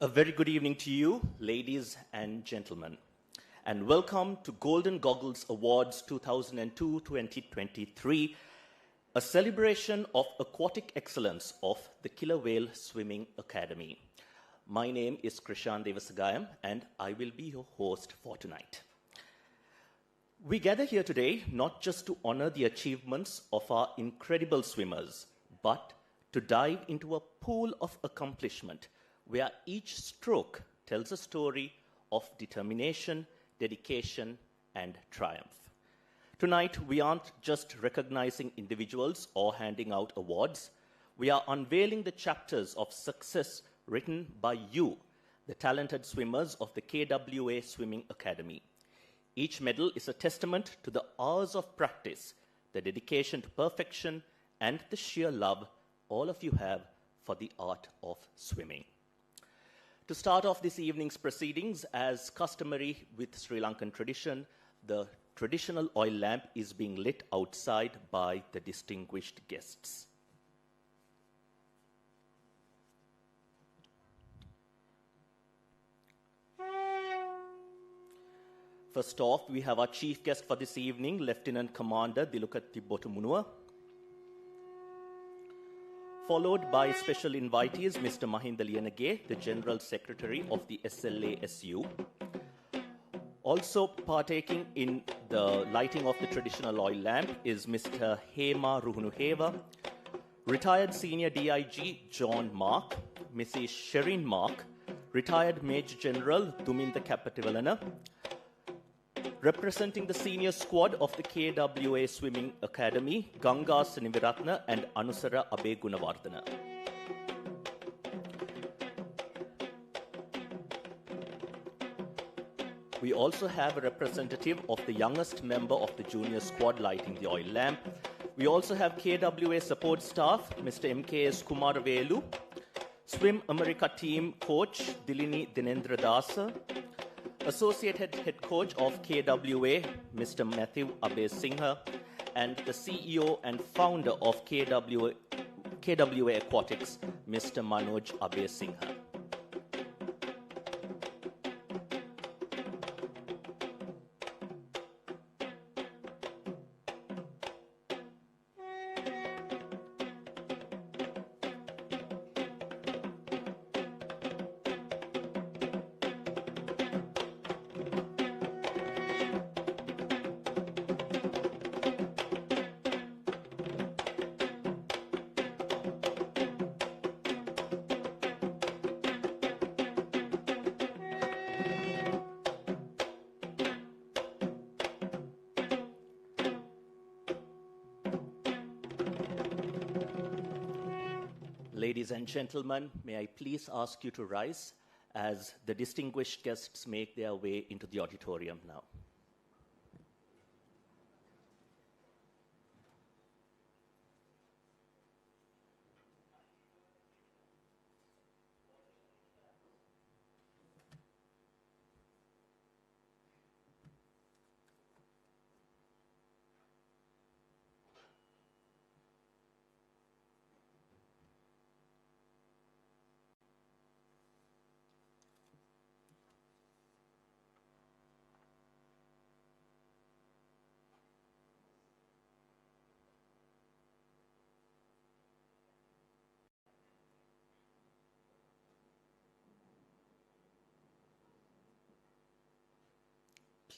A very good evening to you, ladies and gentlemen, and welcome to Golden Goggles Awards 2002-2023, a celebration of aquatic excellence of the Killer Whale Swimming Academy. My name is Krishan Devasagayam, and I will be your host for tonight. We gather here today not just to honor the achievements of our incredible swimmers, but to dive into a pool of accomplishment where each stroke tells a story of determination, dedication, and triumph. Tonight, we aren't just recognizing individuals or handing out awards. We are unveiling the chapters of success written by you, the talented swimmers of the KWA Swimming Academy. Each medal is a testament to the hours of practice, the dedication to perfection, and the sheer love all of you have for the art of swimming. To start off this evening's proceedings, as customary with Sri Lankan tradition, the traditional oil lamp is being lit outside by the distinguished guests. First off, we have our chief guest for this evening, Lieutenant Commander Dilukatti Botumunua, followed by special invitees, Mr. Mahinda Liyanage, the General Secretary of the SLASU. Also partaking in the lighting of the traditional oil lamp is Mr. Hema Ruhunuheva, retired Senior DIG John Mark, Mrs. Sherin Mark, retired Major General Duminda Kapativalana, representing the senior squad of the KWA Swimming Academy, Ganga Siniviratna and Anusara Abe Gunawardana. We also have a representative of the youngest member of the junior squad lighting the oil lamp. We also have KWA support staff, Mr. MKS Kumaravelu, Swim America team coach Dilini Dinendra Dasa, Associate Head Coach of KWA, Mr. Matthew Abe Singha, and the CEO and founder of KWA Aquatics, Mr. Manoj Abe Singha. Ladies and gentlemen, may I please ask you to rise as the distinguished guests make their way into the auditorium now.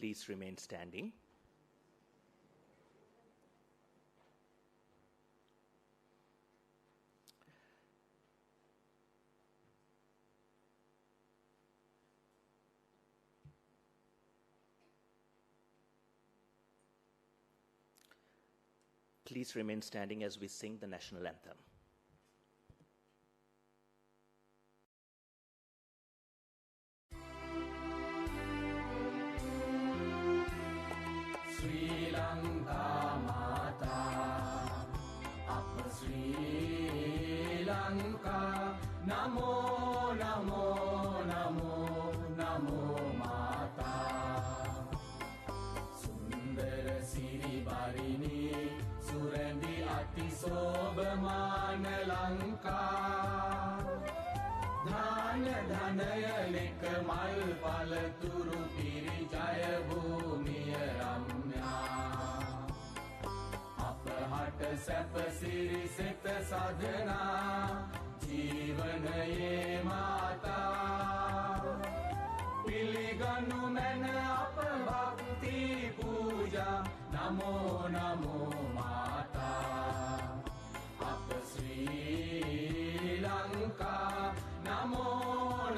Please remain standing. Please remain standing as we sing the national anthem. Sri Lanka Mata, Apa Sri Lanka, Namo, Namo, Namo, Namo Mata. Sundara Siri Barini, Surandi Ati Sobhamana Lanka, Dhana Dhana වනයනෙක මල් පලතුරු පිරි ජය භූමිය රම්‍යා අප හට සැප සිරි සිත සදනා ජීවනයේ මාතා පිළිගනු මැන අප භක්ති පූජා නමෝ නමෝ මාතා අප ශ්‍රී ලංකා නමෝ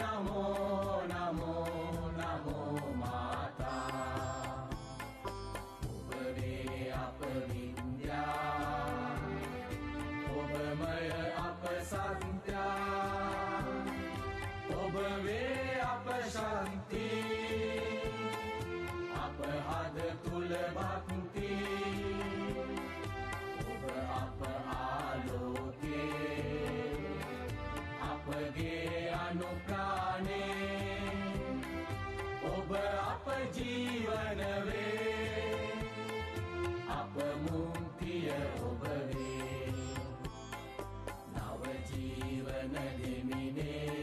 නමෝ නමෝ නමෝ මාතා ඔබ වේ අප වින්ද්‍යා ඔබමය අප සන්ත්‍යා ඔබ වේ අප ශාන්ති අප හද තුල භක්ති ඔබ අප ආලෝකේ අපගේ අනුප්‍රාණේ ඔබ අප ජීවන වේ අප මුක්තිය ඔබ වේ නව ජීවන දෙමිනේ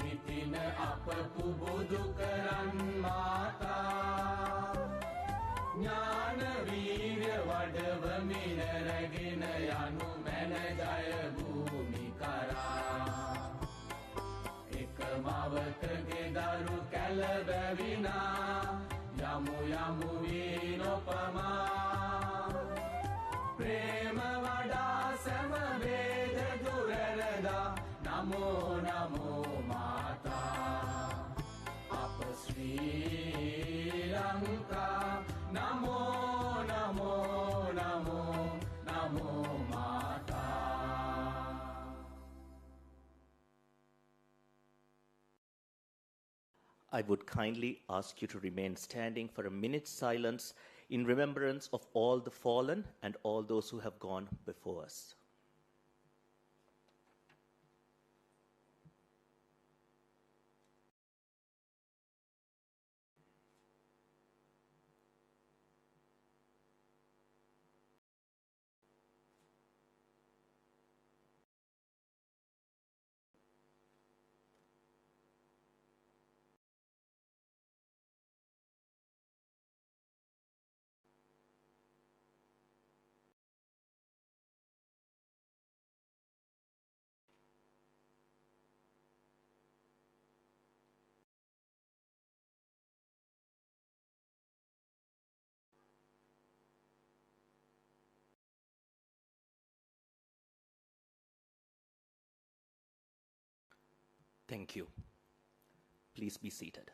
නිතින අප පුබුදු කරන් මාතා ඥාන වීර්ය වඩවමින රැගෙන යනු මැන ජය භූමි කරා එක මවකගේ දරු කැලබැවිනා යමු යමු වී නොපමා ප්‍රේම වඩා සැම වේද දුරරදා නමෝ නමෝ මාතා අප ශ්‍රී ලංකා නමෝ නමෝ නමෝ නමෝ මාතා I would kindly ask you to remain standing for a minute's silence in remembrance of all the fallen and all those who have gone before us. Thank you. Please be seated.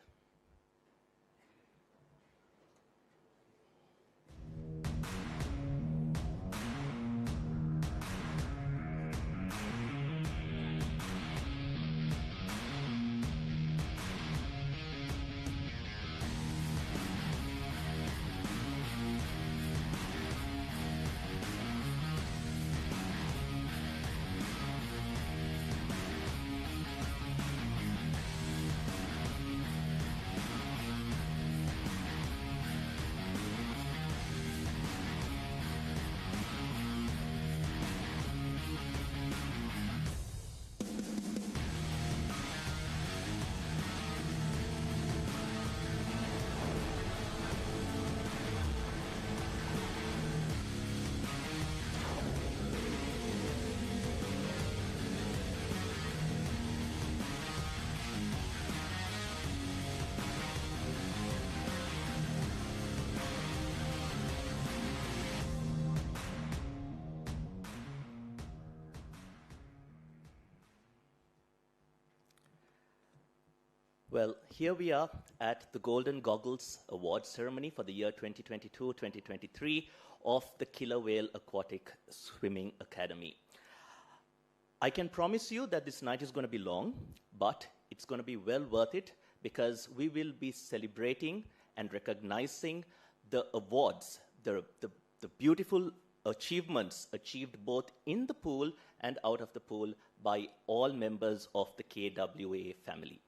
Well, here we are at the Golden Goggles Award ceremony for the year 2022-2023 of the Killer Whale Aquatic Swimming Academy. I can promise you that this night is going to be long, but it's going to be well worth it because we will be celebrating and recognizing the awards, the beautiful achievements achieved both in the pool and out of the pool by all members of the KWA family.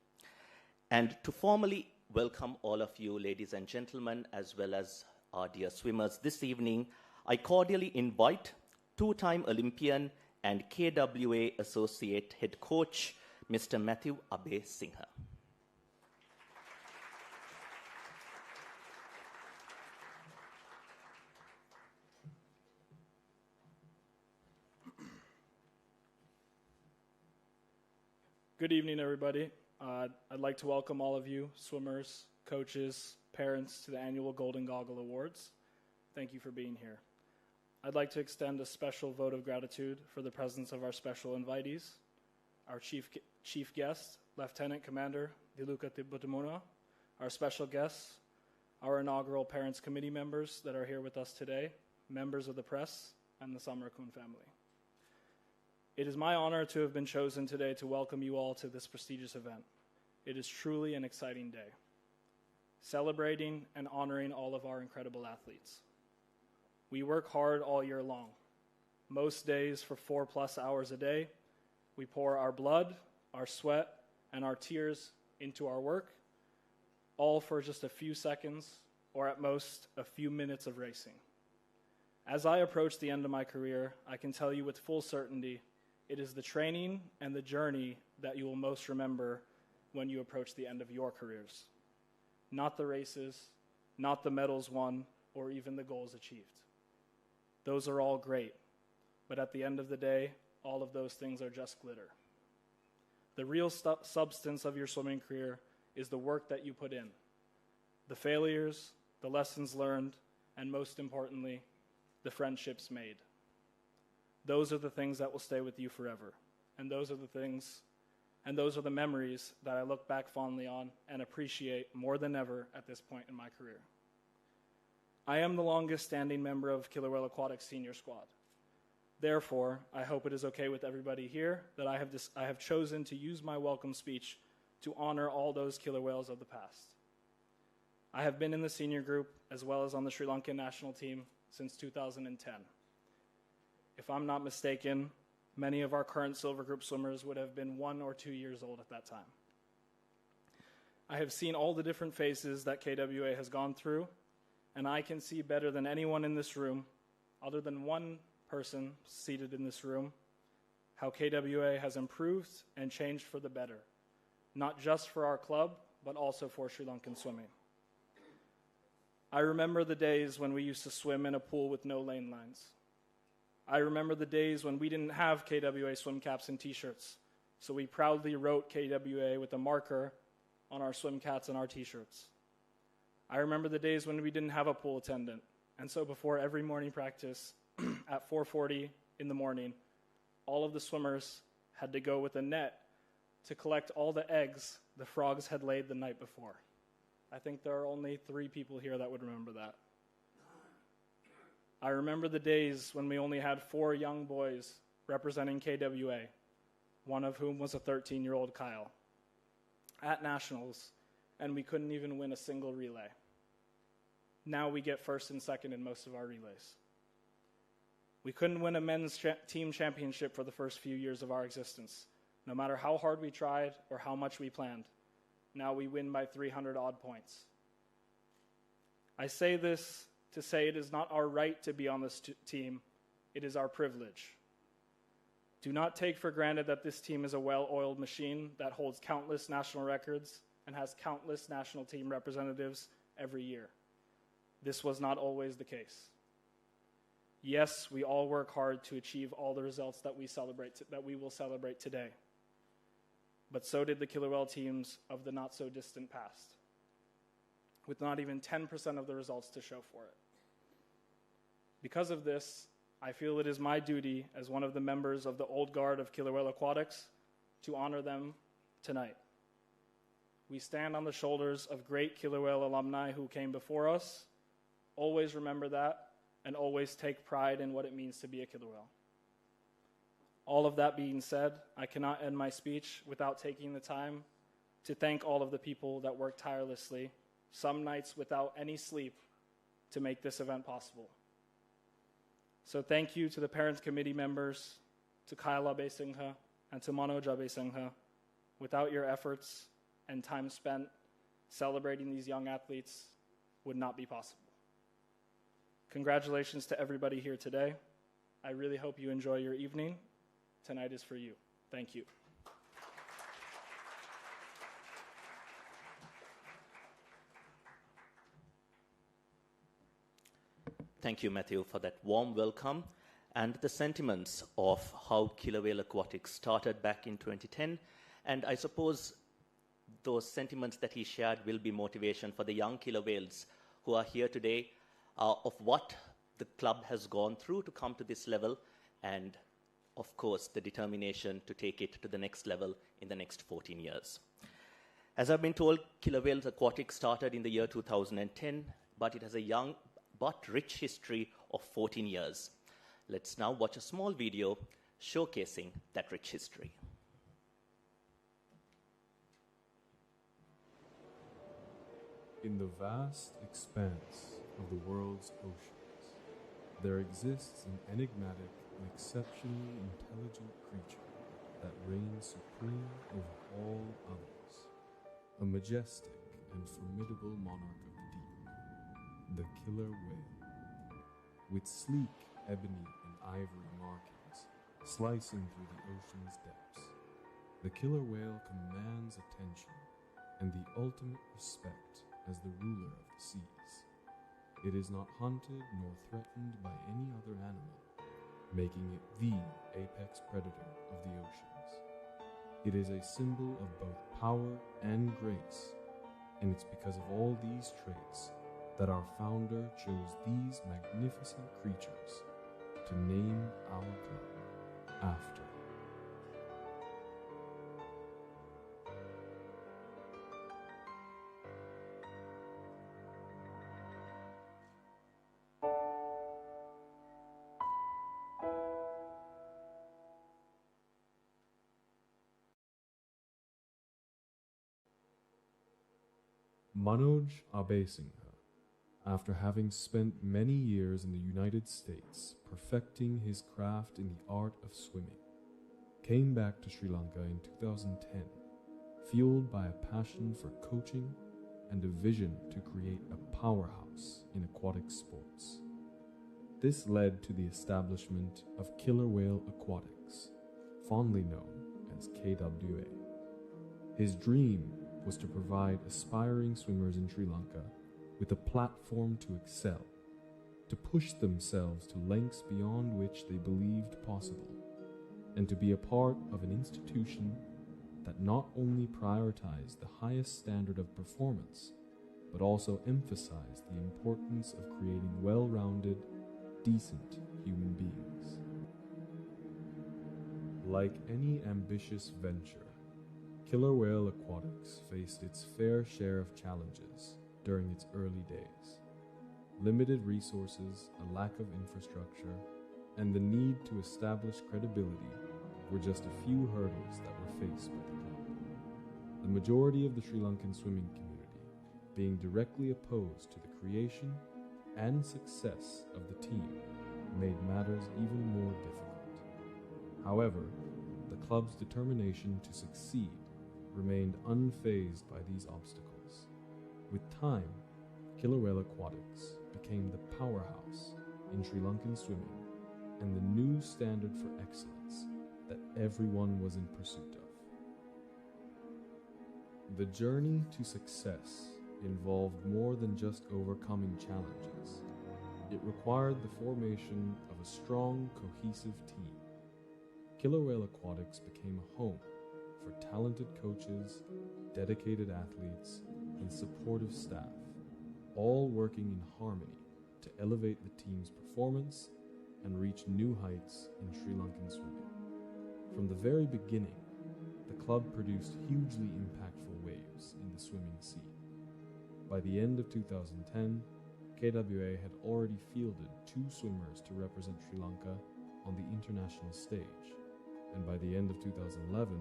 And to formally welcome all of you, ladies and gentlemen, as well as our dear swimmers this evening, I cordially invite two-time Olympian and KWA Associate Head Coach, Mr. Matthew Abe Singha. Good evening, everybody. I'd like to welcome all of you, swimmers, coaches, parents, to the annual Golden Goggle Awards. Thank you for being here. I'd like to extend a special vote of gratitude for the presence of our special invitees, our chief guest, Lieutenant Commander Dialog TV, our special guests, our inaugural Parents Committee members that are here with us today, members of the press, and the Samrakun family. It is my honor to have been chosen today to welcome you all to this prestigious event. It is truly an exciting day, celebrating and honoring all of our incredible athletes. We work hard all year long. Most days for 4+ hours a day, we pour our blood, our sweat, and our tears into our work, all for just a few seconds, or at most, a few minutes of racing. As I approach the end of my career, I can tell you with full certainty, it is the training and the journey that you will most remember when you approach the end of your careers. Not the races, not the medals won, or even the goals achieved. Those are all great, but at the end of the day, all of those things are just glitter. The real substance of your swimming career is the work that you put in, the failures, the lessons learned, and most importantly, the friendships made. Those are the things that will stay with you forever. And those are the memories that I look back fondly on and appreciate more than ever at this point in my career. I am the longest standing member of Killer Whale Aquatics senior squad. Therefore, I hope it is okay with everybody here that I have chosen to use my welcome speech to honor all those killer whales of the past. I have been in the senior group as well as on the Sri Lankan national team since 2010. If I'm not mistaken, many of our current silver group swimmers would have been 1 or 2 years old at that time. I have seen all the different phases that KWA has gone through, and I can see better than anyone in this room, other than one person seated in this room, how KWA has improved and changed for the better, not just for our club, but also for Sri Lankan swimming. I remember the days when we used to swim in a pool with no lane lines. I remember the days when we didn't have KWA swim caps and t-shirts, so we proudly wrote KWA with a marker on our swim caps and our t-shirts. I remember the days when we didn't have a pool attendant, and so before every morning practice at 4:40 in the morning, all of the swimmers had to go with a net to collect all the eggs the frogs had laid the night before. I think there are only 3 people here that would remember that. I remember the days when we only had 4 young boys representing KWA, one of whom was a 13-year-old Kyle, at nationals, and we couldn't even win a single relay. Now we get first and second in most of our relays. We couldn't win a men's team championship for the first few years of our existence, no matter how hard we tried or how much we planned. Now we win by 300-odd points. I say this to say it is not our right to be on this team, it is our privilege. Do not take for granted that this team is a well-oiled machine that holds countless national records and has countless national team representatives every year. This was not always the case. Yes, we all work hard to achieve all the results that we will celebrate today. But so did the killer whale teams of the not-so-distant past, with not even 10% of the results to show for it. Because of this, I feel it is my duty as one of the members of the old guard of Killer Whale Aquatics to honor them tonight. We stand on the shoulders of great killer whale alumni who came before us. Always remember that, and always take pride in what it means to be a killer whale. All of that being said, I cannot end my speech without taking the time to thank all of the people that worked tirelessly, some nights without any sleep, to make this event possible. So thank you to the Parents Committee members, to Kyle Abe Singha, and to Manoj Abe Singha. Without your efforts and time spent celebrating these young athletes would not be possible. Congratulations to everybody here today. I really hope you enjoy your evening. Tonight is for you. Thank you. Thank you, Matthew, for that warm welcome and the sentiments of how Killer Whale Aquatics started back in 2010 And I suppose those sentiments that he shared will be motivation for the young killer whales who are here today, of what the club has gone through to come to this level, and of course the determination to take it to the next level in the next 14 years. As I've been told, Killer Whales Aquatic started in the year 2010, but it has a young but rich history of 14 years. Let's now watch a small video showcasing that rich history. In the vast expanse of the world's oceans, there exists an enigmatic and exceptionally intelligent creature that reigns supreme over all others, a majestic and formidable monarch of the deep, the killer whale. With sleek ebony and ivory markings slicing through the ocean's depths, the killer whale commands attention and the ultimate respect as the ruler of the seas. It is not hunted nor threatened by any other animal, making it the apex predator of the oceans. It is a symbol of both power and grace, and it's because of all these traits that our founder chose these magnificent creatures to name our club after. Manoj Abesingha, after having spent many years in the United States perfecting his craft in the art of swimming, came back to Sri Lanka in 2010, fueled by a passion for coaching and a vision to create a powerhouse in aquatic sports. This led to the establishment of Killer Whale Aquatics, fondly known as KWA. His dream was to provide aspiring swimmers in Sri Lanka with a platform to excel, to push themselves to lengths beyond which they believed possible, and to be a part of an institution that not only prioritized the highest standard of performance, but also emphasized the importance of creating well-rounded, decent human beings. Like any ambitious venture, Killer Whale Aquatics faced its fair share of challenges during its early days. Limited resources, a lack of infrastructure, and the need to establish credibility were just a few hurdles that were faced by the club. The majority of the Sri Lankan swimming community being directly opposed to the creation and success of the team made matters even more difficult. However, the club's determination to succeed remained unfazed by these obstacles. With time, Killer Whale Aquatics became the powerhouse in Sri Lankan swimming and the new standard for excellence that everyone was in pursuit of. The journey to success involved more than just overcoming challenges. It required the formation of a strong, cohesive team. Killer Whale Aquatics became a home for talented coaches, dedicated athletes, and supportive staff, all working in harmony to elevate the team's performance and reach new heights in Sri Lankan swimming. From the very beginning, the club produced hugely impactful waves in the swimming scene. By the end of 2010, KWA had already fielded 2 swimmers to represent Sri Lanka on the international stage, and by the end of 2011,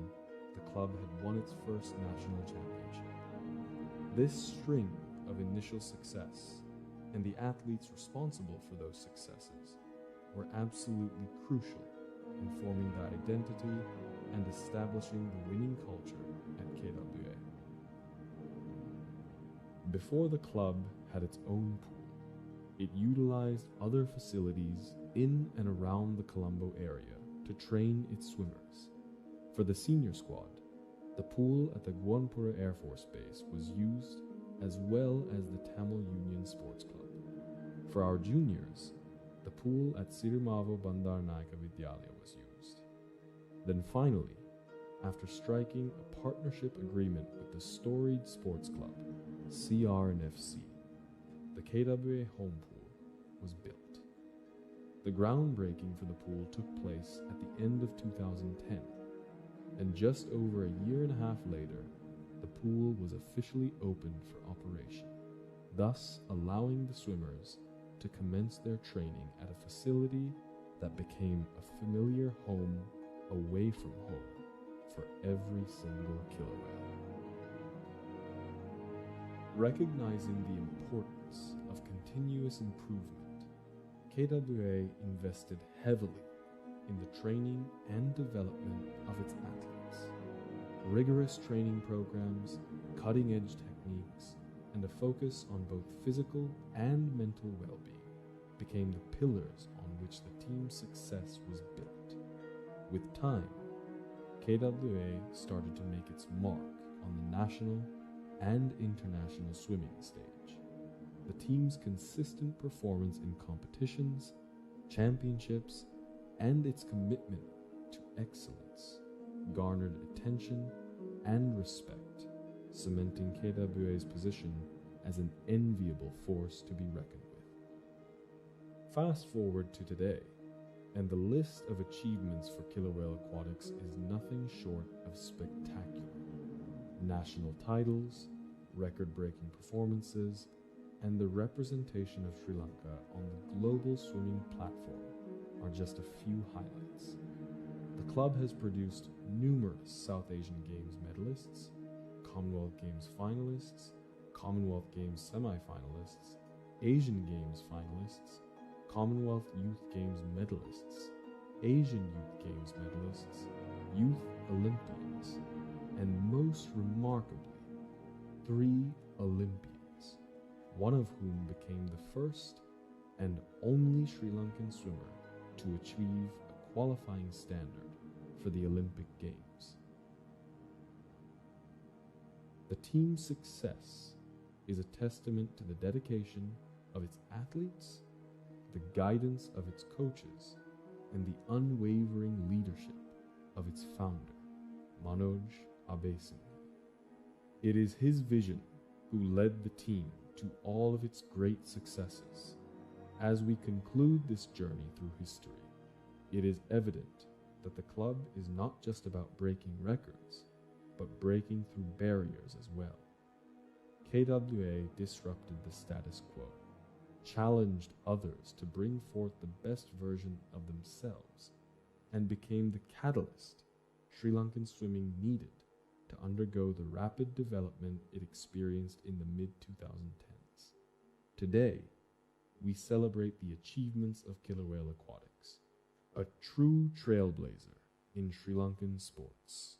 the club had won its first national championship. This string of initial success and the athletes responsible for those successes were absolutely crucial in forming the identity and establishing the winning culture at KWA. Before the club had its own pool, it utilized other facilities in and around the Colombo area to train its swimmers. For the senior squad, the pool at the Guanpura Air Force Base was used, as well as the Tamil Union Sports Club. For our juniors, the pool at Sirimavo Bandaranaike Vidyalaya was used. Then finally, after striking a partnership agreement with the storied sports club, CRNFC. The KWA home pool was built. The groundbreaking for the pool took place at the end of 2010, and just over a year and a half later, the pool was officially opened for operation, thus allowing the swimmers to commence their training at a facility that became a familiar home away from home for every single killer whale. Recognizing the importance of continuous improvement, KWA invested heavily in the training and development of its athletes. Rigorous training programs, cutting-edge techniques, and a focus on both physical and mental well-being became the pillars on which the team's success was built. With time, KWA started to make its mark on the national and international swimming stage. The team's consistent performance in competitions, championships, and its commitment to excellence garnered attention and respect, cementing KWA's position as an enviable force to be reckoned with. Fast forward to today, and the list of achievements for killer whale aquatics is nothing short of spectacular. National titles, record-breaking performances, and the representation of Sri Lanka on the global swimming platform are just a few highlights. The club has produced numerous South Asian Games medalists, Commonwealth Games finalists, Commonwealth Games semi-finalists, Asian Games finalists, Commonwealth Youth Games medalists, Asian Youth Games medalists, Youth Olympians, and most remarkably, 3 Olympians, one of whom became the first and only Sri Lankan swimmer to achieve a qualifying standard for the Olympic Games. The team's success is a testament to the dedication of its athletes, the guidance of its coaches, and the unwavering leadership of its founder, Manoj Abesinghe. It is his vision who led the team to all of its great successes. As we conclude this journey through history, it is evident that the club is not just about breaking records, but breaking through barriers as well. KWA disrupted the status quo, challenged others to bring forth the best version of themselves, and became the catalyst Sri Lankan swimming needed to undergo the rapid development it experienced in the mid-2010s. Today, we celebrate the achievements of killer whale aquatics, a true trailblazer in Sri Lankan sports.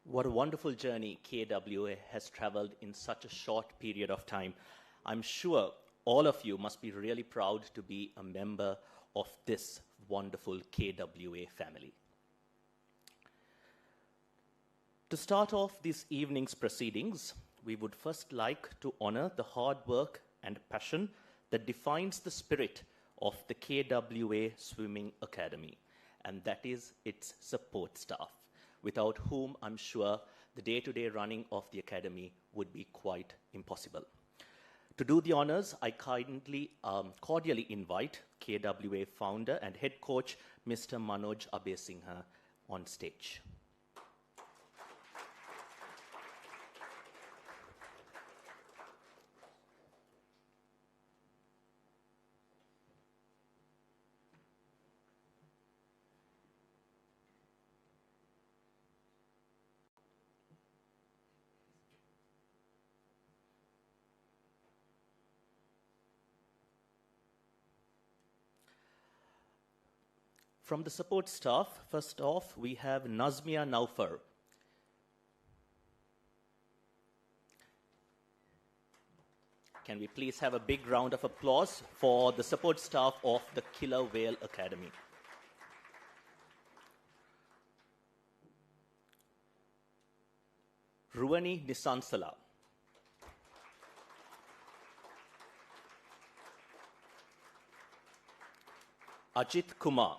What a wonderful journey KWA has traveled in such a short period of time. I'm sure all of you must be really proud to be a member of this wonderful KWA family. To start off this evening's proceedings, we would first like to honor the hard work and passion that defines the spirit of the KWA Swimming Academy, and that is its support staff, without whom I'm sure the day-to-day running of the academy would be quite impossible. To do the honors, I cordially invite KWA founder and head coach, Mr. Manoj Abesinghe, on stage. From the support staff, first off, we have Nazmia Naufar. Can we please have a big round of applause for the support staff of the Killer Whale Academy? Ruwani Nisansala. Ajit Kumar.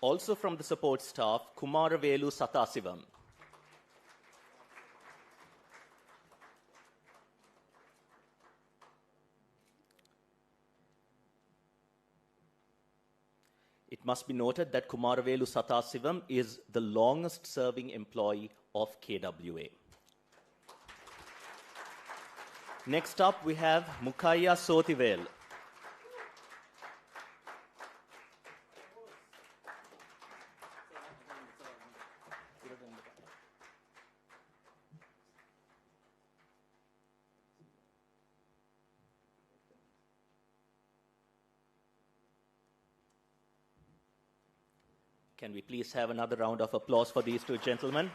Also from the support staff, Kumaravelu Sathasivam. It must be noted that Kumaravelu Sathasivam is the longest serving employee of KWA. Next up, we have Mukaya Sotivel. Can we please have another round of applause for these two gentlemen?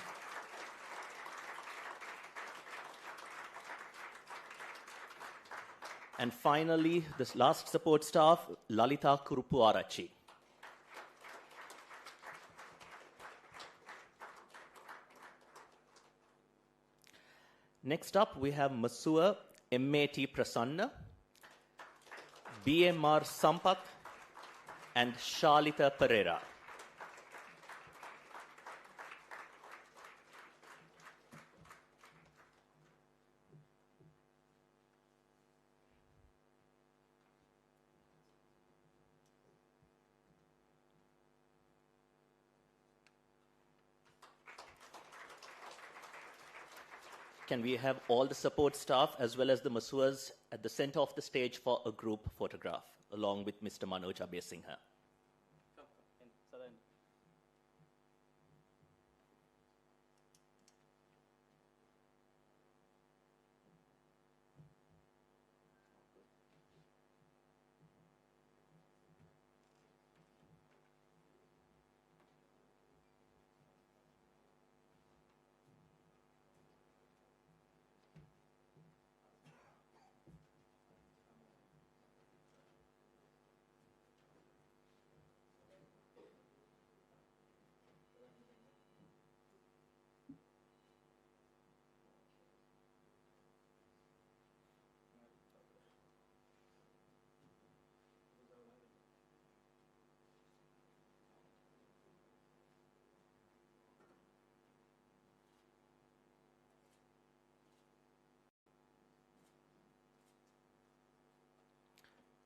And finally, this last support staff, Lalita Kurupuarachi. Next up, we have Masua MAT Prasanna, BMR Sampath, and Shalita Pereira. Can we have all the support staff as well as the Masuas at the center of the stage for a group photograph, along with Mr. Manoj Abesingha?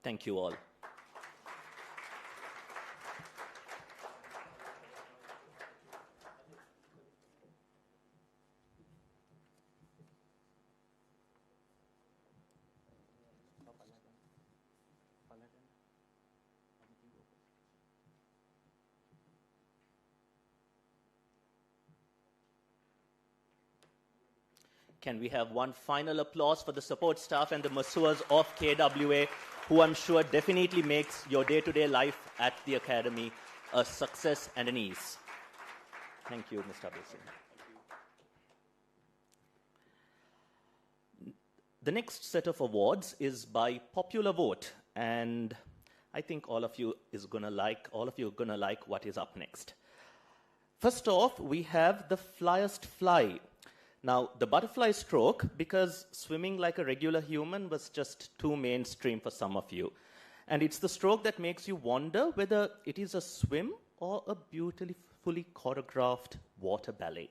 Thank you all. Can we have one final applause for the support staff and the Masuas of KWA, who I'm sure definitely makes your day-to-day life at the Academy a success and an ease. Thank you, Mr. Abesingha. The next set of awards is by popular vote, and I think all of you are gonna like what is up next. First off, we have the flyest fly. Now, the butterfly stroke, because swimming like a regular human was just too mainstream for some of you. And it's the stroke that makes you wonder whether it is a swim or a beautifully choreographed water ballet.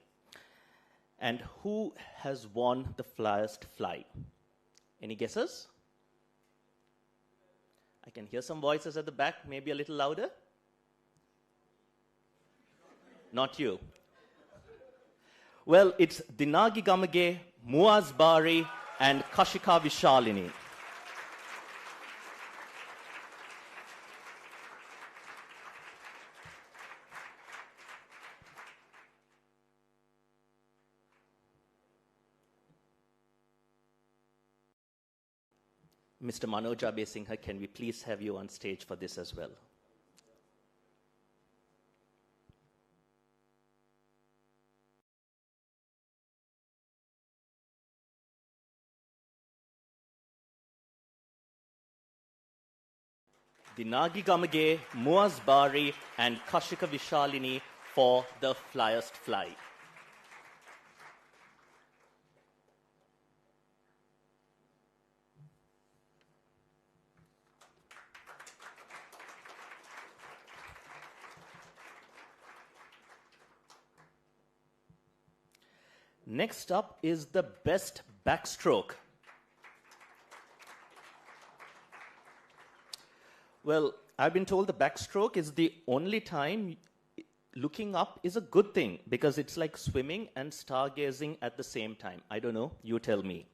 And who has won the flyest fly? Any guesses? I can hear some voices at the back, maybe a little louder. Not you. Well, it's Dinagi Gamage, Muaz Bari, and Kashika Vishalini. Mr. Manoj Abesingha, can we please have you on stage for this as well? Dinagi Gamage, Muaz Bari, and Kashika Vishalini for the flyest fly. Next up is the best backstroke. Well, I've been told the backstroke is the only time looking up is a good thing because it's like swimming and stargazing at the same time. I don't know, you tell me.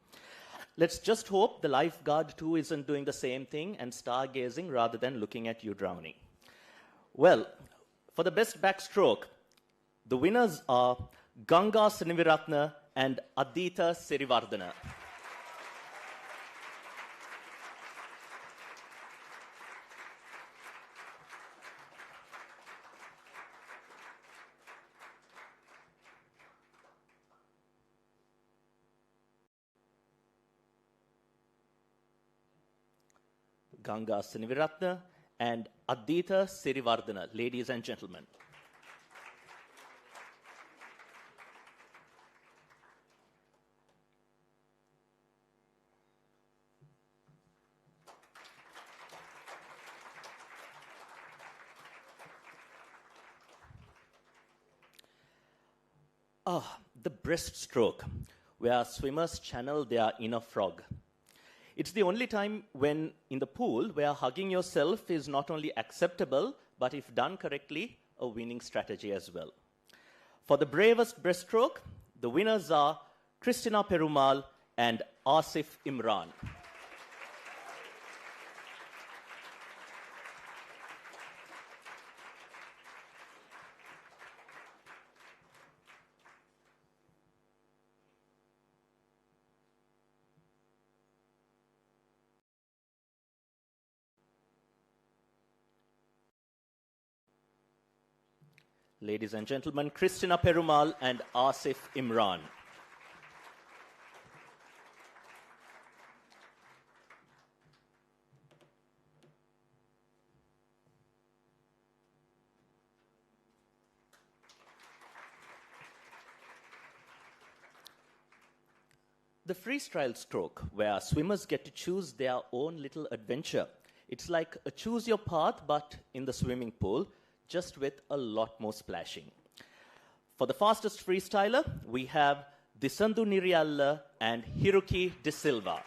Let's just hope the lifeguard too isn't doing the same thing and stargazing rather than looking at you drowning. Well, for the best backstroke, the winners are Ganga Siniviratna and Aditha Sirivardhana. Ganga Siniviratna and Aditha Sirivardhana, ladies and gentlemen. The breaststroke, where swimmers channel their inner frog. It's the only time when in the pool where hugging yourself is not only acceptable, but if done correctly, a winning strategy as well. For the bravest breaststroke, the winners are Christina Perumal and Asif Imran. Ladies and gentlemen, Christina Perumal and Asif Imran. The freestyle stroke, where swimmers get to choose their own little adventure. It's like a choose your path, but in the swimming pool, just with a lot more splashing. For the fastest freestyler, we have Disandu Nirialla and Hiroki De Silva.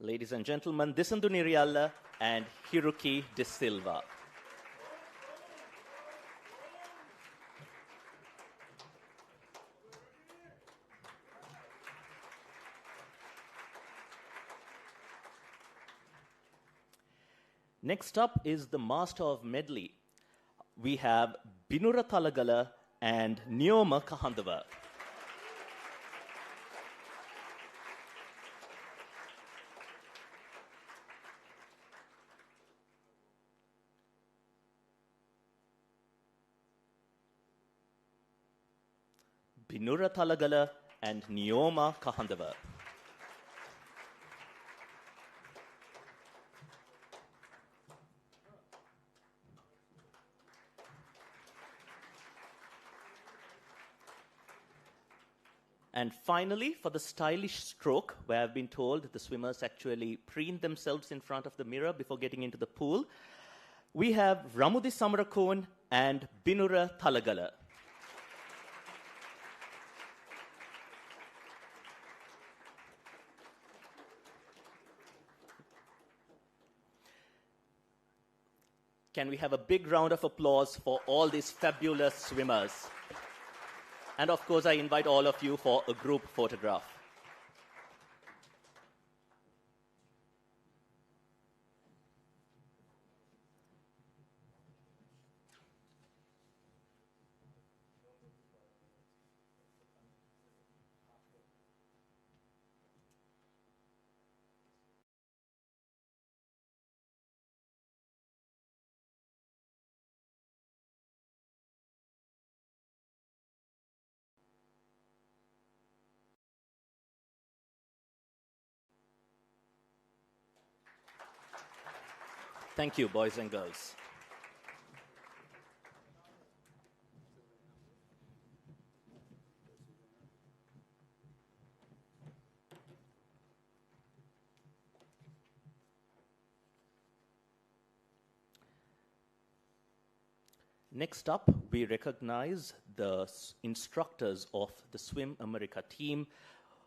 Ladies and gentlemen, Disandu Nirialla and Hiroki De Silva. Next up is the master of medley. We have Binura Talagala and Neoma Kahandava. Binura Talagala and Neoma Kahandava. And finally, for the stylish stroke, where I've been told the swimmers actually preen themselves in front of the mirror before getting into the pool, we have Ramudi Samarakon and Binura Talagala. Can we have a big round of applause for all these fabulous swimmers? And of course, I invite all of you for a group photograph. Thank you, boys and girls. Next up, we recognize the instructors of the Swim America team,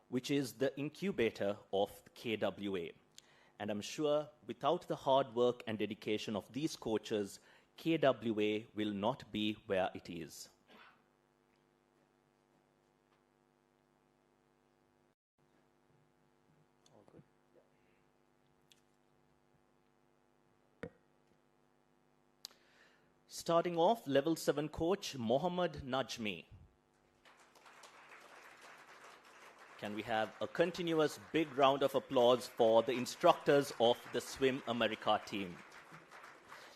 which is the incubator of KWA. And I'm sure without the hard work and dedication of these coaches, KWA will not be where it is. Starting off, level 7 coach Mohammad Najmi. Can we have a continuous big round of applause for the instructors of the Swim America team?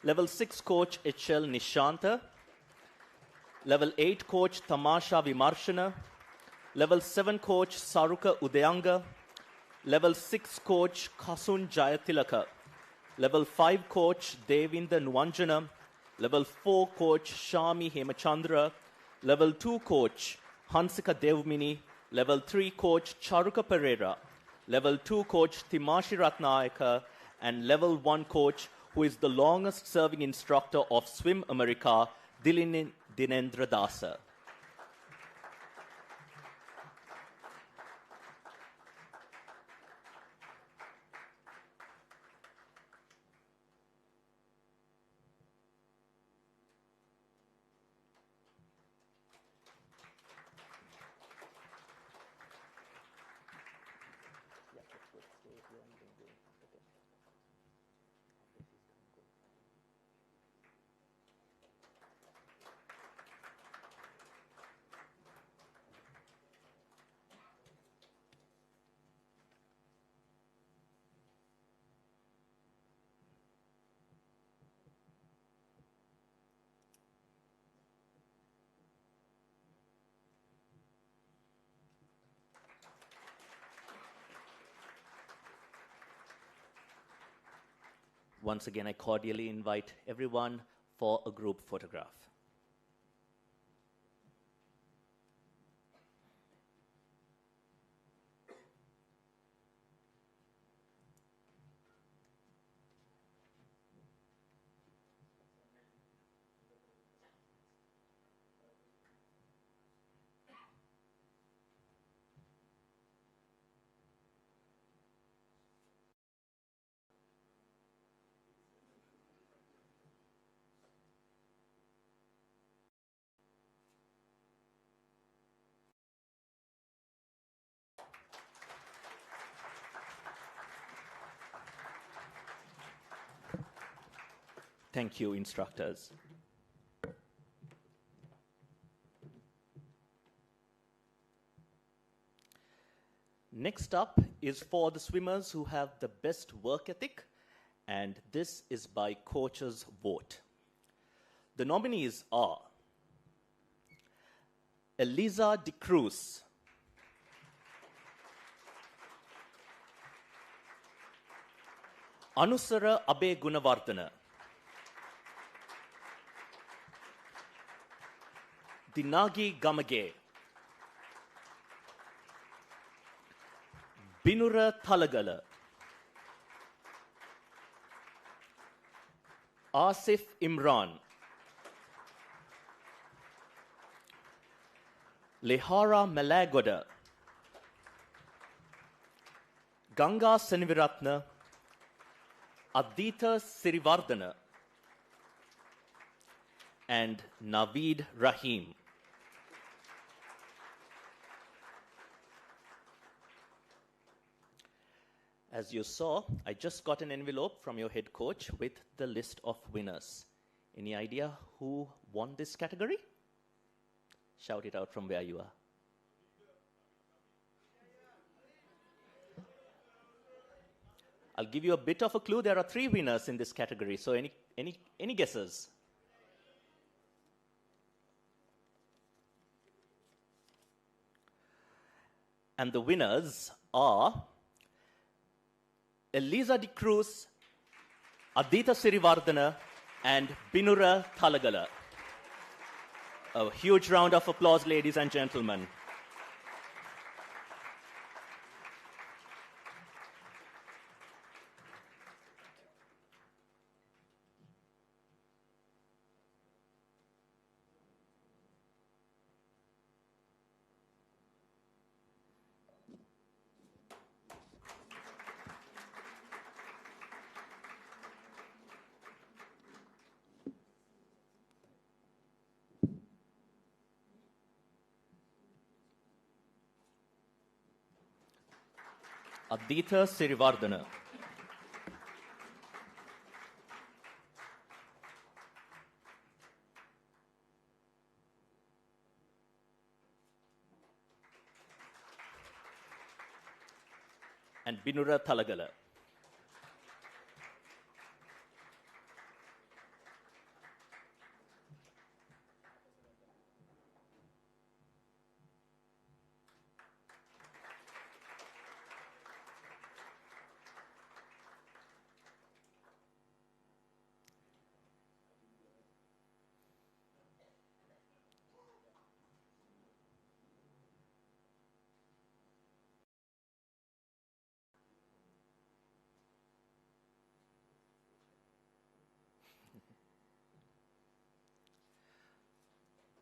Level 6 coach HL Nishanta. Level 8 coach Tamasha Vimarshana. Level 7 coach Saruka Udayanga. Level 6 coach Kasun Jayatilaka. Level 5 coach Devinda Nwanjana. Level 4 coach Shami Hemachandra. Level 2 coach Hansika Devmini. Level 3 coach Charuka Pereira. Level 2 coach Timashi Ratnayaka. And level 1 coach, who is the longest serving instructor of Swim America, Dinendra Dasa. Once again, I cordially invite everyone for a group photograph. Thank you, instructors. Next up is for the swimmers who have the best work ethic, and this is by coaches' vote. The nominees are Eliza De Cruz, Anusara Abe Gunawardana, Dinagi Gamage, Binura Talagala, Asif Imran, Lehara Malagoda, Ganga Seniviratna, Adita Sirivardana, and Naveed Rahim. As you saw, I just got an envelope from your head coach with the list of winners. Any idea who won this category? Shout it out from where you are. I'll give you a bit of a clue. There are 3 winners in this category. So any guesses? And the winners are Eliza De Cruz Aditha Sirivardhana and Binura Thalagala. A huge round of applause, ladies and gentlemen. Aditha Sirivardhana. And Binura Thalagala.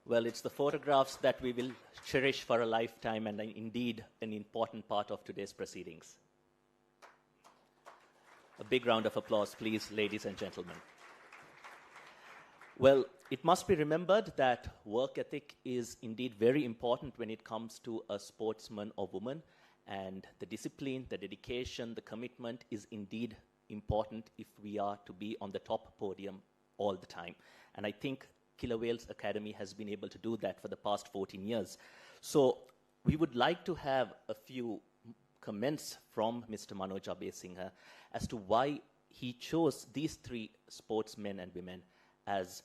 Well, it's the photographs that we will cherish for a lifetime and indeed an important part of today's proceedings. A big round of applause, please, ladies and gentlemen. Well, it must be remembered that work ethic is indeed very important when it comes to a sportsman or woman, and the discipline, the dedication, the commitment is indeed important if we are to be on the top podium all the time. And I think Killer Whales Academy has been able to do that for the past 14 years. So we would like to have a few comments from Mr. Manoj Abesingha as to why he chose these three sportsmen and women as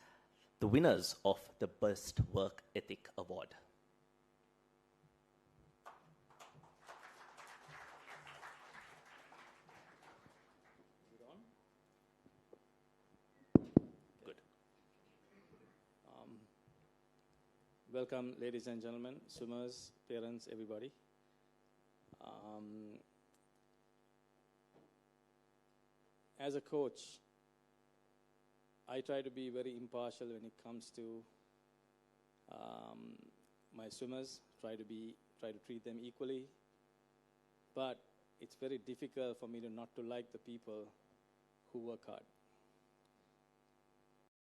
the winners of the Best Work Ethic Award. Welcome, ladies and gentlemen, swimmers, parents, everybody. As a coach, I try to be very impartial when it comes to my swimmers, try to treat them equally, but it's very difficult for me to not to like the people who work hard.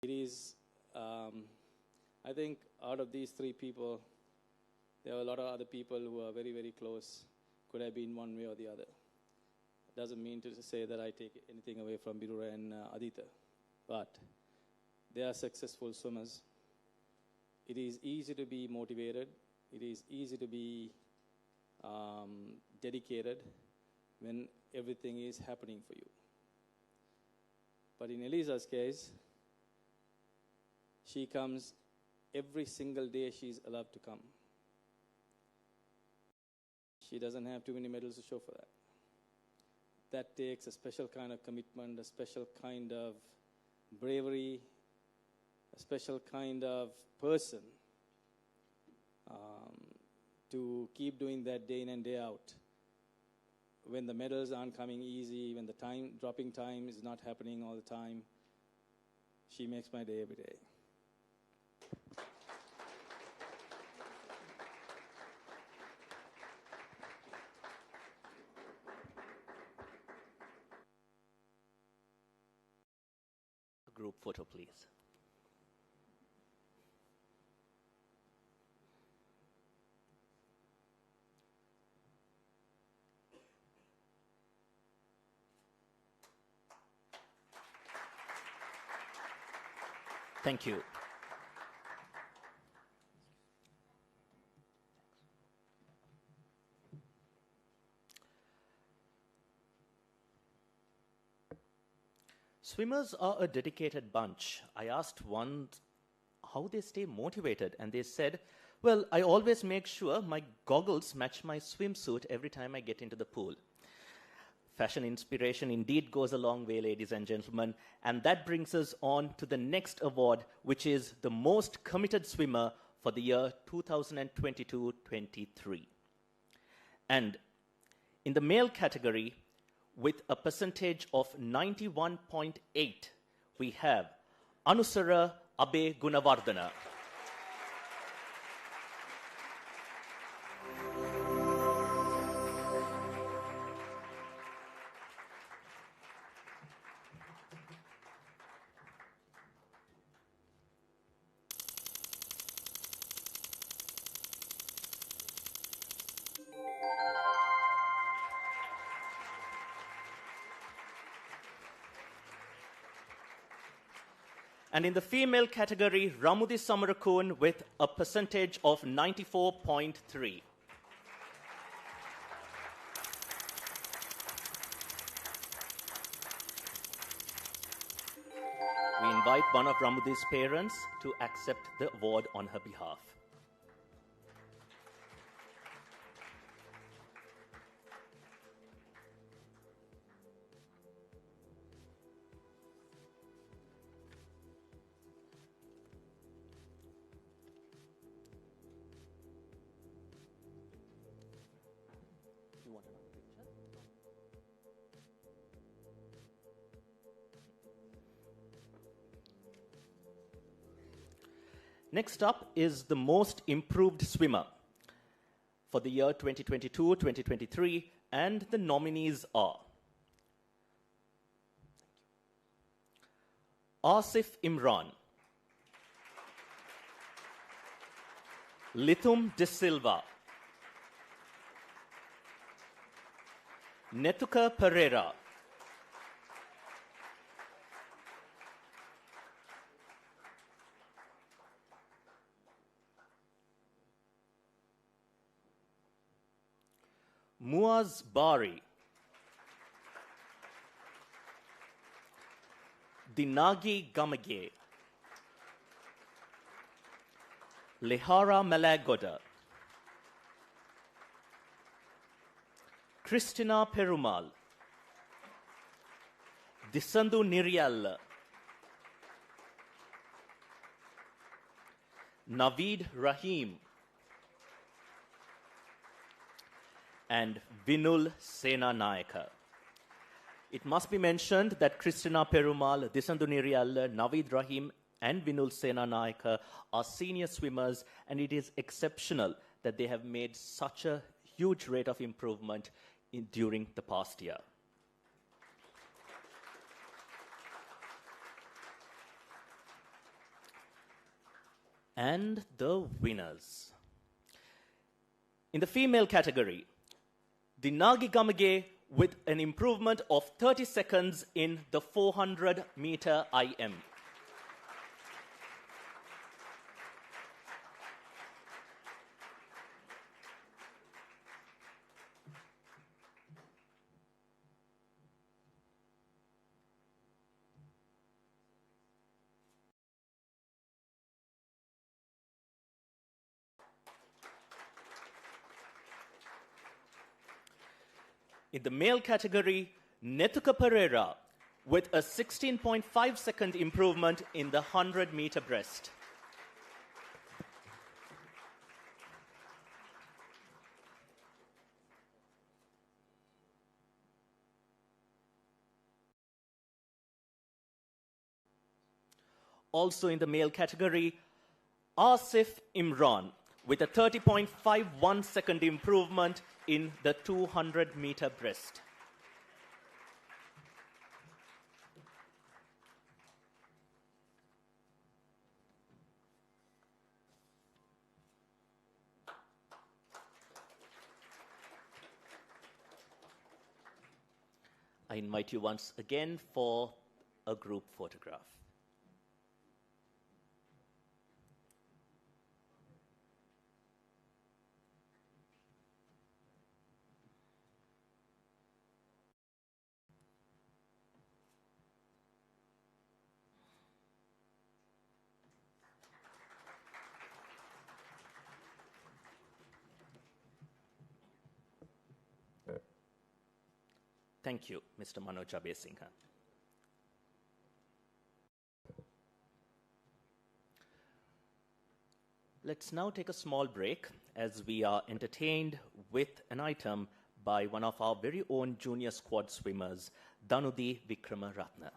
It is, I think out of these three people, there are a lot of other people who are very, very close, could have been one way or the other. It doesn't mean to say that I take anything away from Birura and Aditha, but they are successful swimmers. It is easy to be motivated. It is easy to be dedicated when everything is happening for you. But in Elisa's case, she comes every single day she's allowed to come. She doesn't have too many medals to show for that. That takes a special kind of commitment, a special kind of bravery, a special kind of person to keep doing that day in and day out. When the medals aren't coming easy, when the dropping time is not happening all the time, she makes my day every day. Group photo, please. Thank you. Swimmers are a dedicated bunch. I asked one how they stay motivated, and they said, well, I always make sure my goggles match my swimsuit every time I get into the pool. Fashion inspiration indeed goes a long way, ladies and gentlemen. And that brings us on to the next award, which is the most committed swimmer for the year 2022-23. And in the male category, with a percentage of 91.8, we have Anusara Abe Gunawardana. And in the female category, Ramudi Samarakun with a percentage of 94.3. We invite one of Ramudi's parents to accept the award on her behalf. Next up is the most improved swimmer for the year 2022-2023, and the nominees are Asif Imran, Lithum De Silva, Netuka Pereira, Muaz Bari, Dinagi Gamage, Lehara Malagoda, Christina Perumal, Disandu Nirial, Naveed Rahim, and Vinul Sena Nayaka. It must be mentioned that Christina Perumal, Disandu Nirial, Naveed Rahim, and Vinul Sena Nayaka are senior swimmers, and it is exceptional that they have made such a huge rate of improvement during the past year. And the winners. In the female category, the Nagi Gamage with an improvement of 30 seconds in the 400-meter IM. In the male category, Netuka Pereira with a 16.5-second improvement in the 100-meter breast. Also in the male category, Asif Imran with a 30.51-second improvement in the 200-meter breast. I invite you once again for a group photograph. Thank you, Mr. Manoj Abesingha. Let's now take a small break as we are entertained with an item by one of our very own junior squad swimmers, Danudi Vikramaratne.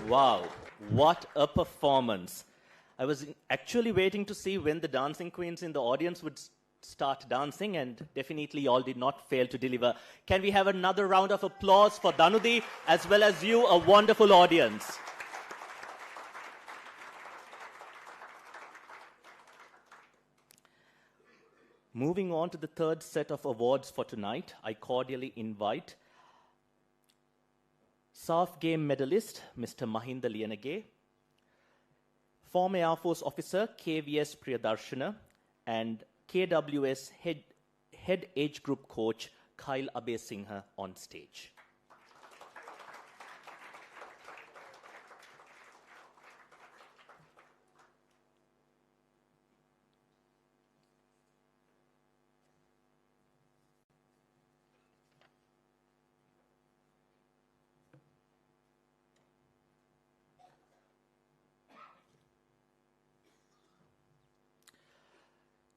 Wow, what a performance. I was actually waiting to see when the dancing queens in the audience would start dancing, and definitely y'all did not fail to deliver. Can we have another round of applause for Danudi as well as you, a wonderful audience? Moving on to the third set of awards for tonight, I cordially invite SAF Game medalist Mr. Mahinda Liyanage, former Air Force officer KVS Priyadarshana, and KWS head age group coach Kyle Abesinghe on stage.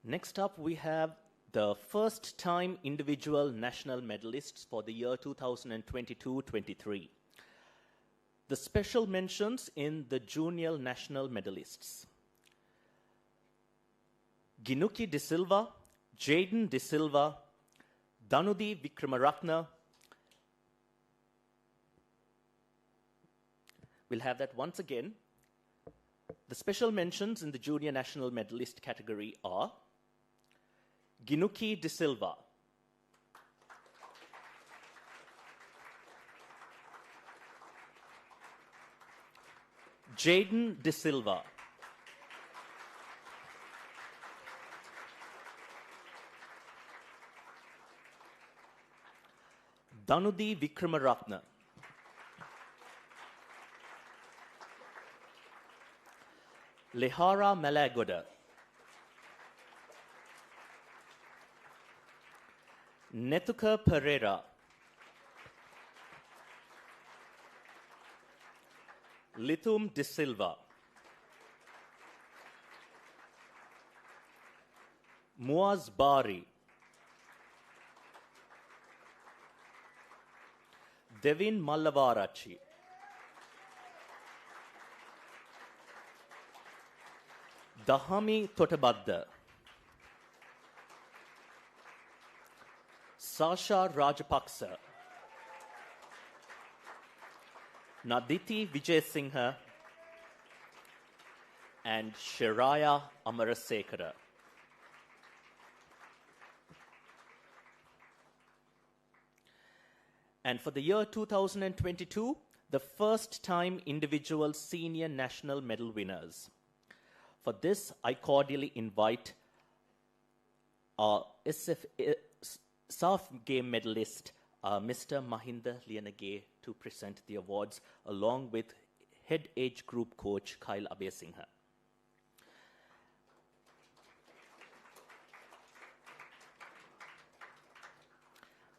Next up, we have the first-time individual national medalists for the year 2022-23. The special mentions in the junior national medalists: Ginuki De Silva, Jaden De Silva, Danudi Vikramaratne. We'll have that once again. The special mentions in the junior national medalist category are Ginuki De Silva, Jaden De Silva, Danudi Vikramaratne, Lehara Malagoda, Netuka Pereira, Litum De Silva, Muaz Bari, Devin Mallavarachi, Dahami Totabadda, Sasha Rajapaksa, Naditi Vijayasinghe, and Shiraya Amarasekara. And for the year 2022, the first-time individual senior national medal winners. For this, I cordially invite our SAF Game medalist, Mr. Mahinda Liyanage, to present the awards, along with head age group coach Kyle Abesinghe.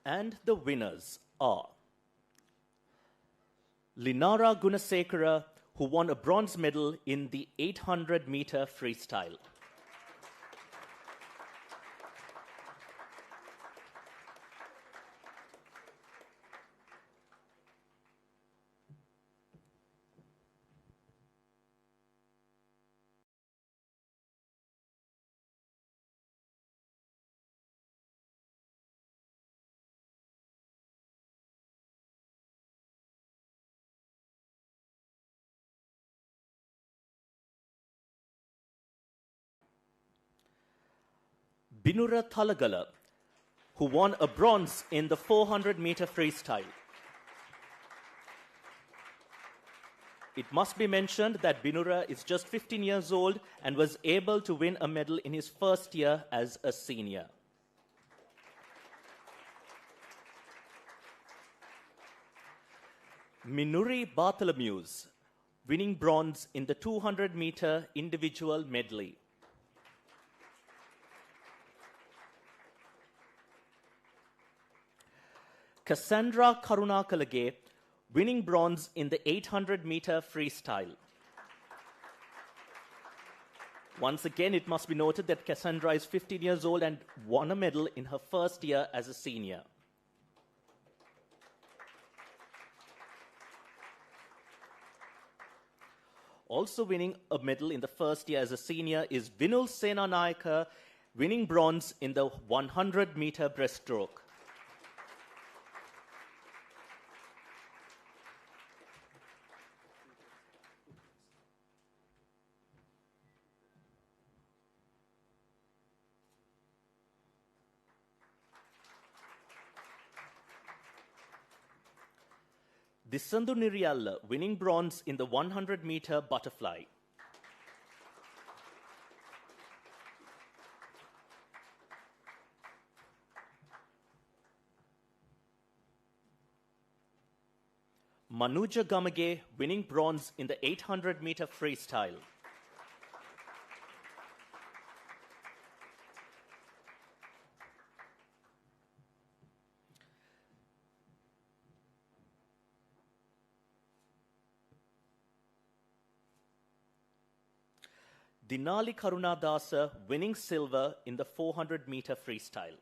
And the winners are Linara Gunasekara, who won a bronze medal in the 800-meter freestyle. Binura Thalagala, who won a bronze in the 400-meter freestyle. It must be mentioned that Binura is just 15 years old and was able to win a medal in his first year as a senior. Minuri Bartholomews, winning bronze in the 200-meter individual medley. Cassandra Karunakalage, winning bronze in the 800-meter freestyle. Once again, it must be noted that Cassandra is 15 years old and won a medal in her first year as a senior. Also winning a medal in the first year as a senior is Vinul Senanayaka, winning bronze in the 100-meter breaststroke. Disandu Niriyalla, winning bronze in the 100-meter butterfly. Manuja Gamage, winning bronze in the 800-meter freestyle. Dinali Karunadasa, winning silver in the 400-meter freestyle.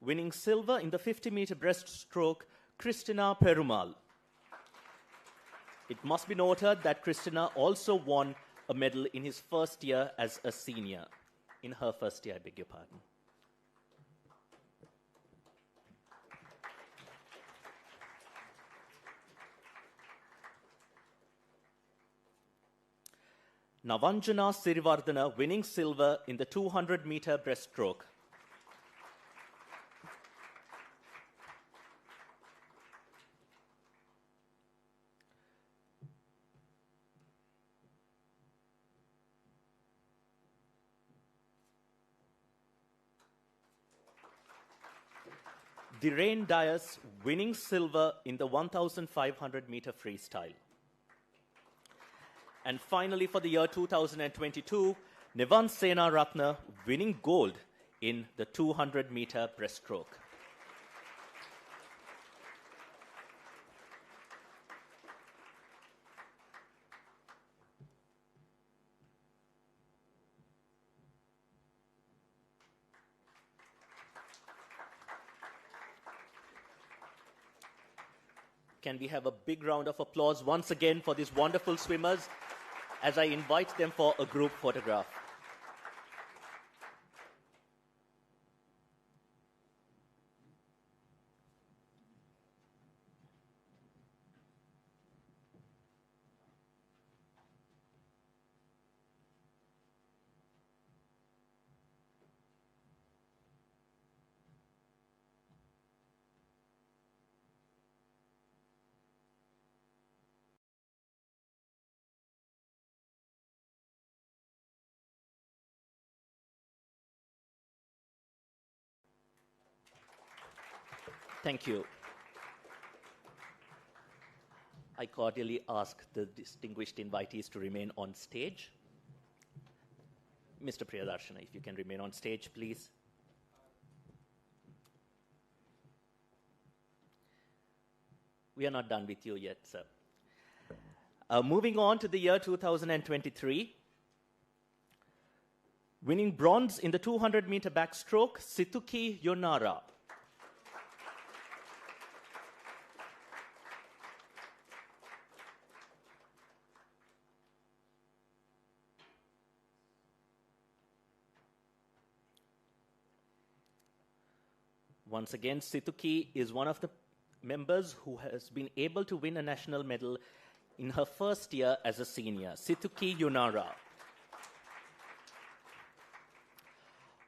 Winning silver in the 50-meter breaststroke, Christina Perumal. It must be noted that Christina also won a medal in his first year as a senior. In her first year, I beg your pardon. Navanjana Sirivardhana, winning silver in the 200-meter breaststroke. Dhirain Dias, winning silver in the 1,500-meter freestyle. And finally, for the year 2022, Nivan Sena Ratna, winning gold in the 200-meter breaststroke. Can we have a big round of applause once again for these wonderful swimmers as I invite them for a group photograph. Thank you. I cordially ask the distinguished invitees to remain on stage. Mr. Priyadarshana, if you can remain on stage, please. We are not done with you yet, sir. Moving on to the year 2023. Winning bronze in the 200-meter backstroke, Situki Yonara. Once again, Situki is one of the members who has been able to win a national medal in her first year as a senior. Situki Yunara.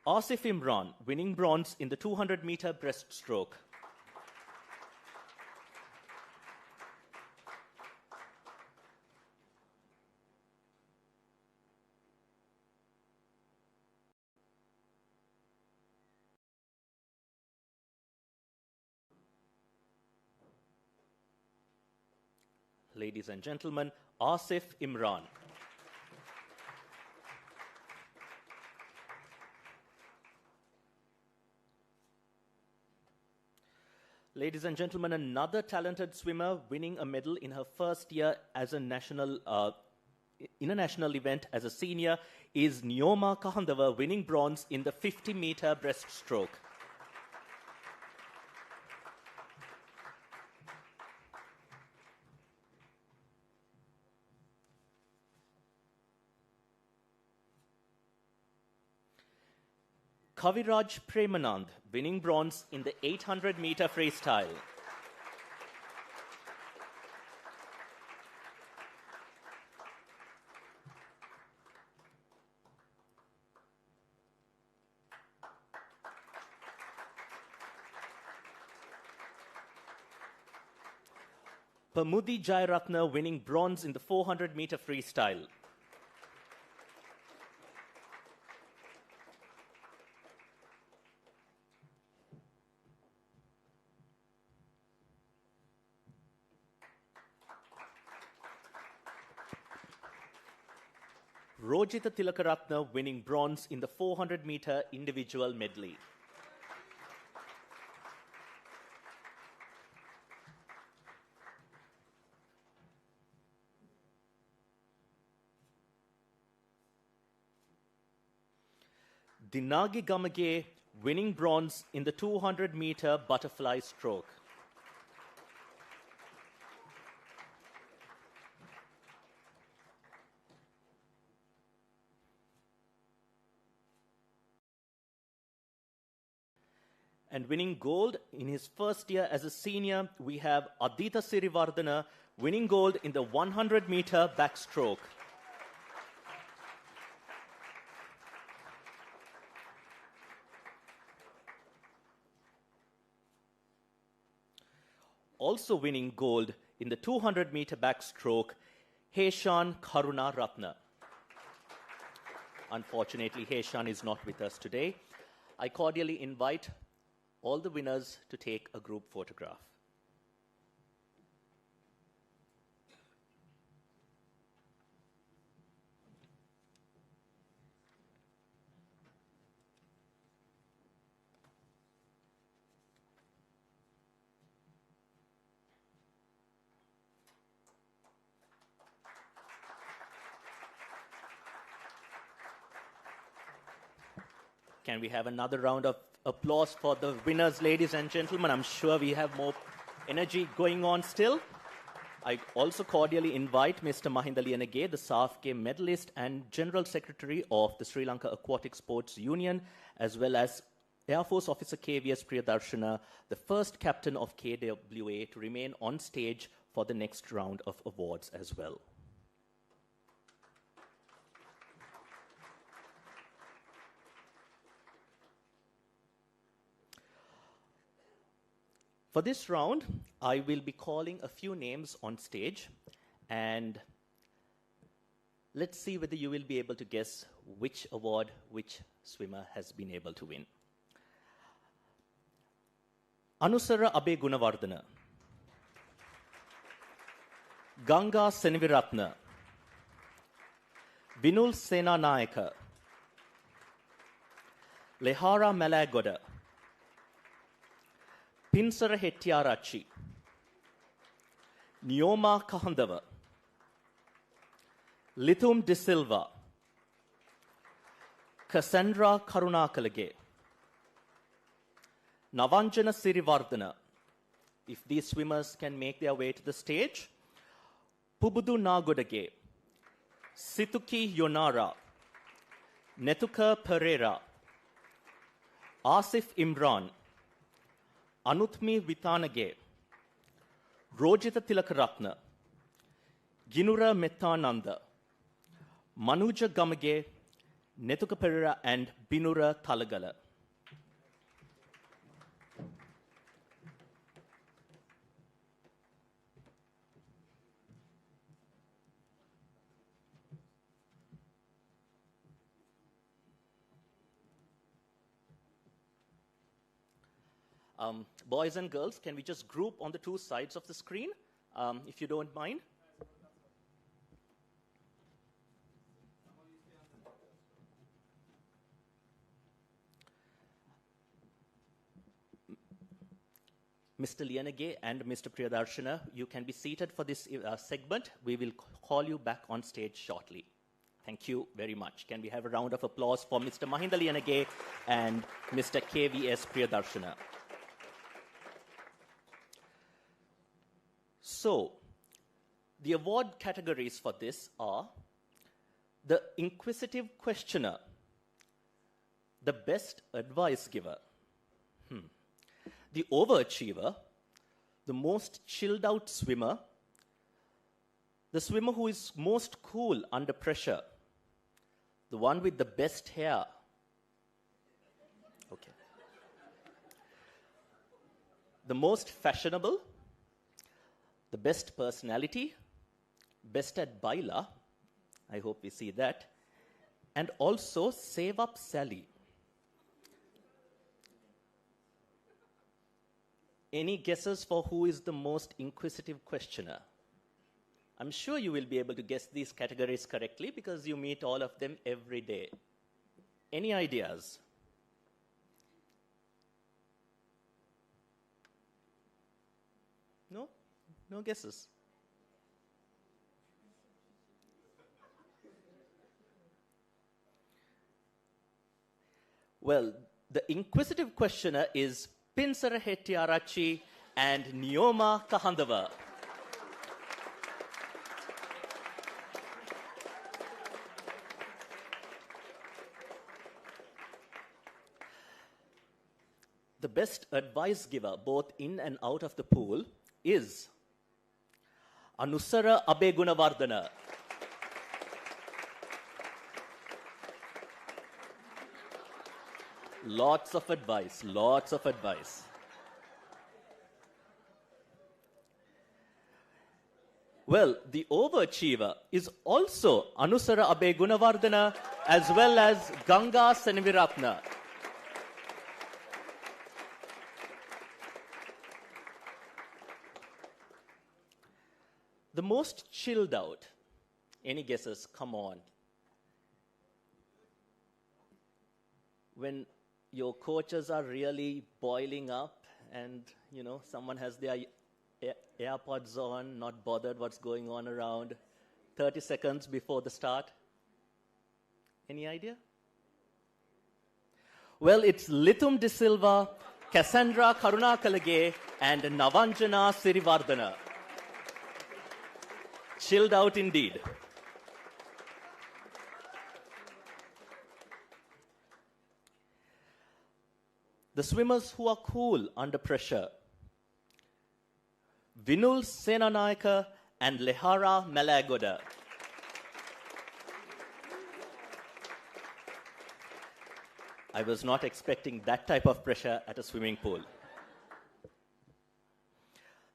Asif Imran, winning bronze in the 200-meter breaststroke. Ladies and gentlemen, Asif Imran. Ladies and gentlemen, another talented swimmer winning a medal in her first year as a national event as a senior is Nyoma Kahandava, winning bronze in the 50-meter breaststroke. Kaviraj Premanand, winning bronze in the 800-meter freestyle. Pamudi Jayaratna, winning bronze in the 400-meter freestyle. Rojita Tilakaratna, winning bronze in the 400-meter individual medley. Dinagi Gamage, winning bronze in the 200-meter butterfly stroke. And winning gold in his first year as a senior, we have Aditya Sirivardhana, winning gold in the 100-meter backstroke. Also winning gold in the 200-meter backstroke, Heshan Karuna Ratna. Unfortunately, Heshan is not with us today. I cordially invite all the winners to take a group photograph. Can we have another round of applause for the winners, ladies and gentlemen? I'm sure we have more energy going on still. I also cordially invite Mr. Mahinda Liyanage, the SAF Game medalist and General Secretary of the Sri Lanka Aquatic Sports Union, as well as Air Force Officer KVS Priyadarshana, the first captain of KWA, to remain on stage for the next round of awards as well. For this round, I will be calling a few names on stage, and let's see whether you will be able to guess which award which swimmer has been able to win. Anusara Abe Gunawardana, Ganga Senaviratna, Vinul Sena Nayaka, Lehara Malagoda, Pinsara Hettiarachchi, Nyoma Kahandava, Lithum De Silva, Cassandra Karunakalage, Navanjana Sirivardhana. If these swimmers can make their way to the stage, Pubudu Nagodage, Situki Yonara, Netuka Pereira, Asif Imran, Anutmi Vitanage, Rojita Tilakaratna, Ginura Mettananda, Manuja Gamage, Netuka Pereira, and Binura Talagala. Boys and girls, can we just group on the two sides of the screen, if you don't mind? Mr. Lianage and Mr. Priyadarshana, you can be seated for this segment. We will call you back on stage shortly. Thank you very much. Can we have a round of applause for Mr. Mahinda Lianage and Mr. KVS Priyadarshana? So, the award categories for this are the inquisitive questioner, the best advice giver, the overachiever, the most chilled out swimmer, the swimmer who is most cool under pressure, the one with the best hair. Okay. The most fashionable, the best personality, best at baila, I hope we see that, and also Save Up Sally. Any guesses for who is the most inquisitive questioner? I'm sure you will be able to guess these categories correctly because you meet all of them every day. Any ideas? No? No guesses? Well, the inquisitive questioner is Pinsara Hettiarachchi and Nioma Kahandava. The best advice giver, both in and out of the pool, is Anusara Abegunawardana. Lots of advice, lots of advice. Well, the overachiever is also Anusara Abegunawardana as well as Ganga Senaviratna. The most chilled out. Any guesses? Come on. When your coaches are really boiling up and, you know, someone has their AirPods on, not bothered what's going on around, 30 seconds before the start. Any idea? Well, it's Lithum De Silva, Cassandra Karunakalage, and Navanjana Sirivardhana. Chilled out indeed. The swimmers who are cool under pressure. Vinul Senanayaka and Lehara Malagoda. I was not expecting that type of pressure at a swimming pool.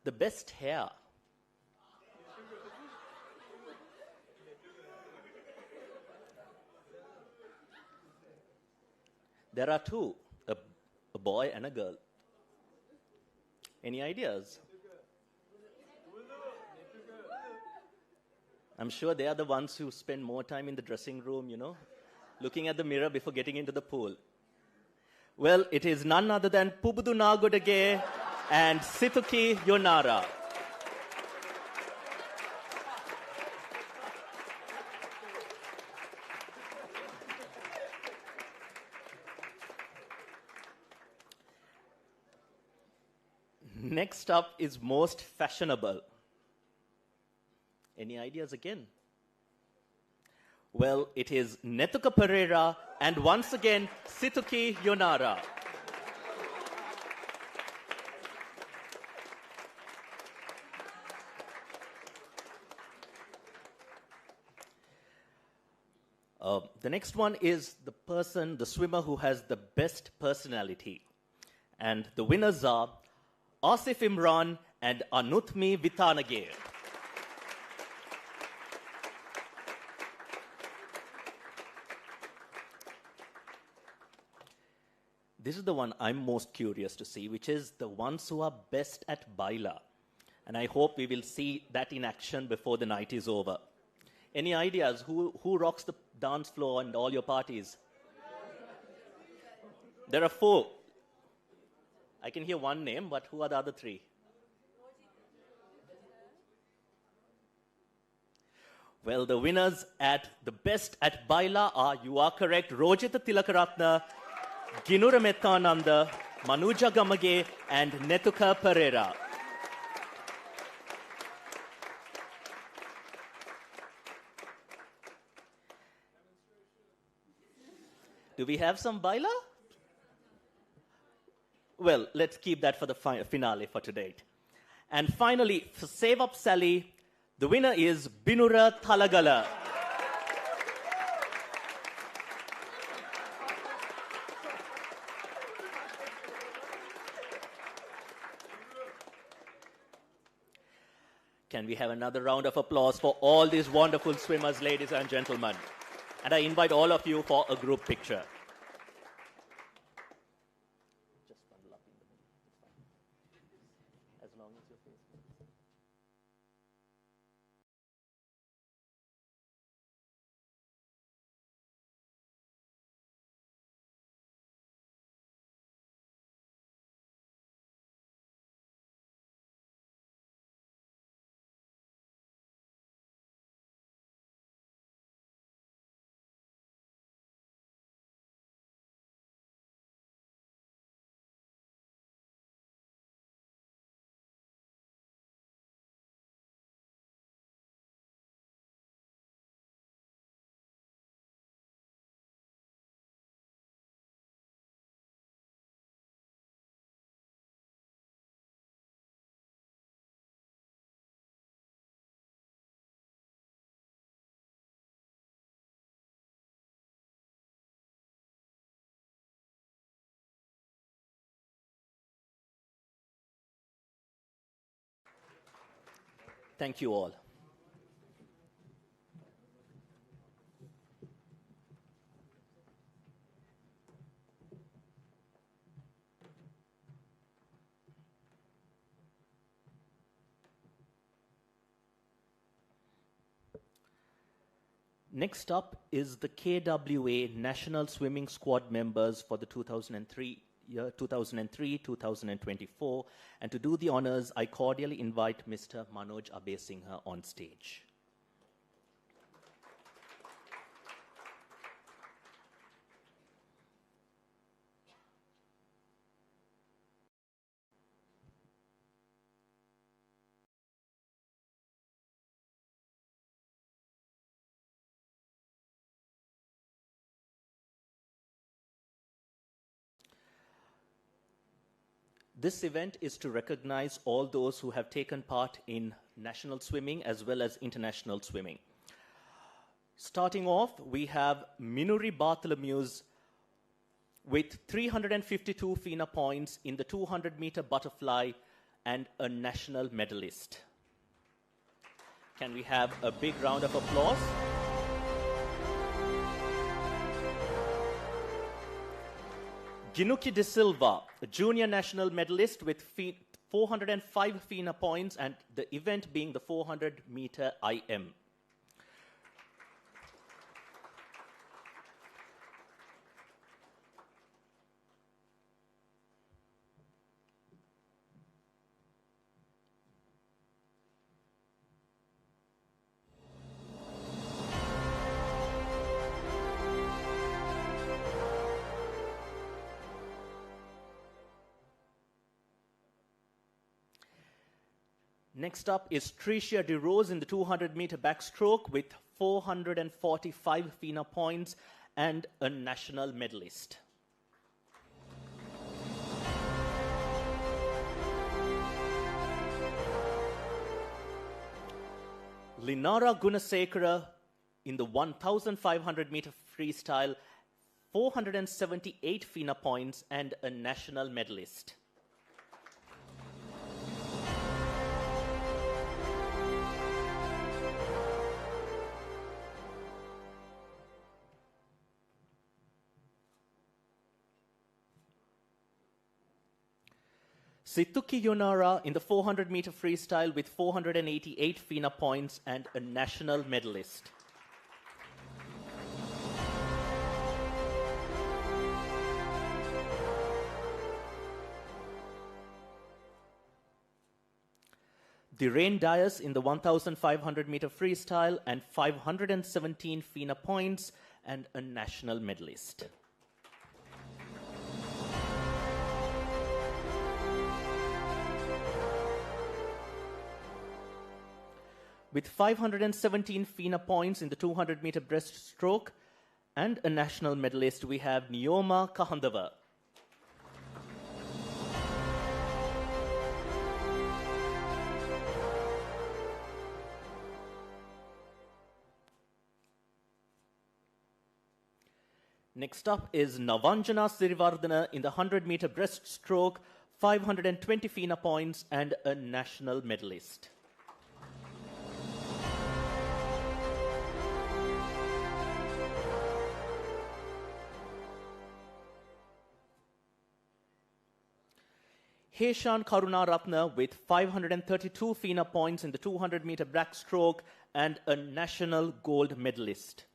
The best hair. There are two, a boy and a girl. Any ideas? I'm sure they are the ones who spend more time in the dressing room, you know, looking at the mirror before getting into the pool. Well, it is none other than Pubudu Nagodage and Situki Yonara. Next up is most fashionable. Any ideas again? Well, it is Netuka Pereira and once again Situki Yonara. The next one is the swimmer who has the best personality. And the winners are Asif Imran and Anuthmi Vitanage. This is the one I'm most curious to see, which is the ones who are best at baila. And I hope we will see that in action before the night is over. Any ideas? Who rocks the dance floor and all your parties? There are four. I can hear one name, but who are the other three? Well, the winners at the best at Baila are, you are correct, Rojita Tilakaratna, Ginura Methananda, Manuja Gamage, and Netuka Pereira. Do we have some Baila? Well, let's keep that for the finale for today. And finally, for Save Up Sally, the winner is Binura Thalagala. Can we have another round of applause for all these wonderful swimmers, ladies and gentlemen? And I invite all of you for a group picture. Just bundle up in the middle. As long as your face. Thank you all. Next up is the KWA National Swimming Squad members for the 2003-2024. And to do the honors, I cordially invite Mr. Manoj Abesingha on stage. This event is to recognize all those who have taken part in national swimming as well as international swimming. Starting off, we have Minuri Bartholomew's with 352 FINA points in the 200-meter butterfly and a national medalist. Can we have a big round of applause? Ginuki De Silva, a junior national medalist with 405 FINA points, and the event being the 400-meter IM. Next up is Tricia De Rose in the 200-meter backstroke with 445 FINA points and a national medalist. Linara Gunasekara in the 1,500-meter freestyle, 478 FINA points and a national medalist. Situki Yonara in the 400-meter freestyle with 488 FINA points and a national medalist. Dhiren Dias in the 1,500 meter freestyle and 517 FINA points and a national medalist. With 517 FINA points in the 200 meter breaststroke and a national medalist, we have Nioma Kahandava. Next up is Navanjana Sirivardhana in the 100 meter breaststroke, 520 FINA points and a national medalist. Heshan Karunaratna with 532 FINA points in the 200 meter backstroke and a national gold medalist.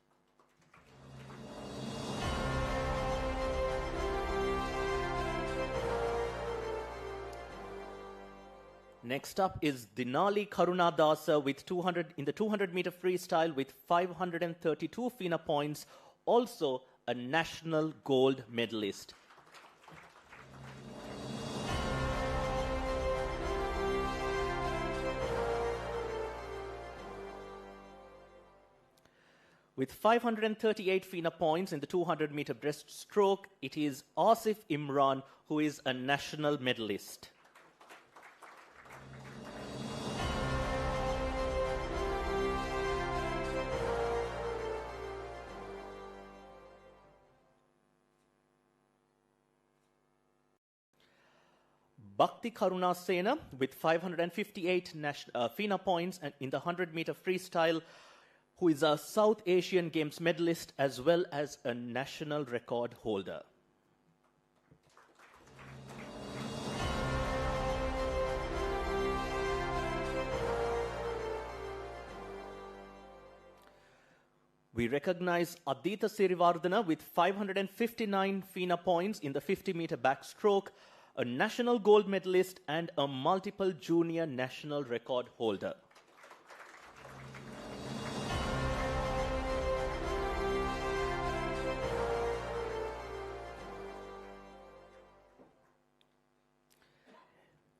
Next up is Dinali Karunadasa with 200 in the 200 meter freestyle with 532 FINA points, also a national gold medalist. With 538 FINA points in the 200 meter breaststroke, it is Asif Imran who is a national medalist. Bhakti Karuna Sena with 558 FINA points and in the 100 meter freestyle, who is a South Asian Games medalist as well as a national record holder. We recognize Aditya Sirivardhana with 559 FINA points in the 50 meter backstroke, a national gold medalist and a multiple junior national record holder.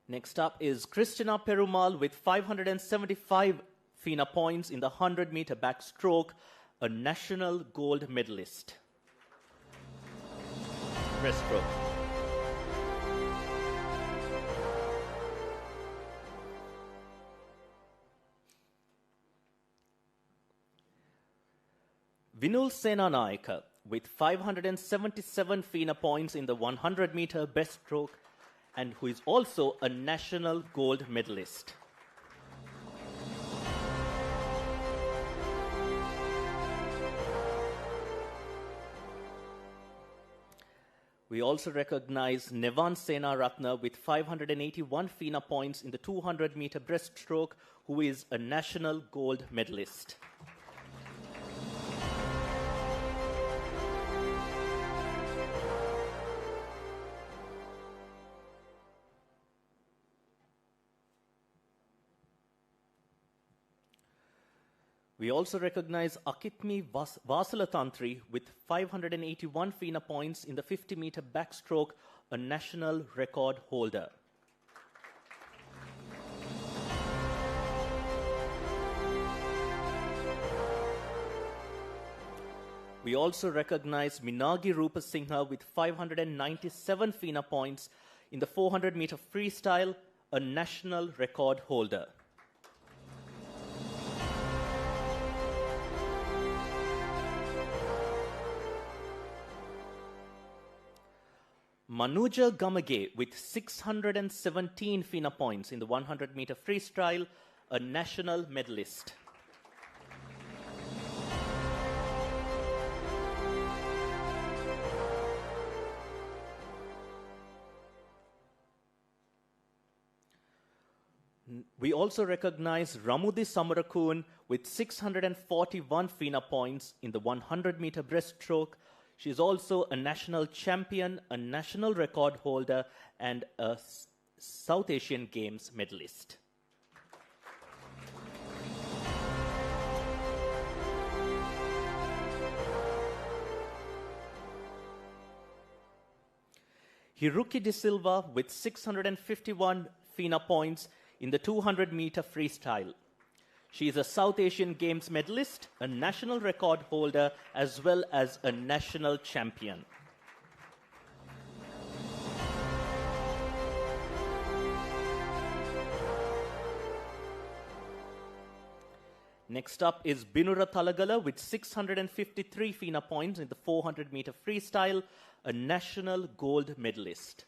Next up is Christina Perumal with 575 FINA points in the 100 meter backstroke, a national gold medalist. Breaststroke. Vinul Senanayaka with 577 FINA points in the 100 meter breaststroke and who is also a national gold medalist. We also recognize Nevan Sena Ratna with 581 FINA points in the 200 meter breaststroke, who is a national gold medalist. We also recognize Akitmi Vasalatantri with 581 FINA points in the 50 meter backstroke, a national record holder. We also recognize Minagi Rupasinghe with 597 FINA points in the 400 meter freestyle, a national record holder. Manuja Gamage with 617 FINA points in the 100 meter freestyle, a national medalist. We also recognize Ramudi Samarakun with 641 FINA points in the 100 meter breaststroke. She is also a national champion, a national record holder, and a South Asian Games medalist. Hiruki De Silva with 651 FINA points in the 200-meter freestyle. She is a South Asian Games medalist, a national record holder, as well as a national champion. Next up is Binura Talagala with 653 FINA points in the 400-meter freestyle, a national gold medalist.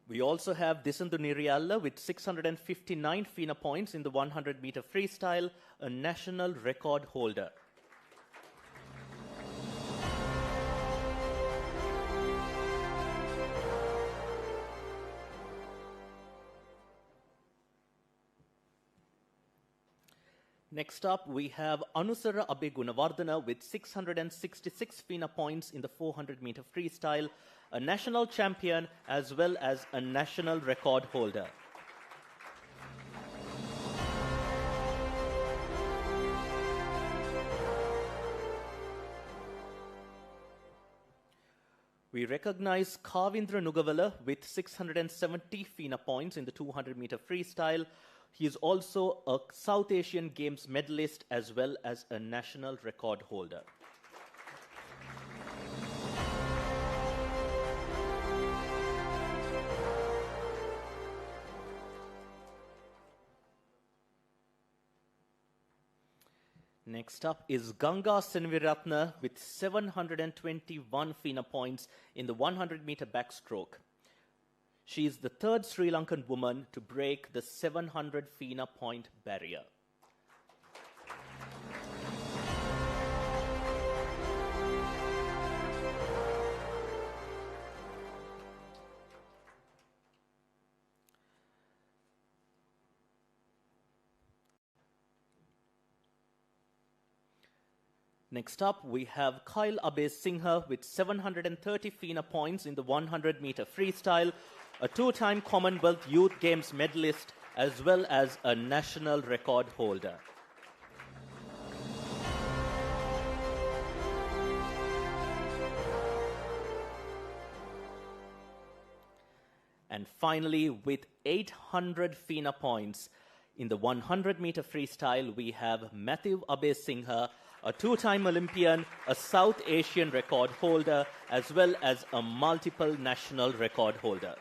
We also have Disandu Nirialla with 659 FINA points in the 100-meter freestyle, a national record holder. Next up, we have Anusara Abe Gunawardana with 666 FINA points in the 400-meter freestyle, a national champion as well as a national record holder. We recognize Kavindra Nugavala with 670 FINA points in the 200-meter freestyle. He is also a South Asian Games medalist as well as a national record holder. Next up is Ganga Senviratna with 721 FINA points in the 100-meter backstroke. She is the third Sri Lankan woman to break the 700 FINA point barrier. Next up, we have Kyle Abe Singha with 730 FINA points in the 100-meter freestyle, a two-time Commonwealth Youth Games medalist, as well as a national record holder. And finally, with 800 FINA points in the 100-meter freestyle, we have Matthew Abe Singha, a two-time Olympian, a South Asian record holder, as well as a multiple national record holder.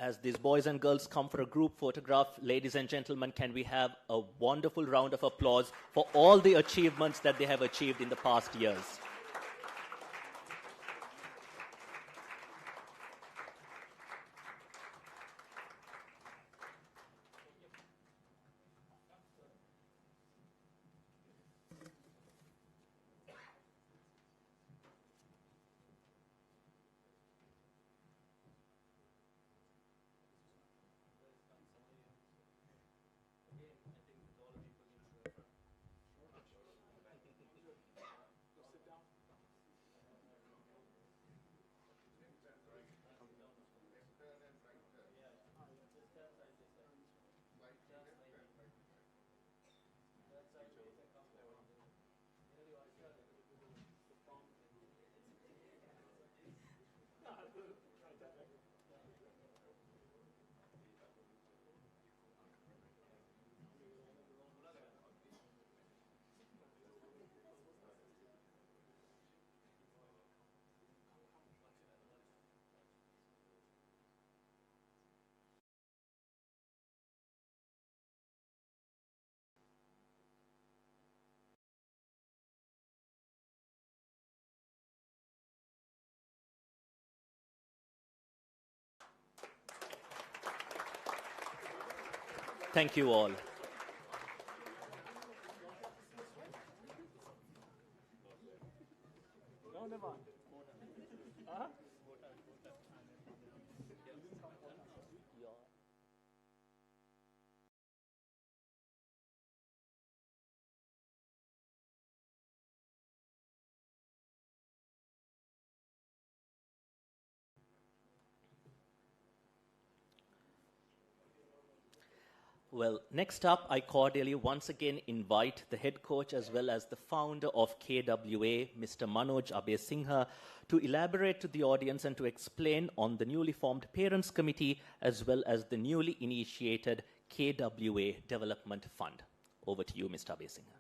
As these boys and girls come for a group photograph, ladies and gentlemen, can we have a wonderful round of applause for all the achievements that they have achieved in the past years? Thank you all. Well, next up, I cordially once again invite the head coach as well as the founder of KWA, Mr. Manoj Abesingha, to elaborate to the audience and to explain on the newly formed Parents Committee as well as the newly initiated KWA Development Fund. Over to you, Mr. Abesingha.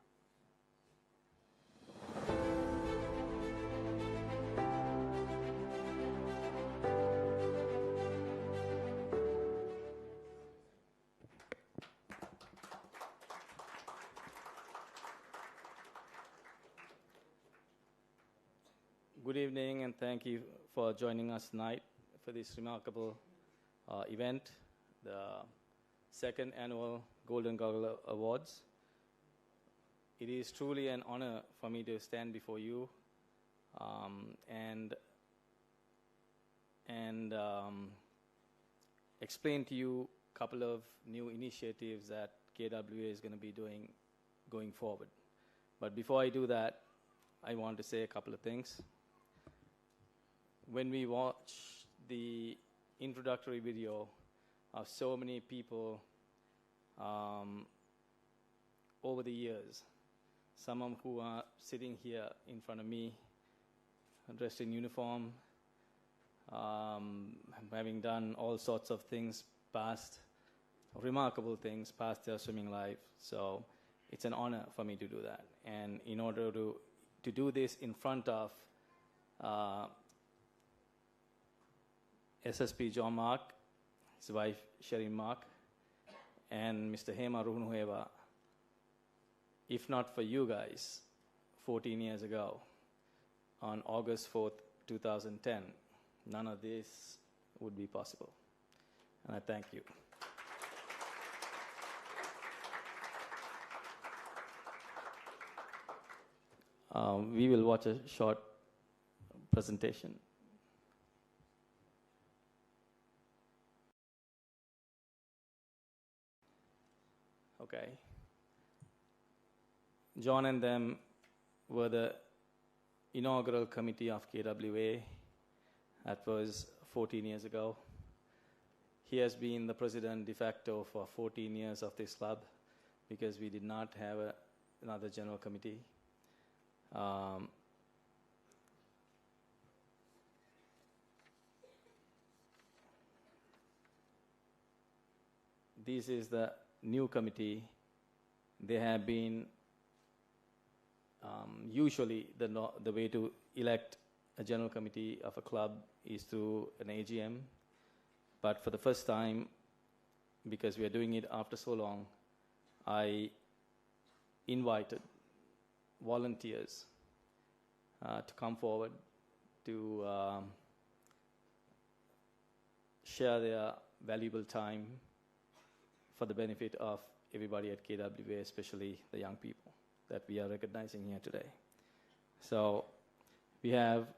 Good evening, and thank you for joining us tonight for this remarkable event, the second annual Golden Goggle Awards. It is truly an honor for me to stand before you and explain to you a couple of new initiatives that KWA is going to be doing going forward. But before I do that, I want to say a couple of things. When we watch the introductory video of so many people over the years, some of who are sitting here in front of me, dressed in uniform, having done all sorts of things past, remarkable things past their swimming life. So it's an honor for me to do that. And in order to do this in front of SSP John Mark, his wife Sherry Mark, and Mr. Hema Ruhunuheva, if not for you guys 14 years ago, on August 4th, 2010, none of this would be possible. And I thank you. We will watch a short presentation. Okay. John and them were the inaugural committee of KWA. That was 14 years ago. He has been the president de facto for 14 years of this club because we did not have another general committee. This is the new committee. They have been usually the way to elect a general committee of a club is through an AGM, but for the first time, because we are doing it after so long, I invited volunteers to come forward to share their valuable time for the benefit of everybody at KWA, especially the young people that we are recognizing here today. So we have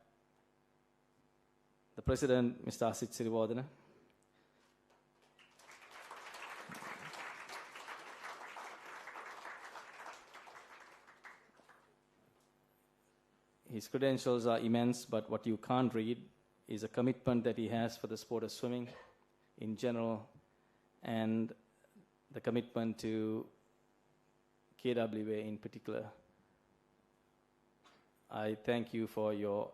the president, Mr. Asit Siriwardana. His credentials are immense, but what you can't read is a commitment that he has for the sport of swimming in general and the commitment to KWA in particular. I thank you for your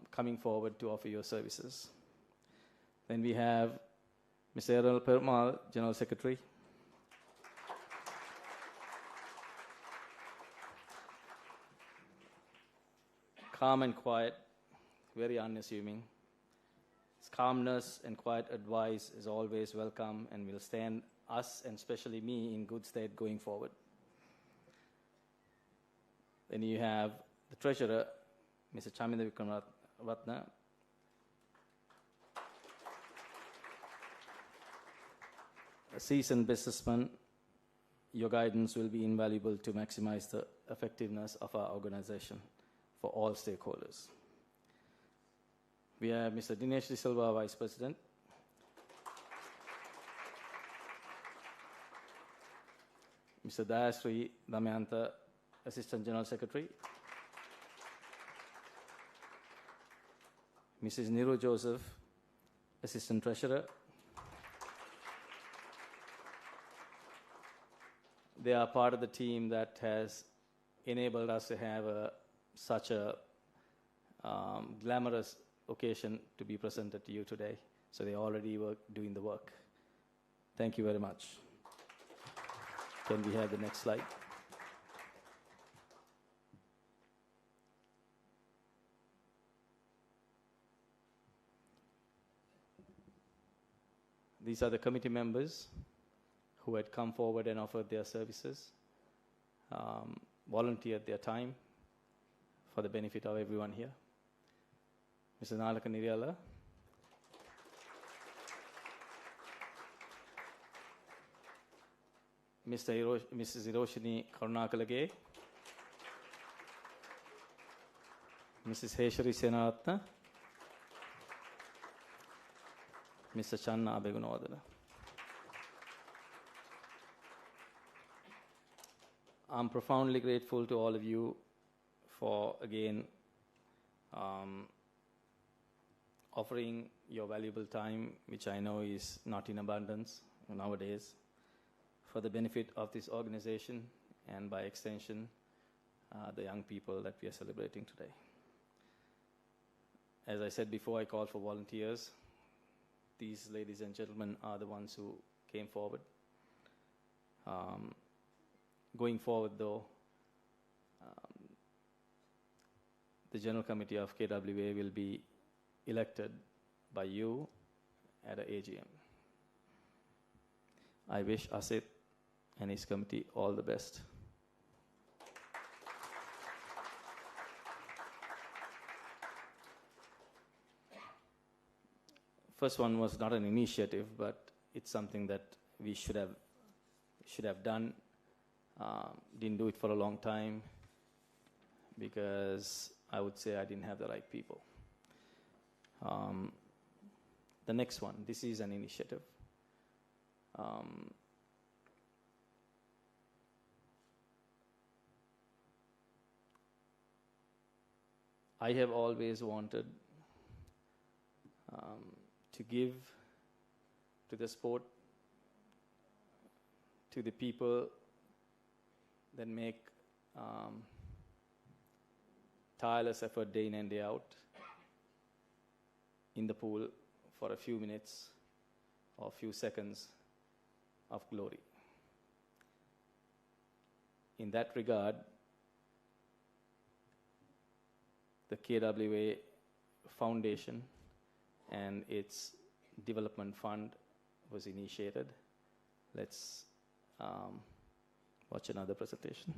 coming forward to offer your services. Then we have Mr. Errol Perumal, General Secretary. Calm and quiet, very unassuming. His calmness and quiet advice is always welcome and will stand us, and especially me, in good stead going forward. Then you have the treasurer, Mr. Chaminda Vikramatne. A seasoned businessman, your guidance will be invaluable to maximize the effectiveness of our organization for all stakeholders. We have Mr. Dinesh De Silva, Vice President. Mr. Dayasri Damayanto, Assistant General Secretary. Mrs. Niru Joseph, Assistant Treasurer. they are part of the team that has enabled us to have such a glamorous occasion to be presented to you today. So they already were doing the work. Thank you very much. Can we have the next slide? These are the committee members who had come forward and offered their services, volunteered their time for the benefit of everyone here. Mr. Nalaka Niriyala, Mrs. Hiroshini Karunakalage, Mrs. Heshari Senaratna, Mr. Channa Abegunodana. I'm profoundly grateful to all of you for, again, offering your valuable time, which I know is not in abundance nowadays, for the benefit of this organization and by extension, the young people that we are celebrating today. As I said before, I called for volunteers. These ladies and gentlemen are the ones who came forward. Going forward, though, the General Committee of KWA will be elected by you at an AGM. I wish Asit and his committee all the best. First one was not an initiative, but it's something that we should have done. Didn't do it for a long time because I would say I didn't have the right people. The next one, this is an initiative. I have always wanted to give to the sport, to the people that make tireless effort day in and day out in the pool for a few minutes or a few seconds of glory. In that regard, the KWA Foundation and its development fund was initiated. Let's watch another presentation.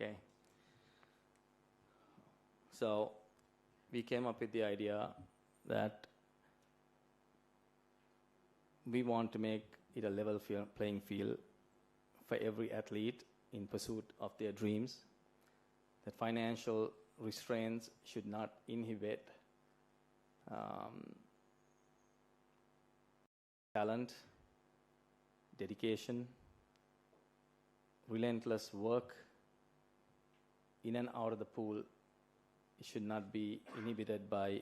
Okay. So we came up with the idea that we want to make it a level playing field for every athlete in pursuit of their dreams, that financial restraints should not inhibit talent, dedication, relentless work in and out of the pool. It should not be inhibited by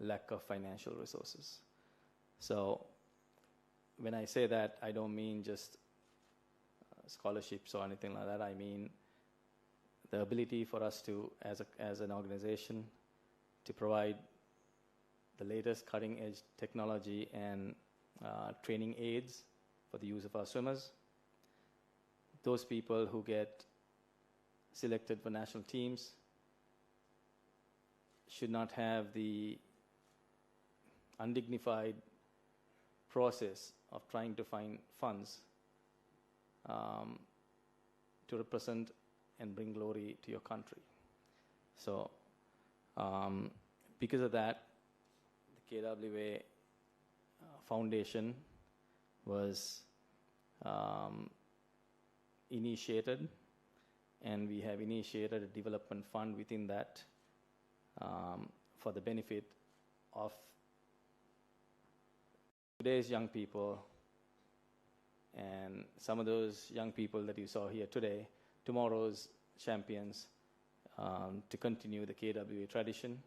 lack of financial resources. So when I say that, I don't mean just scholarships or anything like that. I mean the ability for us to, as an organization, to provide the latest cutting-edge technology and training aids for the use of our swimmers. Those people who get selected for national teams should not have the undignified process of trying to find funds to represent and bring glory to your country. So because of that, KWA Foundation was initiated, and we have initiated a development fund within that for the benefit of today's young people, and some of those young people that you saw here today, tomorrow's champions, to continue the KWA tradition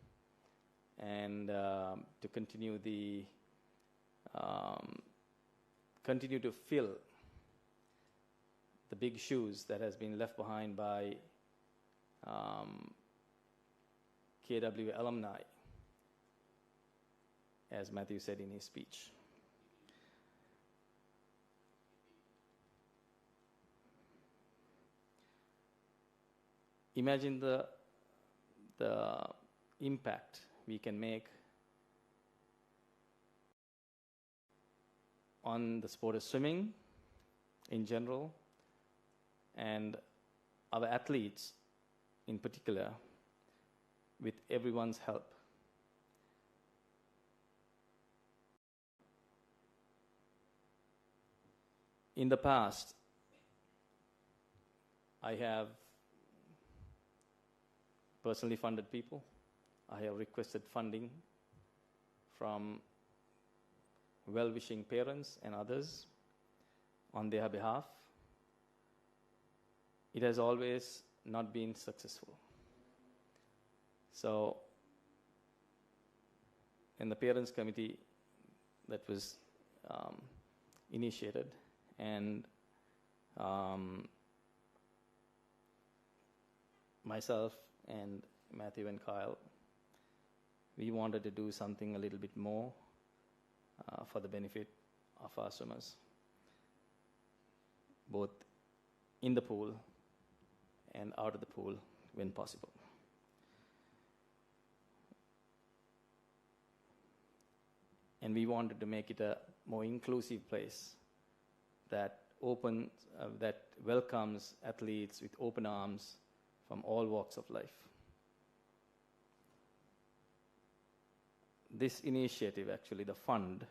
and to continue to fill the big shoes that has been left behind by KWA alumni, as Matthew said in his speech. Imagine the impact we can make on the sport of swimming in general, and our athletes in particular, with everyone's help. In the past, I have personally funded people. I have requested funding from well-wishing parents and others on their behalf. It has always not been successful. So, in the parents' committee that was initiated, and myself and Matthew and Kyle, we wanted to do something a little bit more for the benefit of our swimmers, both in the pool and out of the pool when possible. And we wanted to make it a more inclusive place that that welcomes athletes with open arms from all walks of life. This initiative, actually, the fund,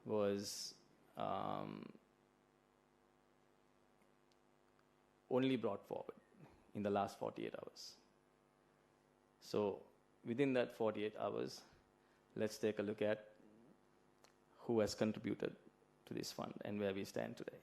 was only brought forward in the last 48 hours. So within that 48 hours, let's take a look at who has contributed to this fund and where we stand today.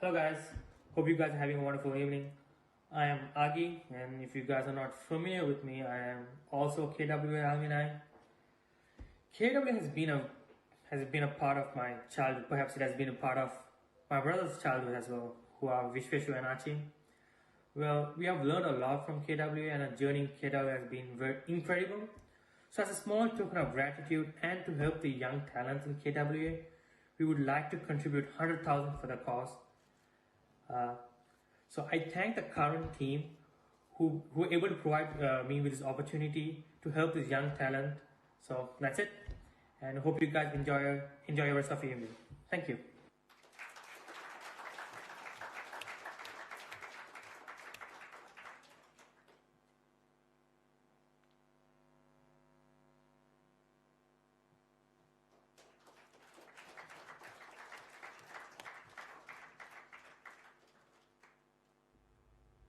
Hello guys, hope you guys are having a wonderful evening. I am Agi, and if you guys are not familiar with me, I am also a KWA alumni. KWA has been a part of my childhood. Perhaps it has been a part of my brother's childhood as well, who are Vishweshu and Achi. Well, we have learned a lot from KWA, and our journey in KWA has been very incredible. So as a small token of gratitude and to help the young talents in KWA, we would like to contribute 100,000 for the cause. So I thank the current team who were able to provide me with this opportunity to help this young talent. So that's it, and hope you guys enjoy the rest of your evening. Thank you.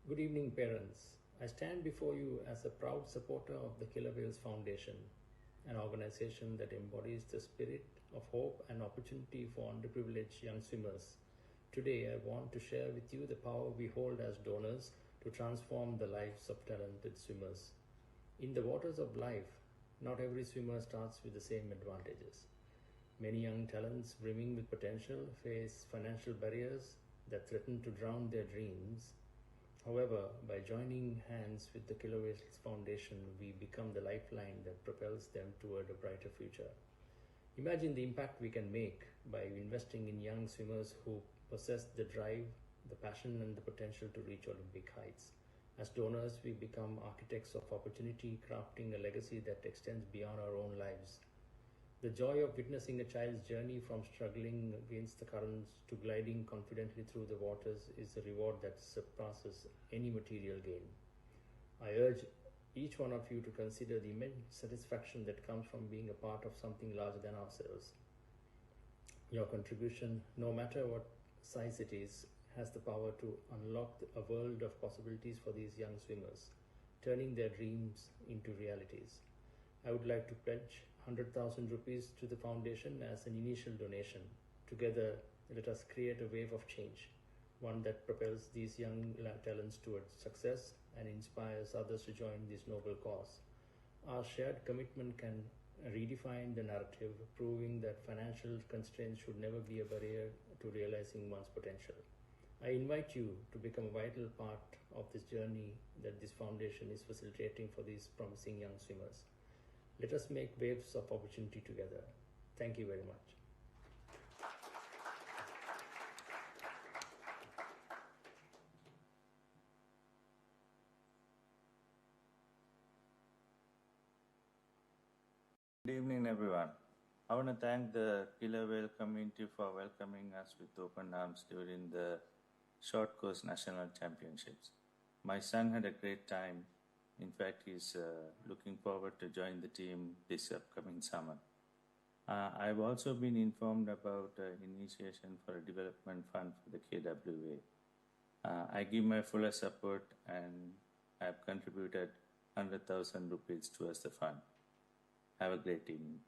Good evening, parents. I stand before you as a proud supporter of the Killer Whales Foundation, an organization that embodies the spirit of hope and opportunity for underprivileged young swimmers. Today, I want to share with you the power we hold as donors to transform the lives of talented swimmers. In the waters of life, not every swimmer starts with the same advantages. Many young talents brimming with potential face financial barriers that threaten to drown their dreams. However, by joining hands with the Killer Whales Foundation, we become the lifeline that propels them toward a brighter future. Imagine the impact we can make by investing in young swimmers who possess the drive, the passion, and the potential to reach Olympic heights. As donors, we become architects of opportunity, crafting a legacy that extends beyond our own lives. The joy of witnessing a child's journey from struggling against the currents to gliding confidently through the waters is a reward that surpasses any material gain. I urge each one of you to consider the immense satisfaction that comes from being a part of something larger than ourselves. Your contribution, no matter what size it is, has the power to unlock a world of possibilities for these young swimmers, turning their dreams into realities. I would like to pledge 100,000 rupees to the foundation as an initial donation. Together, let us create a wave of change, one that propels these young talents towards success and inspires others to join this noble cause. Our shared commitment can redefine the narrative, proving that financial constraints should never be a barrier to realizing one's potential. I invite you to become a vital part of this journey that this foundation is facilitating for these promising young swimmers. Let us make waves of opportunity together. Thank you very much. Good evening, everyone. I want to thank the Killer Whale community for welcoming us with open arms during the Short Course National Championships. My son had a great time. In fact, he's looking forward to join the team this upcoming summer. I've also been informed about initiation for a development fund for the KWA. I give my fullest support and have contributed 100,000 rupees towards the fund. Have a great evening.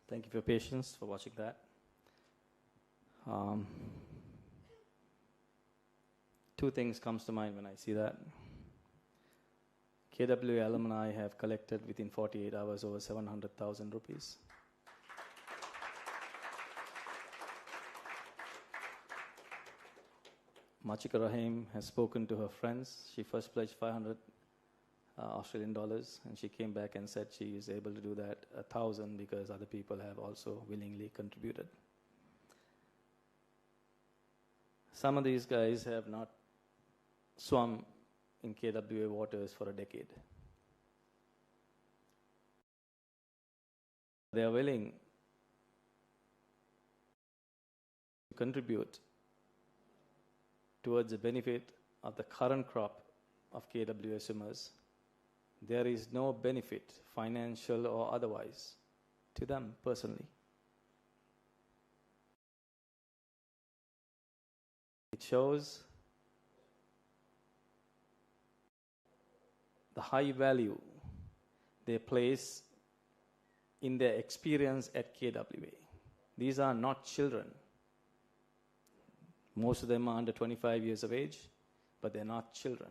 Thank you for your patience, for watching that. Two things comes to mind when I see that. KWA alumni have collected within 48 hours over 700,000 rupees. Machika Rahim has spoken to her friends. She first pledged 500 Australian dollars, and she came back and said she is able to do that 1,000 because other people have also willingly contributed. Some of these guys have not swum in KWA waters for a decade. they are willing to contribute towards the benefit of the current crop of KWA swimmers, there is no benefit, financial or otherwise, to them personally. It shows the high value they place in their experience at KWA. These are not children. Most of them are under 25 years of age, but they're not children.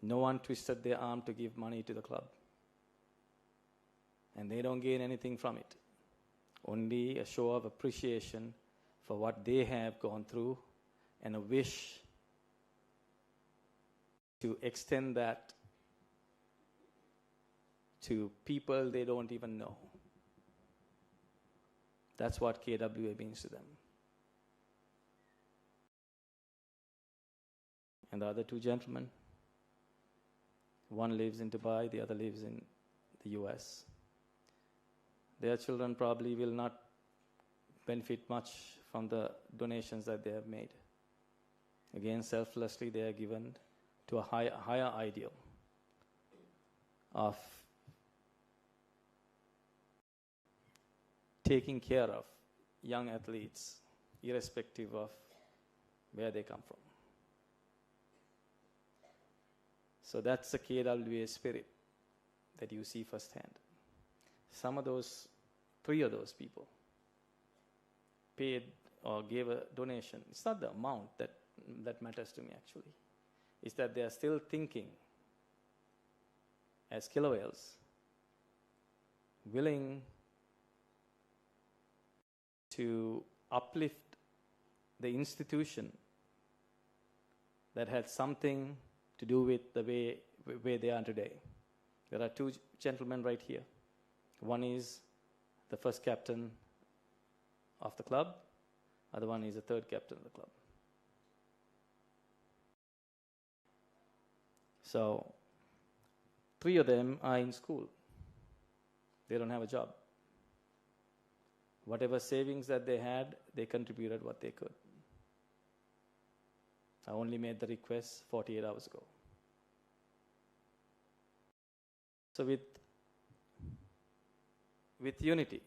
No one twisted their arm to give money to the club. And they don't gain anything from it. Only a show of appreciation for what they have gone through and a wish to extend that to people they don't even know. That's what KWA means to them. And the other two gentlemen, one lives in Dubai, the other lives in the US. Their children probably will not benefit much from the donations that they have made. Again, selflessly they are given to a higher ideal of taking care of young athletes, irrespective of where they come from. So that's the KWA spirit that you see firsthand. Some of those, 3 of those people paid or gave a donation. It's not the amount that matters to me actually. It's that they are still thinking as killer whales, willing to uplift the institution that had something to do with the way they are today. There are 2 gentlemen right here. One is the first captain of the club, other one is the 3rd captain of the club. So 3 of them are in school. They don't have a job. Whatever savings that they had, they contributed what they could. I only made the request 48 hours ago. So with unity,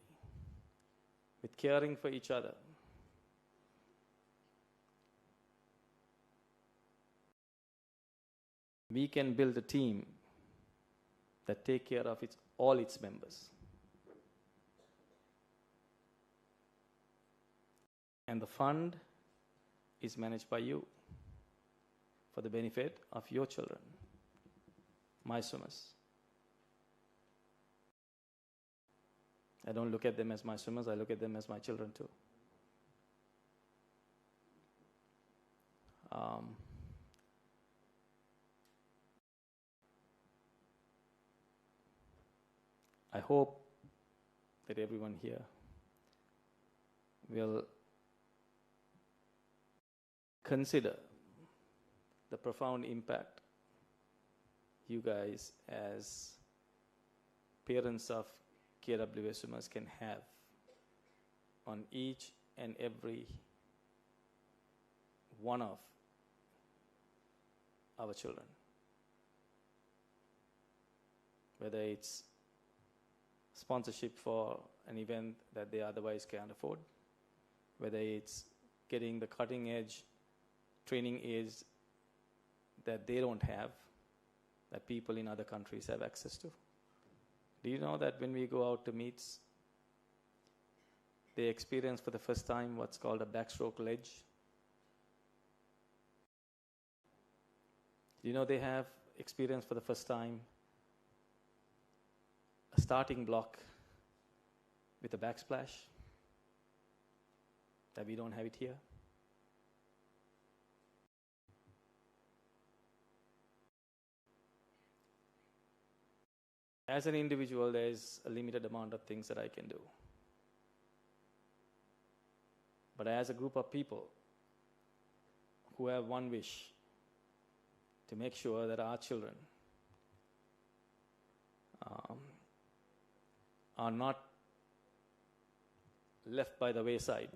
with caring for each other, we can build a team that take care of all its members. And the fund is managed by you for the benefit of your children, my swimmers. I don't look at them as my swimmers, I look at them as my children too. I hope that everyone here will consider the profound impact you guys as parents of KWA swimmers can have on each and every one of our children. Whether it's sponsorship for an event that they otherwise can't afford, whether it's getting the cutting edge training aids that they don't have, that people in other countries have access to. Do you know that when we go out to meets, they experience for the first time what's called a backstroke ledge? Do you know they have experienced for the first time a starting block with a backsplash? That we don't have it here. As an individual, there is a limited amount of things that I can do. But as a group of people who have one wish, to make sure that our children are not left by the wayside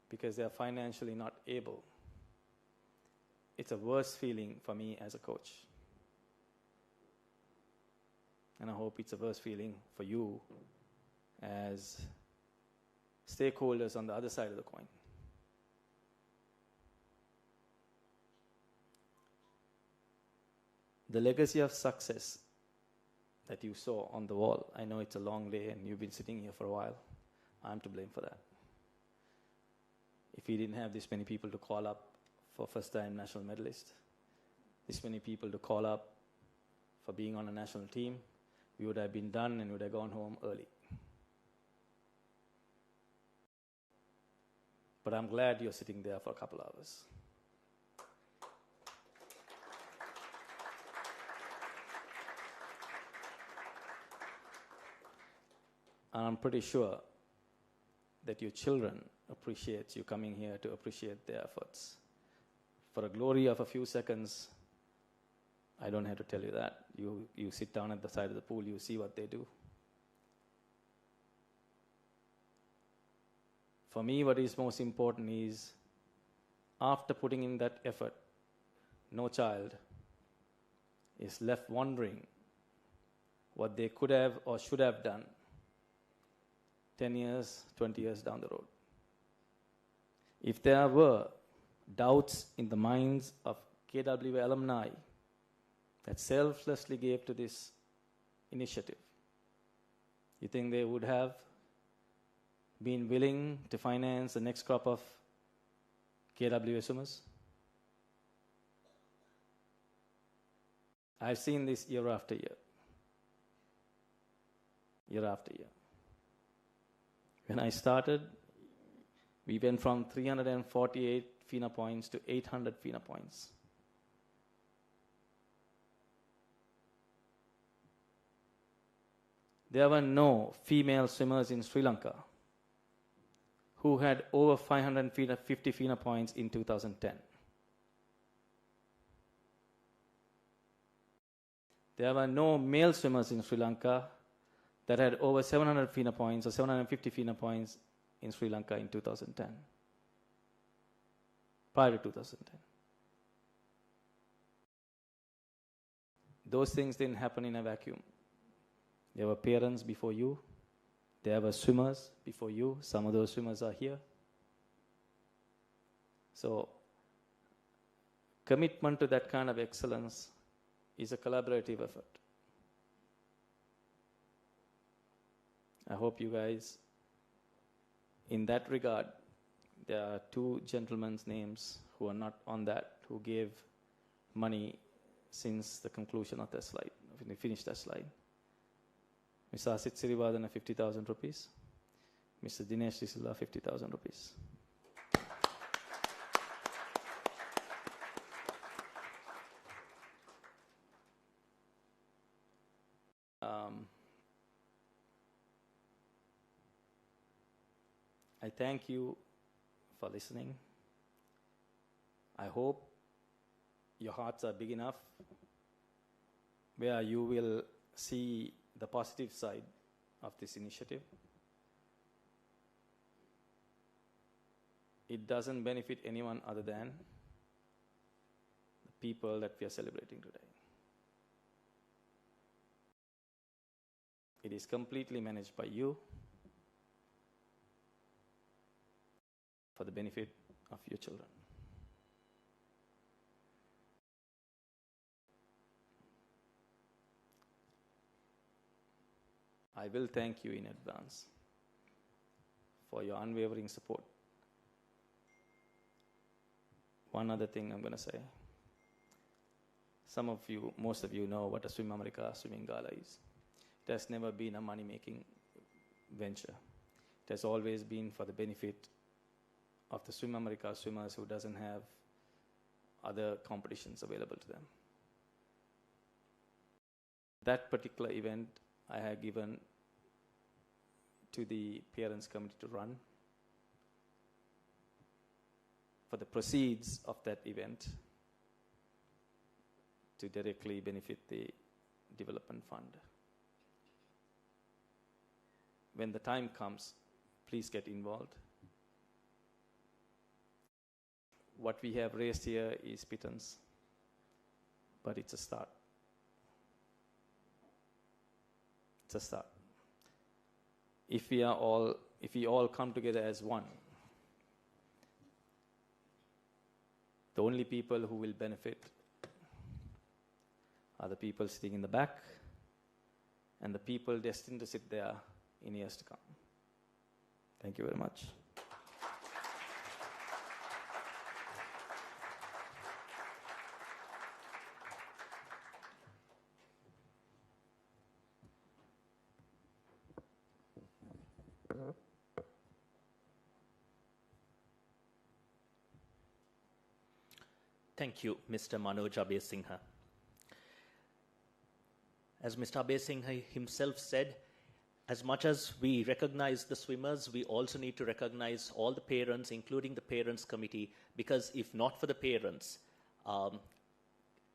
because they are financially not able, it's a worse feeling for me as a coach. And I hope it's a worse feeling for you as stakeholders on the other side of the coin. The legacy of success that you saw on the wall, I know it's a long day and you've been sitting here for a while. I'm to blame for that. If we didn't have this many people to call up for first-time national medalist, this many people to call up for being on a national team, we would have been done and would have gone home early. But I'm glad you're sitting there for a couple hours. And I'm pretty sure that your children appreciate you coming here to appreciate their efforts. For a glory of a few seconds, I don't have to tell you that. You sit down at the side of the pool, you see what they do. For me, what is most important is, after putting in that effort, no child is left wondering what they could have or should have done 10 years, 20 years down the road. If there were doubts in the minds of KW alumni that selflessly gave to this initiative, you think they would have been willing to finance the next crop of KW swimmers? I've seen this year after year. Year after year. When I started, we went from 348 FINA points to 800 FINA points. There were no female swimmers in Sri Lanka who had over 550 FINA points in 2010. There were no male swimmers in Sri Lanka that had over 700 FINA points or 750 FINA points in Sri Lanka in 2010, prior to 2010. Those things didn't happen in a vacuum. There were parents before you. There were swimmers before you. Some of those swimmers are here. So, commitment to that kind of excellence is a collaborative effort. I hope you guys, in that regard, there are two gentlemen's names who are not on that, who gave money since the conclusion of that slide, when we finished that slide. Mr. Asit Sirivadana, 50,000 rupees. Mr. Dinesh Sisula, 50,000 rupees. I thank you for listening. I hope your hearts are big enough where you will see the positive side of this initiative. It doesn't benefit anyone other than the people that we are celebrating today. It is completely managed by you for the benefit of your children. I will thank you in advance for your unwavering support. One other thing I'm going to say. Some of you, most of you know what a Swim America swimming gala is. It has never been a money-making venture. It has always been for the benefit of the Swim America swimmers who doesn't have other competitions available to them. That particular event I have given to the parents committee to run. For the proceeds of that event to directly benefit the development fund. When the time comes, please get involved. What we have raised here is pittance, but it's a start. It's a start. If we all come together as one, the only people who will benefit are the people sitting in the back and the people destined to sit there in years to come. Thank you very much. Thank you, Mr. Manoj Abesingha. As Mr. Abesingha himself said, as much as we recognize the swimmers, we also need to recognize all the parents, including the parents committee, because if not for the parents,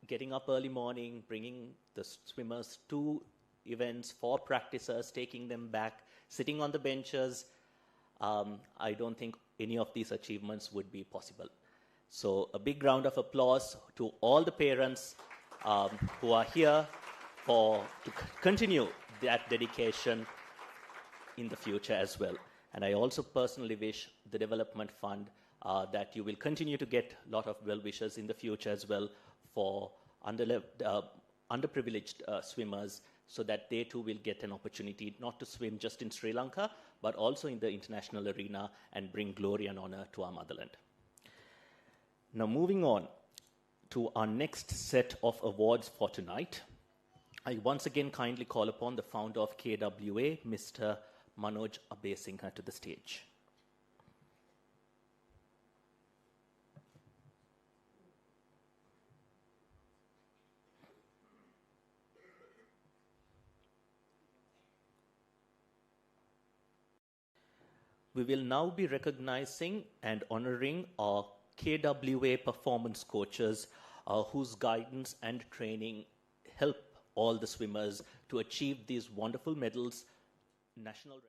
getting up early morning, bringing the swimmers to events for practices, taking them back, sitting on the benches, I don't think any of these achievements would be possible. So a big round of applause to all the parents who are here to continue that dedication in the future as well. And I also personally wish the Development Fund that you will continue to get a lot of well wishes in the future as well for underprivileged swimmers, so that they too will get an opportunity not to swim just in Sri Lanka, but also in the international arena and bring glory and honor to our motherland. Now moving on to our next set of awards for tonight, I once again kindly call upon the founder of KWA, Mr. Manoj Abesingha, to the stage. We will now be recognizing and honoring our KWA performance coaches whose guidance and training help all the swimmers to achieve these wonderful medals, national.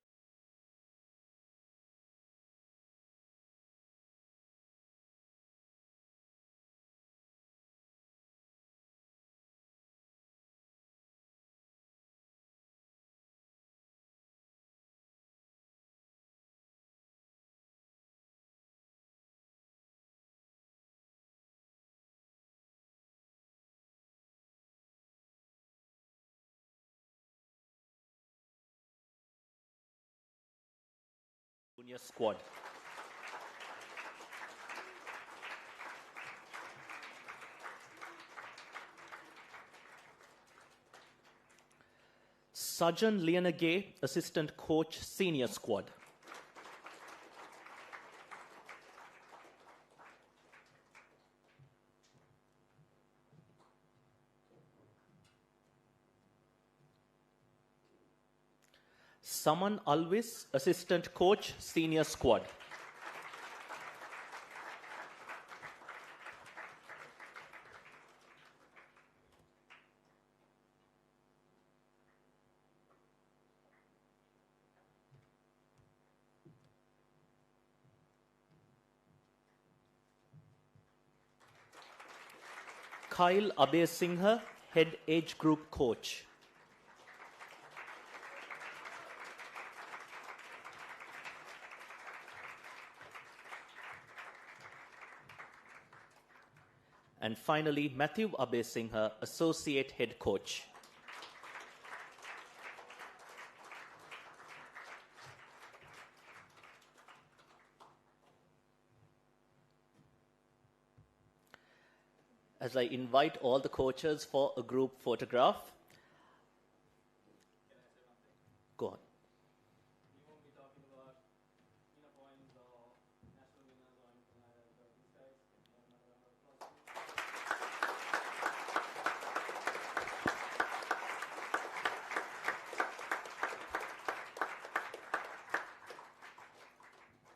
Junior squad. Sajan Lianage, assistant coach, senior squad. Saman Alvis, assistant coach, senior squad. Kyle Abesingha, head age group coach. And finally, Matthew Abesingha, associate head coach. As I invite all the coaches for a group photograph. Go on. You won't be talking about inner points or national winners or anything like that. But these guys,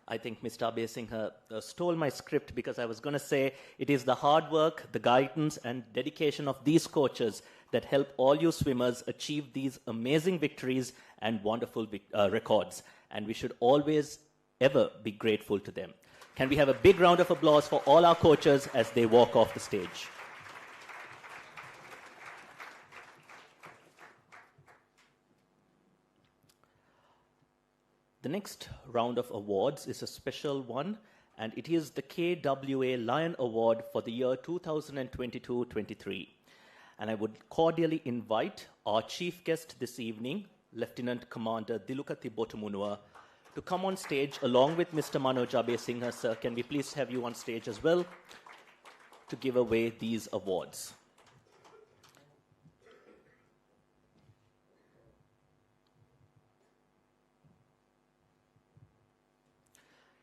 I think Mr. Abesingha stole my script, because I was going to say it is the hard work, the guidance and dedication of these coaches that help all you swimmers achieve these amazing victories and wonderful records. And we should always, ever be grateful to them. Can we have a big round of applause for all our coaches as they walk off the stage? The next round of awards is a special one, and it is the KWA Lion Award for the year 2022-23. And I would cordially invite our chief guest this evening, Lieutenant Commander Dilukati Botumunua, to come on stage along with Mr. Manoj Abesingha. Sir, can we please have you on stage as well to give away these awards?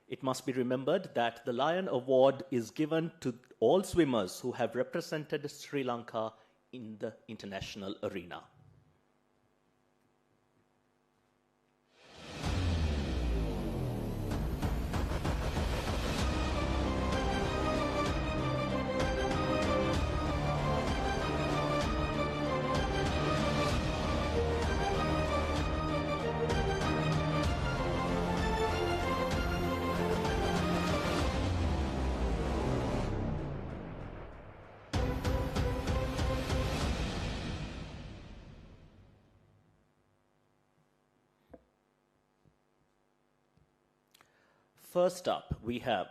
It must be remembered that the Lion Award is given to all swimmers who have represented Sri Lanka in the international arena. First up, we have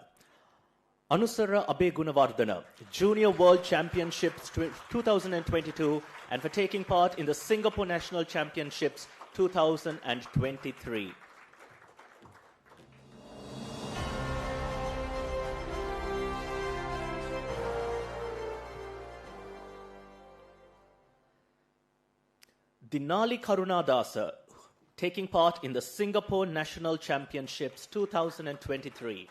Anusara Abegunawardana, Junior World Championships 2022, and for taking part in the Singapore National Championships 2023. Dinali Karunadasa, taking part in the Singapore National Championships 2023.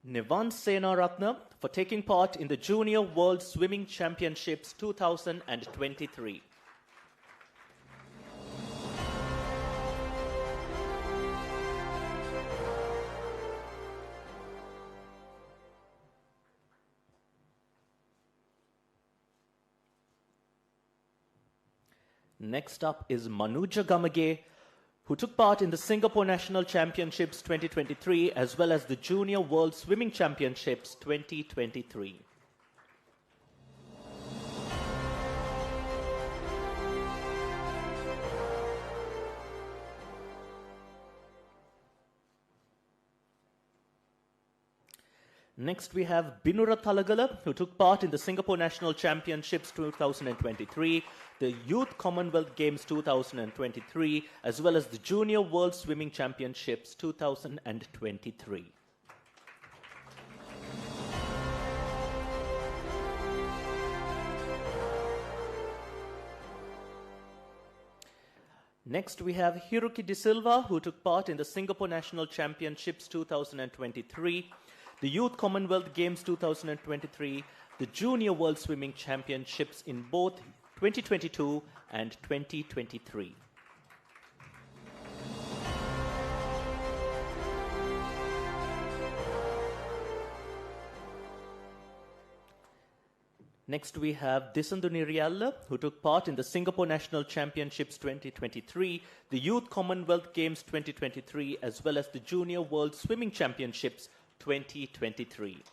Nivan Senaratna for taking part in the Junior World Swimming Championships 2023. Next up is Manuja Gamage, who took part in the Singapore National Championships 2023 as well as the Junior World Swimming Championships 2023. Next, we have Binura Talagala, who took part in the Singapore National Championships 2023, the Youth Commonwealth Games 2023, as well as the Junior World Swimming Championships 2023. Next, we have Hiroki De Silva, who took part in the Singapore National Championships 2023, the Youth Commonwealth Games 2023, the Junior World Swimming Championships in both 2022 and 2023. Next, we have Disandu Nirialla, who took part in the Singapore National Championships 2023, the Youth Commonwealth Games 2023, as well as the Junior World Swimming Championships 2023.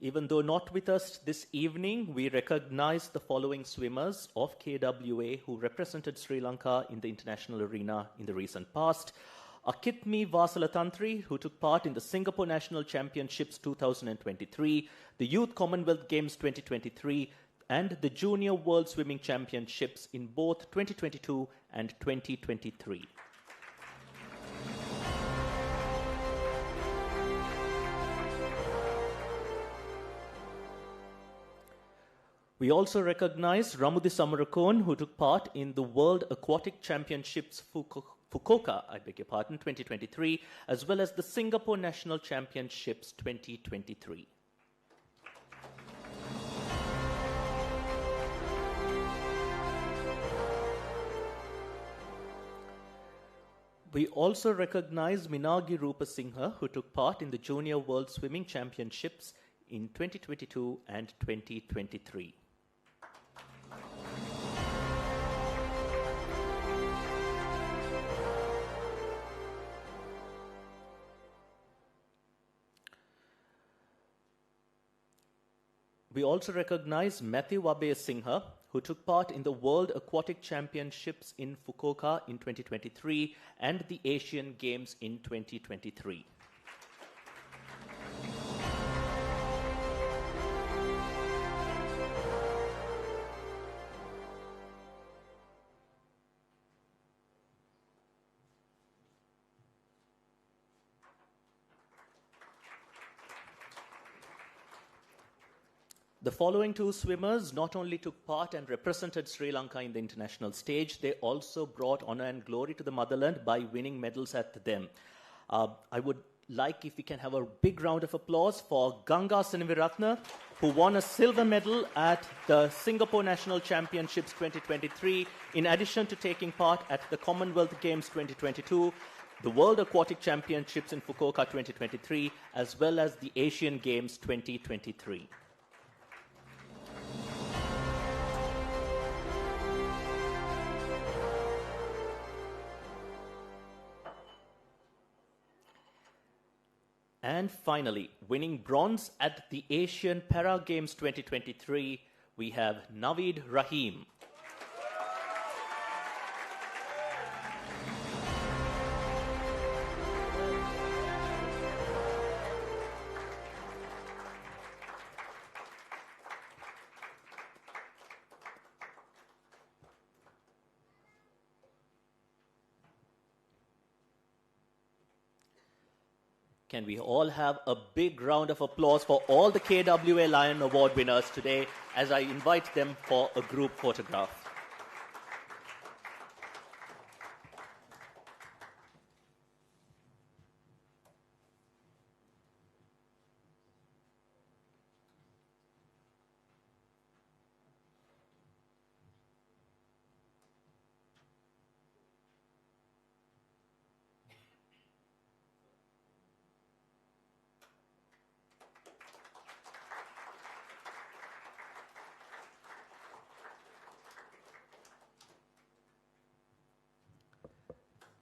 Even though not with us this evening, we recognize the following swimmers of KWA who represented Sri Lanka in the international arena in the recent past. Akitmi Vasalatantri, who took part in the Singapore National Championships 2023, the Youth Commonwealth Games 2023, and the Junior World Swimming Championships in both 2022 and 2023. We also recognize Ramudi Samarakon, who took part in the World Aquatic Championships Fukuoka, 2023, as well as the Singapore National Championships 2023. We also recognize Minagi Rupasinghe, who took part in the Junior World Swimming Championships in 2022 and 2023. We also recognize Matthew Abeyasinghe, who took part in the World Aquatic Championships in Fukuoka in 2023 and the Asian Games in 2023. The following two swimmers not only took part and represented Sri Lanka in the international stage, they also brought honor and glory to the motherland by winning medals at them. I would like if we can have a big round of applause for Ganga Siniviratne, who won a silver medal at the Singapore National Championships 2023, in addition to taking part at the Commonwealth Games 2022, the World Aquatic Championships in Fukuoka 2023, as well as the Asian Games 2023. And finally, winning bronze at the Asian Para Games 2023, we have Naveed Rahim. Can we all have a big round of applause for all the KWA Lion Award winners today as I invite them for a group photograph.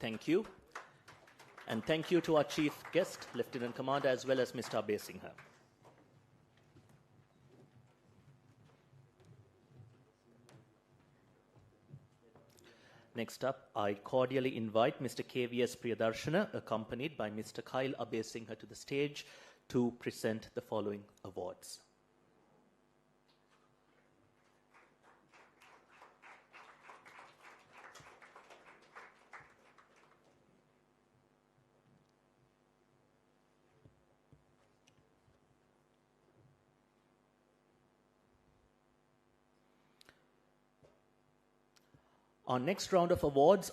Thank you. And thank you to our chief guest, Lieutenant Commander, as well as Mr. Abeyasinghe. Next up, I cordially invite Mr. KVS Priyadarshana, accompanied by Mr. Kyle Abeyasinghe, to the stage to present the following awards. Our next round of awards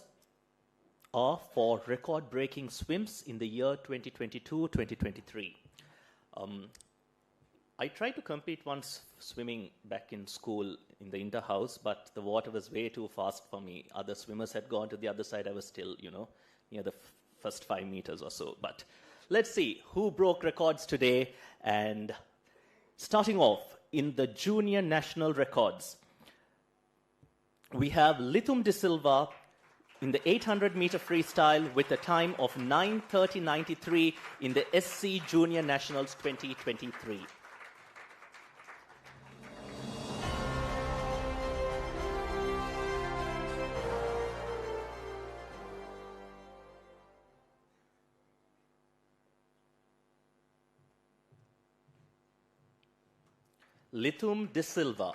are for record-breaking swims in the year 2022-2023. I tried to compete once swimming back in school in the inter-house, but the water was way too fast for me. Other swimmers had gone to the other side. I was still, near the first 5 meters or so. But let's see who broke records today. And starting off in the junior national records, we have Lithum De Silva in the 800-meter freestyle with a time of 9:30.93 in the SC Junior Nationals 2023. Lithum De Silva.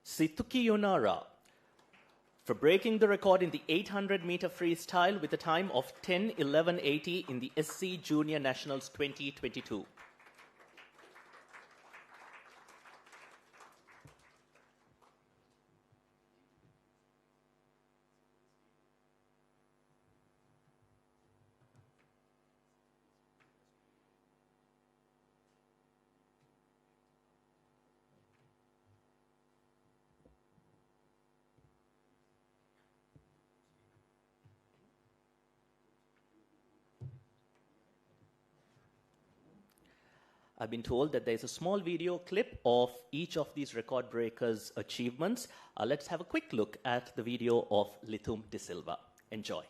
Situki Yonara for breaking the record in the 800-meter freestyle with a time of 10:11:80 in the SC Junior Nationals 2022. I've been told that there's a small video clip of each of these record breakers' achievements. Let's have a quick look at the video of Lithum De Silva. Enjoy.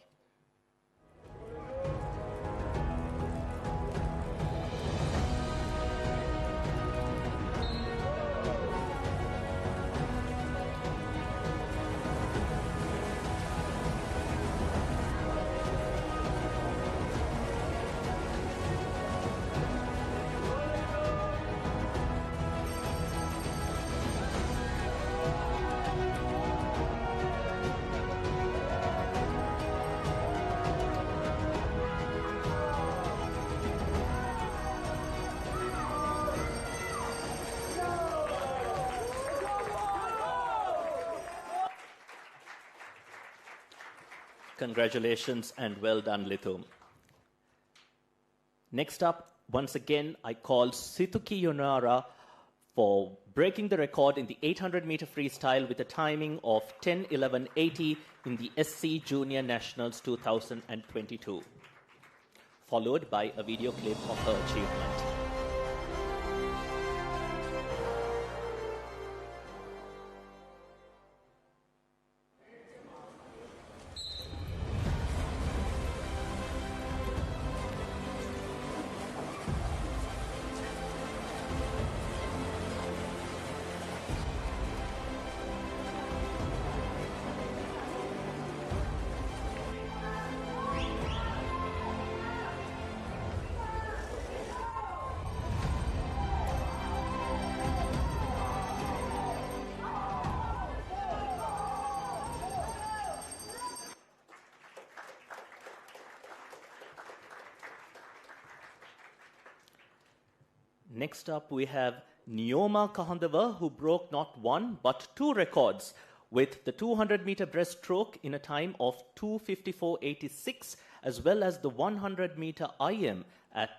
Congratulations and well done, Lithum. Next up, once again, I call Situki Yonara for breaking the record in the 800-meter freestyle with a timing of 10:11:80 in the SC Junior Nationals 2022, followed by a video clip of her achievement. Next up, we have Nioma Kahandava, who broke not one but two records with the 200-meter breaststroke in a time of 2:54:86, as well as the 100-meter IM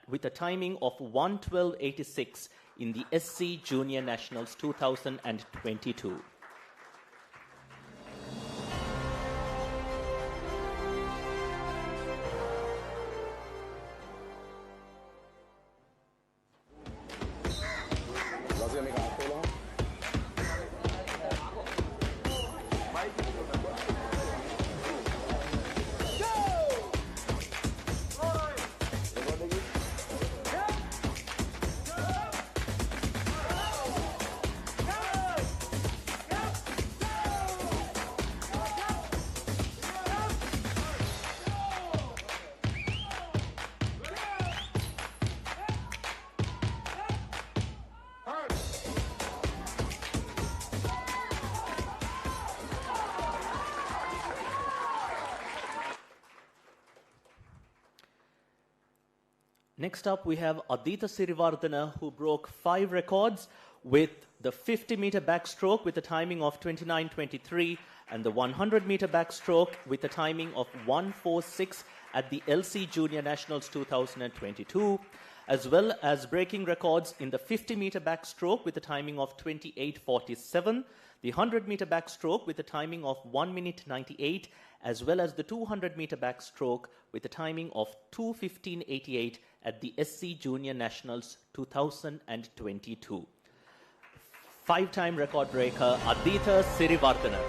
with a timing of 1:12:86 in the SC Junior Nationals 2022. Next up, we have Aditha Sirivardhana, who broke 5 records with the 50-meter backstroke with a timing of 29:23 and the 100-meter backstroke with a timing of 1:46 at the LC Junior Nationals 2022, as well as breaking records in the 50-meter backstroke with a timing of 28:47, the 100-meter backstroke with a timing of 1 minute 98, as well as the 200-meter backstroke with a timing of 2:15:88 at the SC Junior Nationals 2022. 5-time record breaker Aditha Sirivardhana.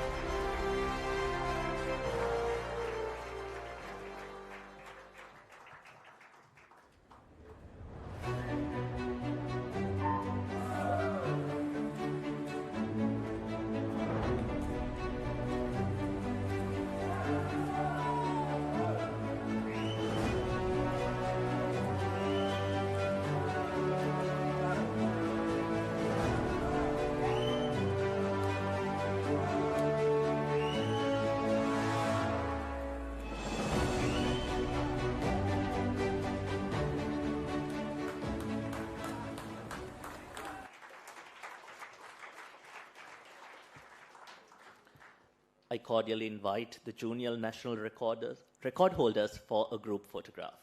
I cordially invite the junior national record holders for a group photograph.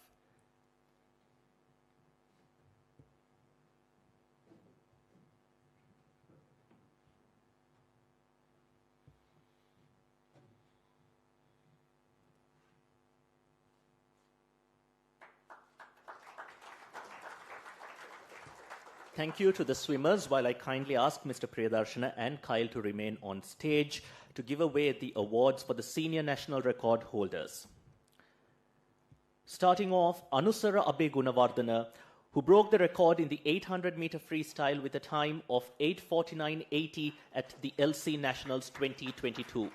Thank you to the swimmers, while I kindly ask Mr. Priyadarshana and Kyle to remain on stage to give away the awards for the senior national record holders. Starting off, Anusara Abe Gunawardana, who broke the record in the 800-meter freestyle with a time of 8:49.80 at the LC Nationals 2022.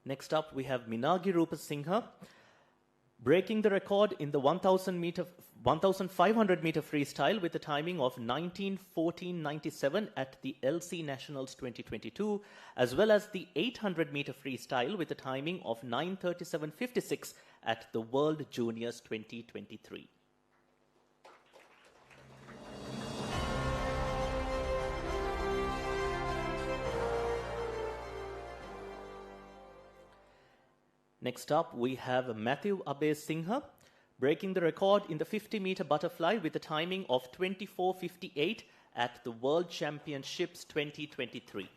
Next up, we have Minagi Rupa Singha, breaking the record in the 1,500-meter freestyle with a timing of 19:14.97 at the LC Nationals 2022, as well as the 800-meter freestyle with a timing of 9:37.56 at the World Juniors 2023. Next up, we have Matthew Abe Singha, breaking the record in the 50-meter butterfly with a timing of 24:58 at the World Championships 2023.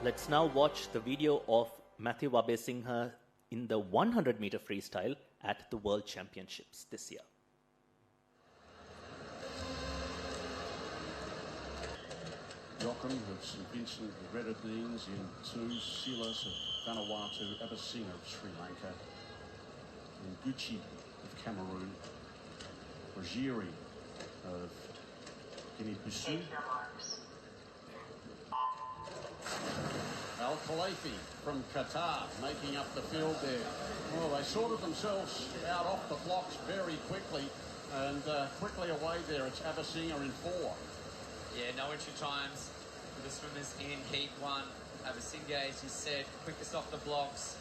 Let's now watch the video of Matthew Abe Singha in the 100-meter freestyle at the World Championships this year. Joachim of St Vincent the Grenadines in 2, Silas of Vanuatu, Abasingha of Sri Lanka, and Gucci of Cameroon, Rogiri of Guinea-Bissau, Al Khalifi from Qatar making up the field there. Well, they sorted themselves out off the blocks very quickly, and quickly away there. It's Abasingha in 4. Yeah, no entry times for the swimmers in Heat 1. Abasingha, as you said, quickest off the blocks.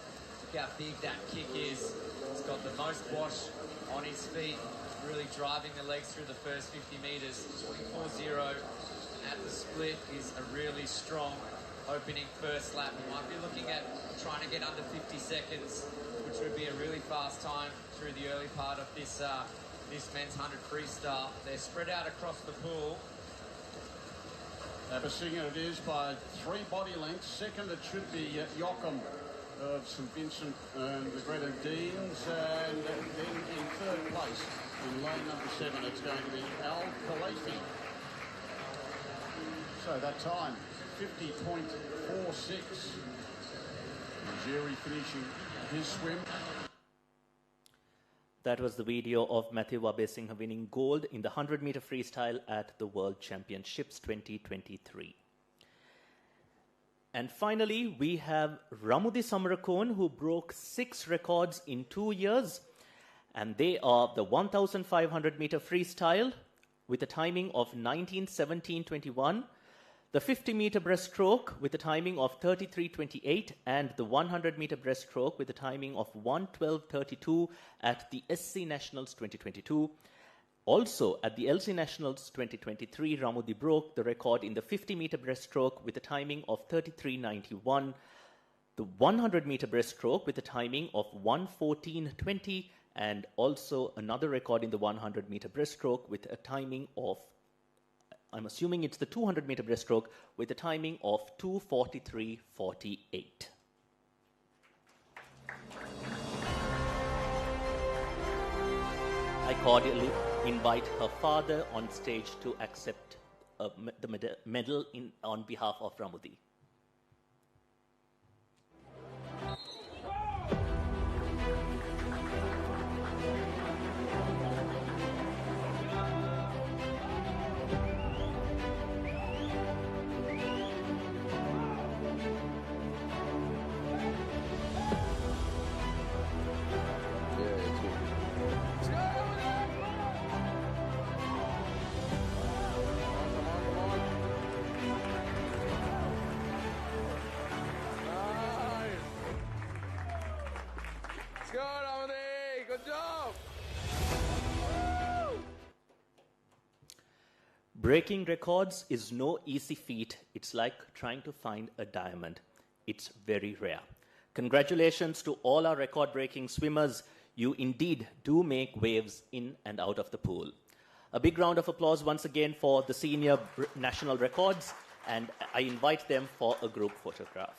Look how big that kick is. He's got the most wash on his feet, really driving the legs through the first 50 metres. 24.0 at the split is a really strong opening first lap. We might be looking at trying to get under 50 seconds, which would be a really fast time through the early part of this this men's 100 freestyle. They're spread out across the pool. Abasingha it is by 3 body lengths. Second, it should be Joachim of St Vincent and the Grenadines. And then in third place, in lane number 7, it's going to be Al Khalifi. So that time, 50.46. Jerry finishing his swim. That was the video of Matthew Abe Singha winning gold in the 100-meter freestyle at the World Championships 2023. And finally, we have Ramudi Samarakon, who broke 6 records in 2 years. And they are the 1,500-meter freestyle with a timing of 19:17.21, the 50-meter breaststroke with a timing of 33.28, and the 100-meter breaststroke with a timing of 1:12.32 at the SC Nationals 2022. Also, at the LC Nationals 2023, Ramudi broke the record in the 50-meter breaststroke with a timing of 33.91, the 100-meter breaststroke with a timing of 1:14.20, and also another record in the 100-meter breaststroke with a timing of I'm assuming it's the 200-meter breaststroke with a timing of 2:43.48. I cordially invite her father on stage to accept the medal on behalf of Ramudi. Breaking records is no easy feat. It's like trying to find a diamond. It's very rare. Congratulations to all our record-breaking swimmers. You indeed do make waves in and out of the pool. A big round of applause once again for the senior national records, and I invite them for a group photograph.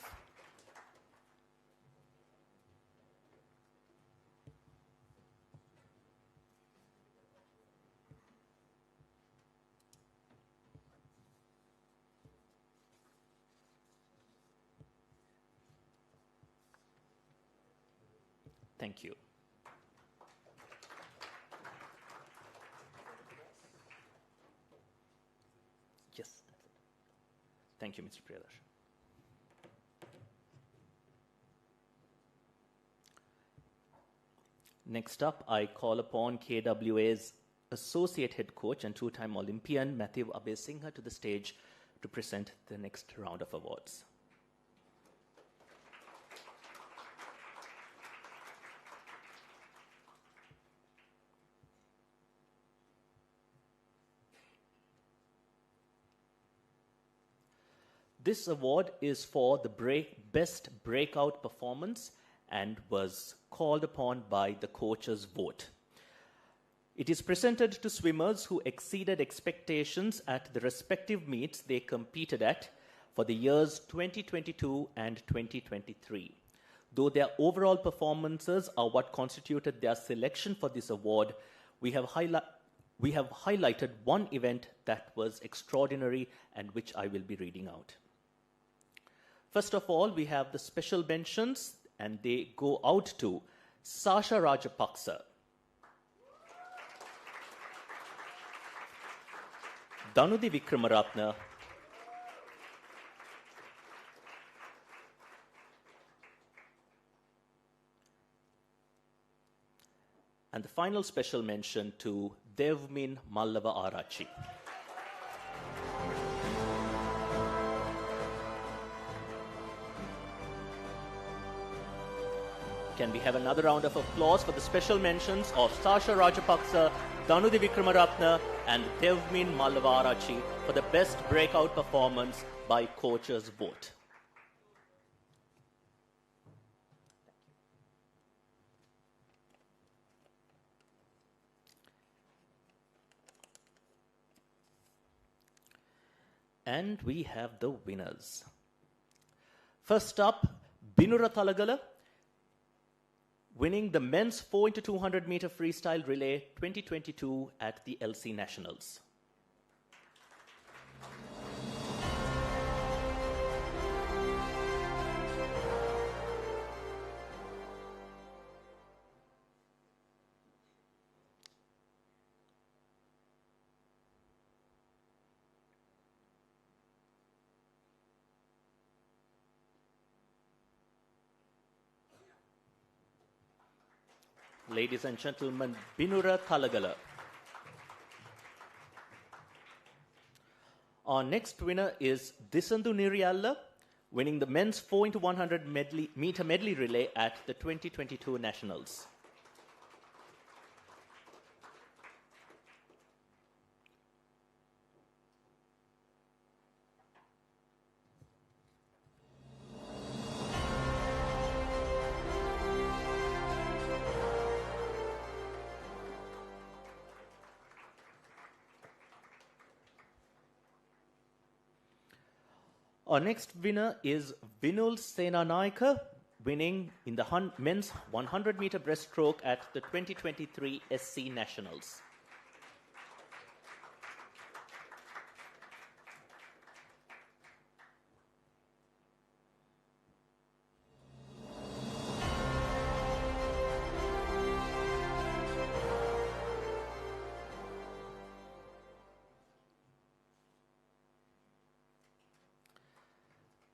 Thank you. Yes. Thank you, Mr. Priyadarshan. Next up, I call upon KWA's Associate Head Coach and two-time Olympian Matthew Abesingha to the stage to present the next round of awards. This award is for the best breakout performance and was called upon by the coaches' vote. It is presented to swimmers who exceeded expectations at the respective meets they competed at for the years 2022 and 2023. Though their overall performances are what constituted their selection for this award, we have highlighted one event that was extraordinary and which I will be reading out. First of all, we have the special mentions, and they go out to Sasha Rajapaksa, Danudi Vikramaratne, and the final special mention to Devmin Mallava Arachi. Can we have another round of applause for the special mentions of Sasha Rajapaksa, Danudi Vikramaratne, and Devmin Mallavarachi for the best breakout performance by coaches' vote. And we have the winners. First up, Binura Talagala, winning the men's 4x200 meter freestyle relay 2022 at the LC Nationals. Ladies and gentlemen, Binura Talagala. Our next winner is Disandu Niriyalla, winning the men's 4x100 meter medley relay at the 2022 Nationals. Our next winner is Vinul Senanayaka, winning in the men's 100-meter breaststroke at the 2023 SC Nationals.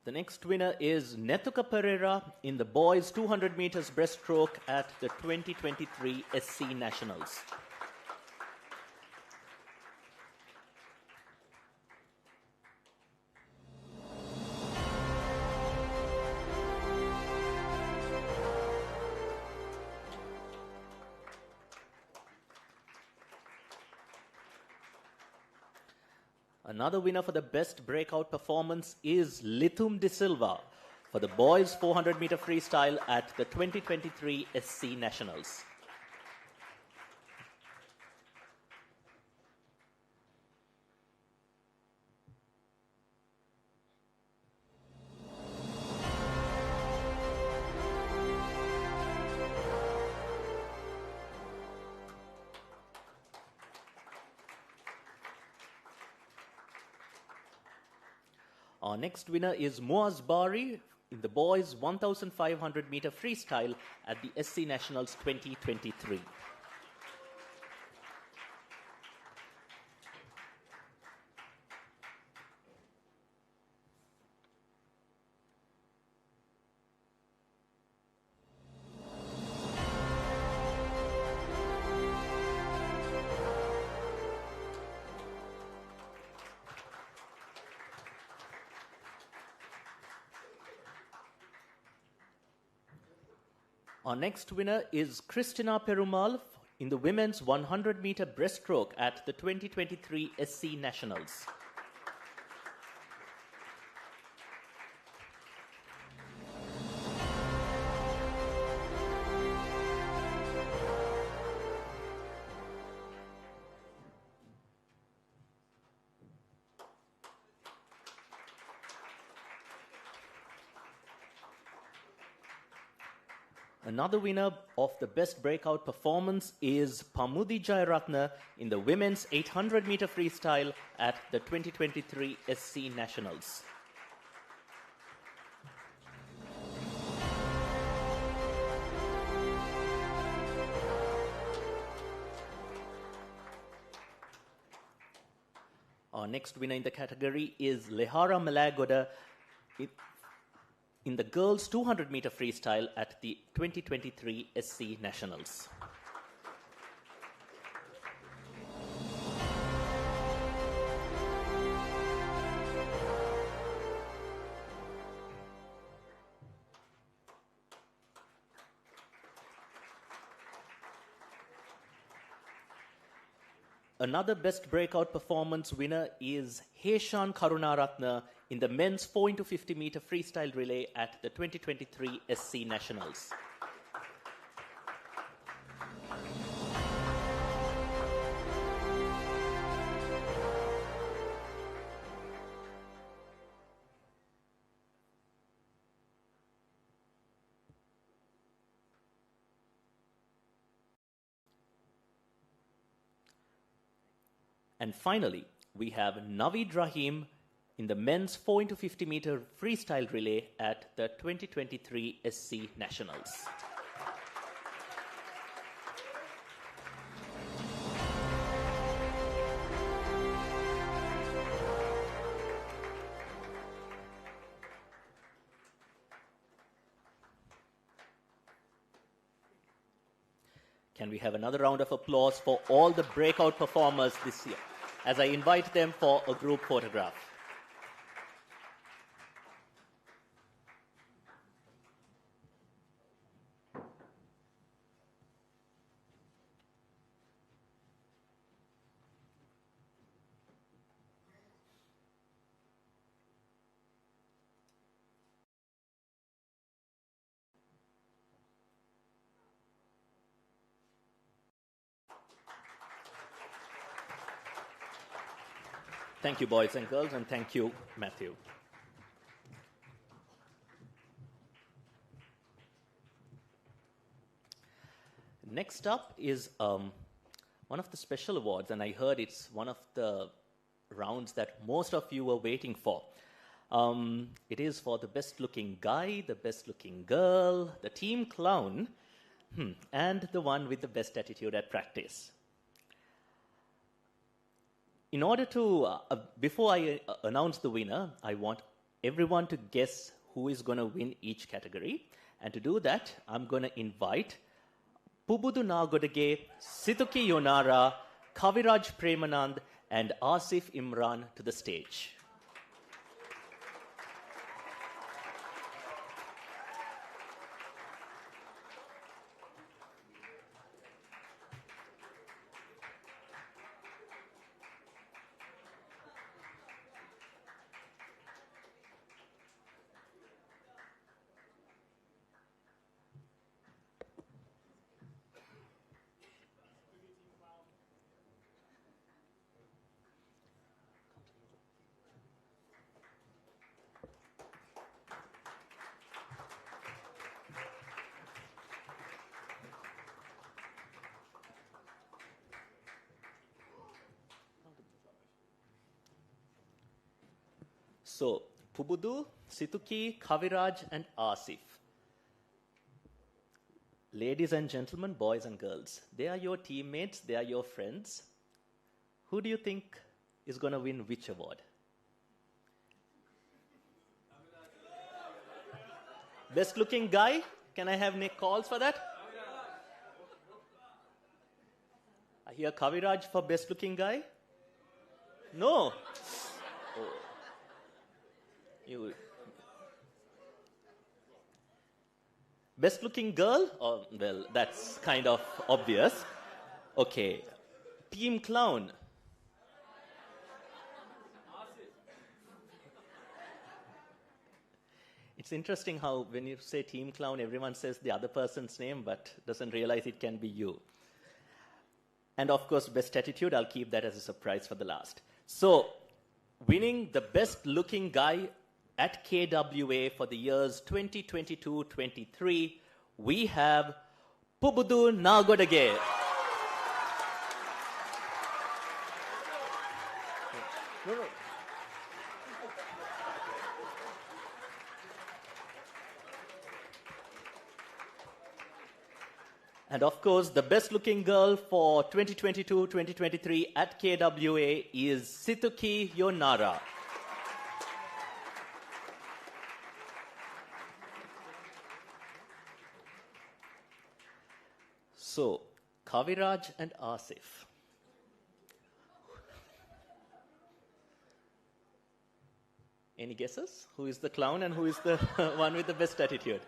The next winner is Netuka Pereira in the boys 200 meters breaststroke at the 2023 SC Nationals. Another winner for the best breakout performance is Lithum De Silva for the boys 400-meter freestyle at the 2023 SC Nationals. Our next winner is Muaz Bari in the boys 1,500-meter freestyle at the SC Nationals 2023. Our next winner is Christina Perumal in the women's 100-meter breaststroke at the 2023 SC Nationals. Another winner of the best breakout performance is Pamudi Jayaratna in the women's 800-meter freestyle at the 2023 SC Nationals. Our next winner in the category is Lehara Malagoda in the girls 200-meter freestyle at the 2023 SC Nationals. Another best breakout performance winner is Heshan Karunaratna in the men's 4x50-meter freestyle relay at the 2023 SC Nationals. And finally, we have Naveed Rahim in the men's 4x50-meter freestyle relay at the 2023 SC Nationals. Can we have another round of applause for all the breakout performers this year as I invite them for a group photograph. Thank you, boys and girls, and thank you, Matthew. next up is one of the special awards, and I heard it's one of the rounds that most of you were waiting for. It is for the best looking guy, the best looking girl, the team clown, and the one with the best attitude at practice. In order to, before I announce the winner, I want everyone to guess who is going to win each category. And to do that, I'm going to invite Pubudu Nagodage, Situki Yonara, Kaviraj Premanand, and Asif Imran to the stage. So, Pubudu, Situki, Kaviraj, and Asif. Ladies and gentlemen, boys and girls, they are your teammates, they are your friends. Who do you think is going to win which award? Best looking guy? Can I have Nick calls for that? I hear Kaviraj for best looking guy. No. Oh. You. Best looking girl? Oh, well, that's kind of obvious. Okay. Team clown. It's interesting how when you say team clown, everyone says the other person's name, but doesn't realize it can be you. And of course, best attitude, I'll keep that as a surprise for the last. So, winning the best looking guy at KWA for the years 2022-23, we have Pubudu Nagodage. No. And of course, the best looking girl for 2022-2023 at KWA is Situki Yonara. So, Kaviraj and Asif. Any guesses? Who is the clown and who is the one with the best attitude?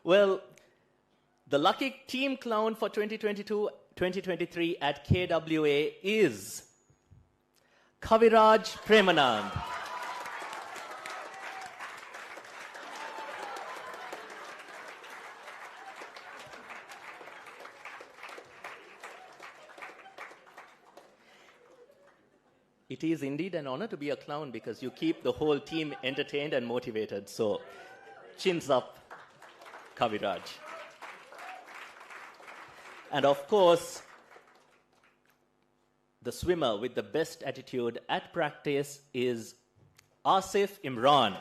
Well, the lucky team clown for 2022-2023 at KWA is Kaviraj Premanand. It is indeed an honor to be a clown because you keep the whole team entertained and motivated. So, chins up, Kaviraj. And of course, the swimmer with the best attitude at practice is Asif Imran.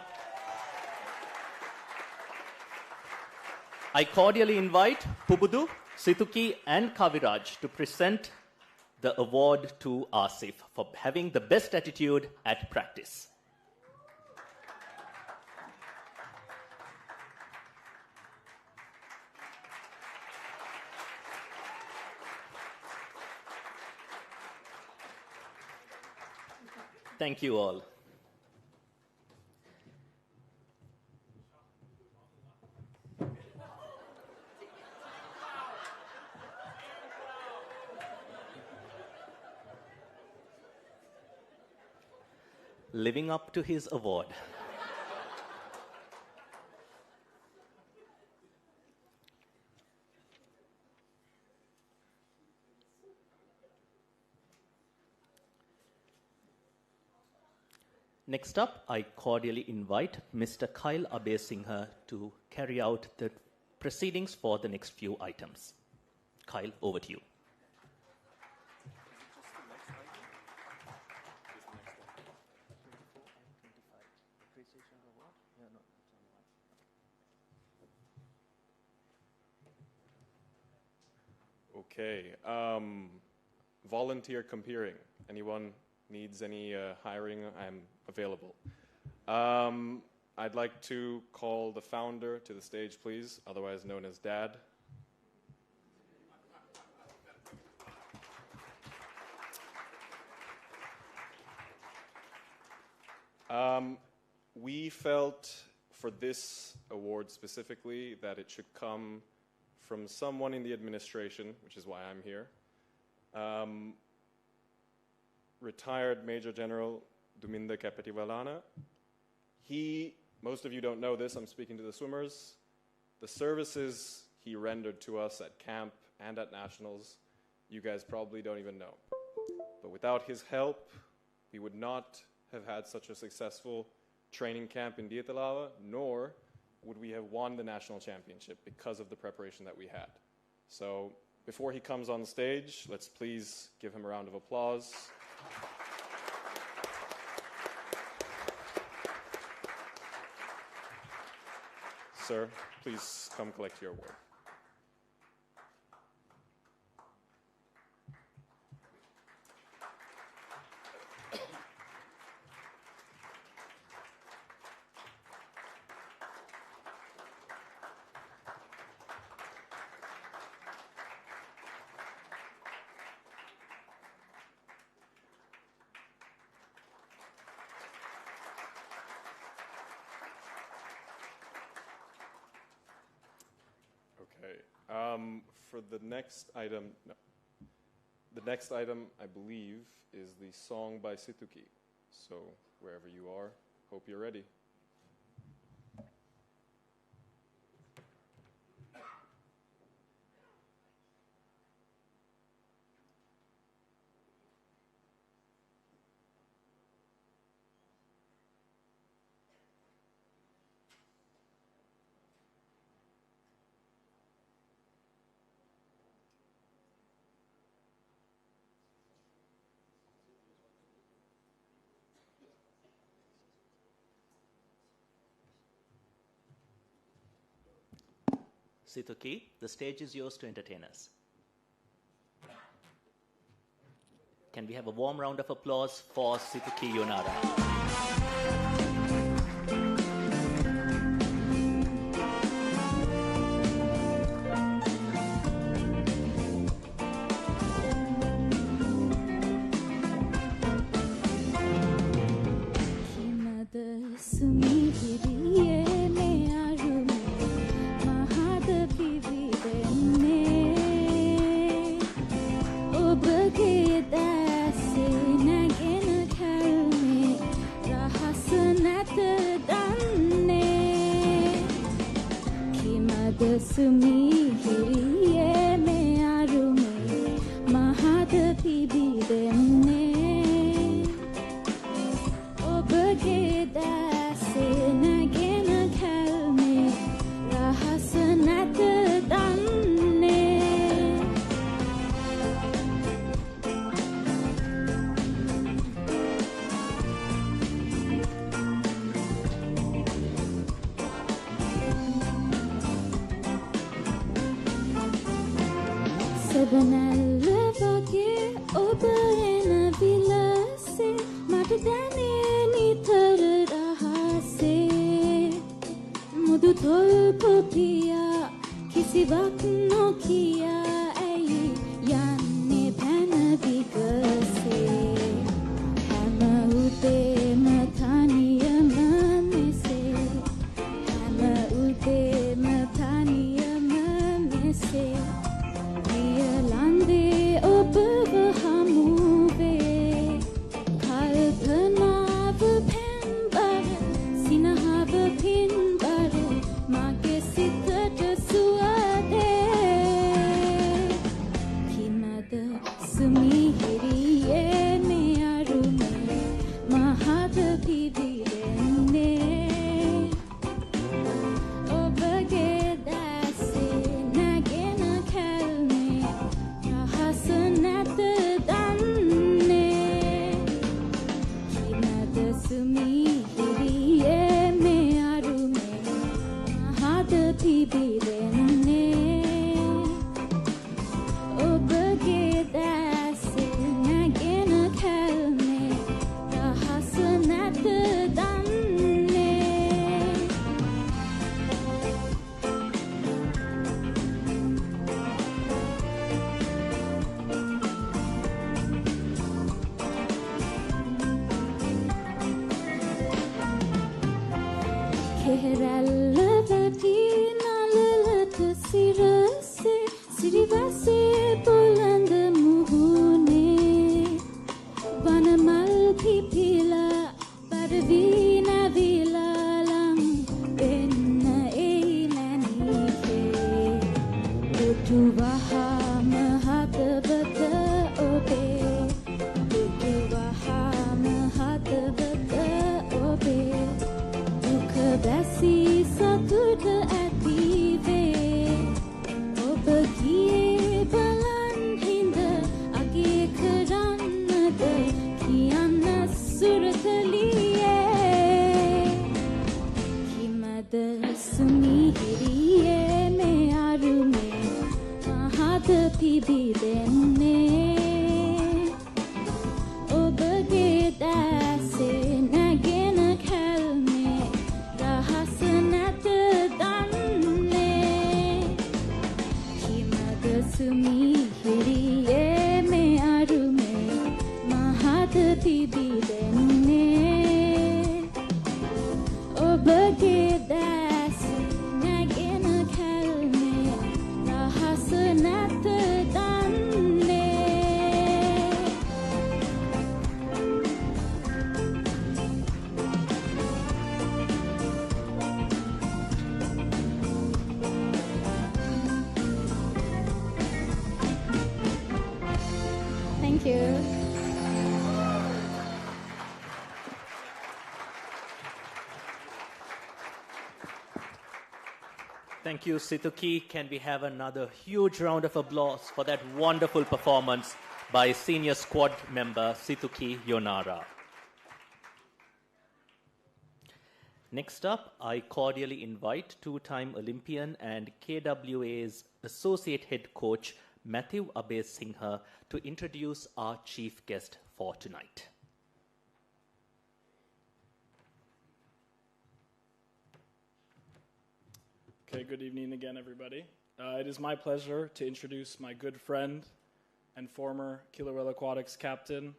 I cordially invite Pubudu, Situki, and Kaviraj to present the award to Asif for having the best attitude at practice. Thank you all. Living up to his award. Next up, I cordially invite Mr. Kyle Abesinghe to carry out the proceedings for the next few items. Kyle, over to you. Okay. Volunteer comparing. Anyone needs any hiring? I'm available. I'd like to call the founder to the stage, please, otherwise known as Dad. We felt for this award specifically that it should come from someone in the administration, which is why I'm here. Retired Major General Duminda Kapativalana. Most of you don't know this, I'm speaking to the swimmers. The services he rendered to us at camp and at nationals, you guys probably don't even know. But without his help, we would not have had such a successful training camp in Diatalava, nor would we have won the national championship because of the preparation that we had. So before he comes on stage, let's please give him a round of applause. Sir, please come collect your award. For the next item, the next item, I believe, is the song by Situki. So wherever you are, hope you're ready. Situki, the stage is yours to entertain us. Can we have a warm round of applause for Situki Yonara? Thank you. Thank you, Situki. Can we have another huge round of applause for that wonderful performance by senior squad member Situki Yonara. Next up, I cordially invite two-time Olympian and KWA's associate head coach Matthew Abhay Singha to introduce our chief guest for tonight. Okay, good evening again, everybody. It is my pleasure to introduce my good friend and former Killer Whale Aquatics captain,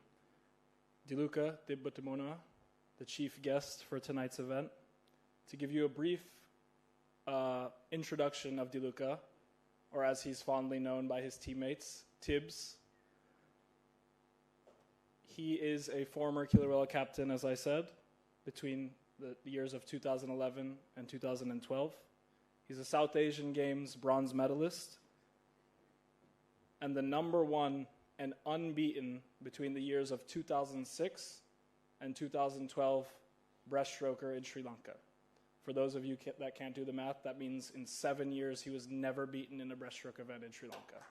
Diluka Dibbutimona, the chief guest for tonight's event. To give you a brief introduction of Diluka, or as he's fondly known by his teammates, Tibbs. He is a former Killer Whale captain, as I said, between the years of 2011 and 2012. He's a South Asian Games bronze medalist and the #1 and unbeaten between the years of 2006 and 2012 breaststroker in Sri Lanka. For those of you that can't do the math, that means in 7 years he was never beaten in a breaststroke event in Sri Lanka.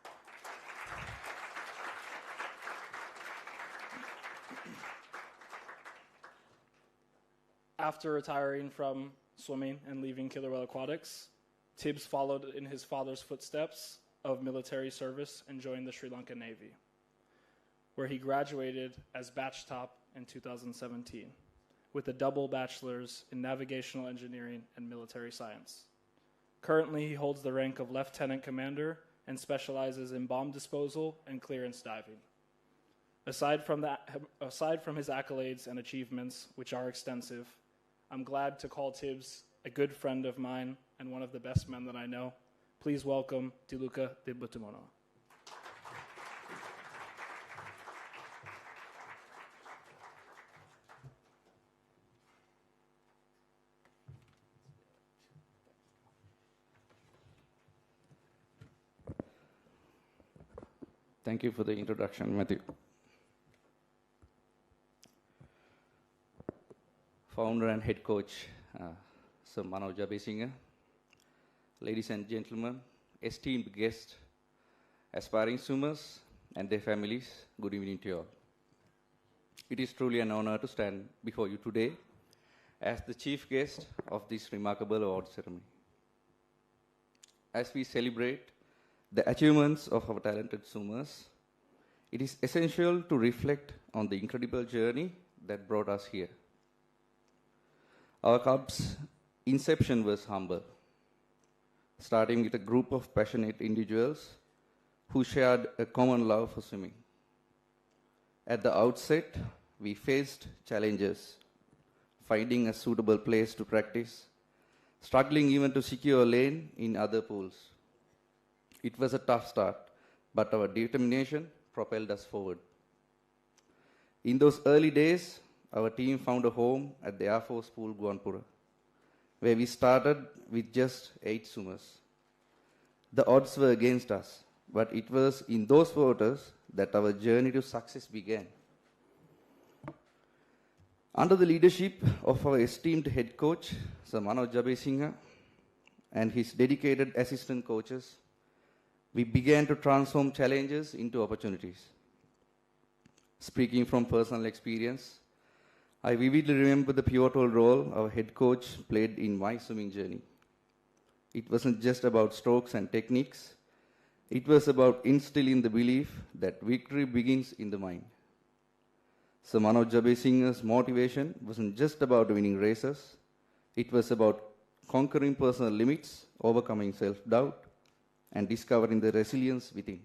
After retiring from swimming and leaving Killer Whale Aquatics, Tibbs followed in his father's footsteps of military service and joined the Sri Lankan Navy, where he graduated as batch top in 2017 with a double bachelor's in navigational engineering and military science. Currently, he holds the rank of lieutenant commander and specializes in bomb disposal and clearance diving. Aside from his accolades and achievements, which are extensive, I'm glad to call Tibbs a good friend of mine and one of the best men that I know. Please welcome Diluka Dibbutimona. Thank you for the introduction, Matthew. Founder and head coach, Sir Manoj Abhay, ladies and gentlemen, esteemed guests, aspiring swimmers and their families, good evening to you all. It is truly an honor to stand before you today as the chief guest of this remarkable award ceremony. As we celebrate the achievements of our talented swimmers, it is essential to reflect on the incredible journey that brought us here. Our club's inception was humble, starting with a group of passionate individuals who shared a common love for swimming. At the outset, we faced challenges, finding a suitable place to practice, struggling even to secure a lane in other pools. It was a tough start, but our determination propelled us forward. In those early days, our team found a home at the Air Force Pool, Guanpura, where we started with just 8 swimmers. The odds were against us, but it was in those waters that our journey to success began. Under the leadership of our esteemed head coach, Sir Manoj Jabesingha, and his dedicated assistant coaches, we began to transform challenges into opportunities. Speaking from personal experience, I vividly remember the pivotal role our head coach played in my swimming journey. It wasn't just about strokes and techniques. It was about instilling the belief that victory begins in the mind. So Manoj Jabesingha's motivation wasn't just about winning races. It was about conquering personal limits, overcoming self-doubt, and discovering the resilience within.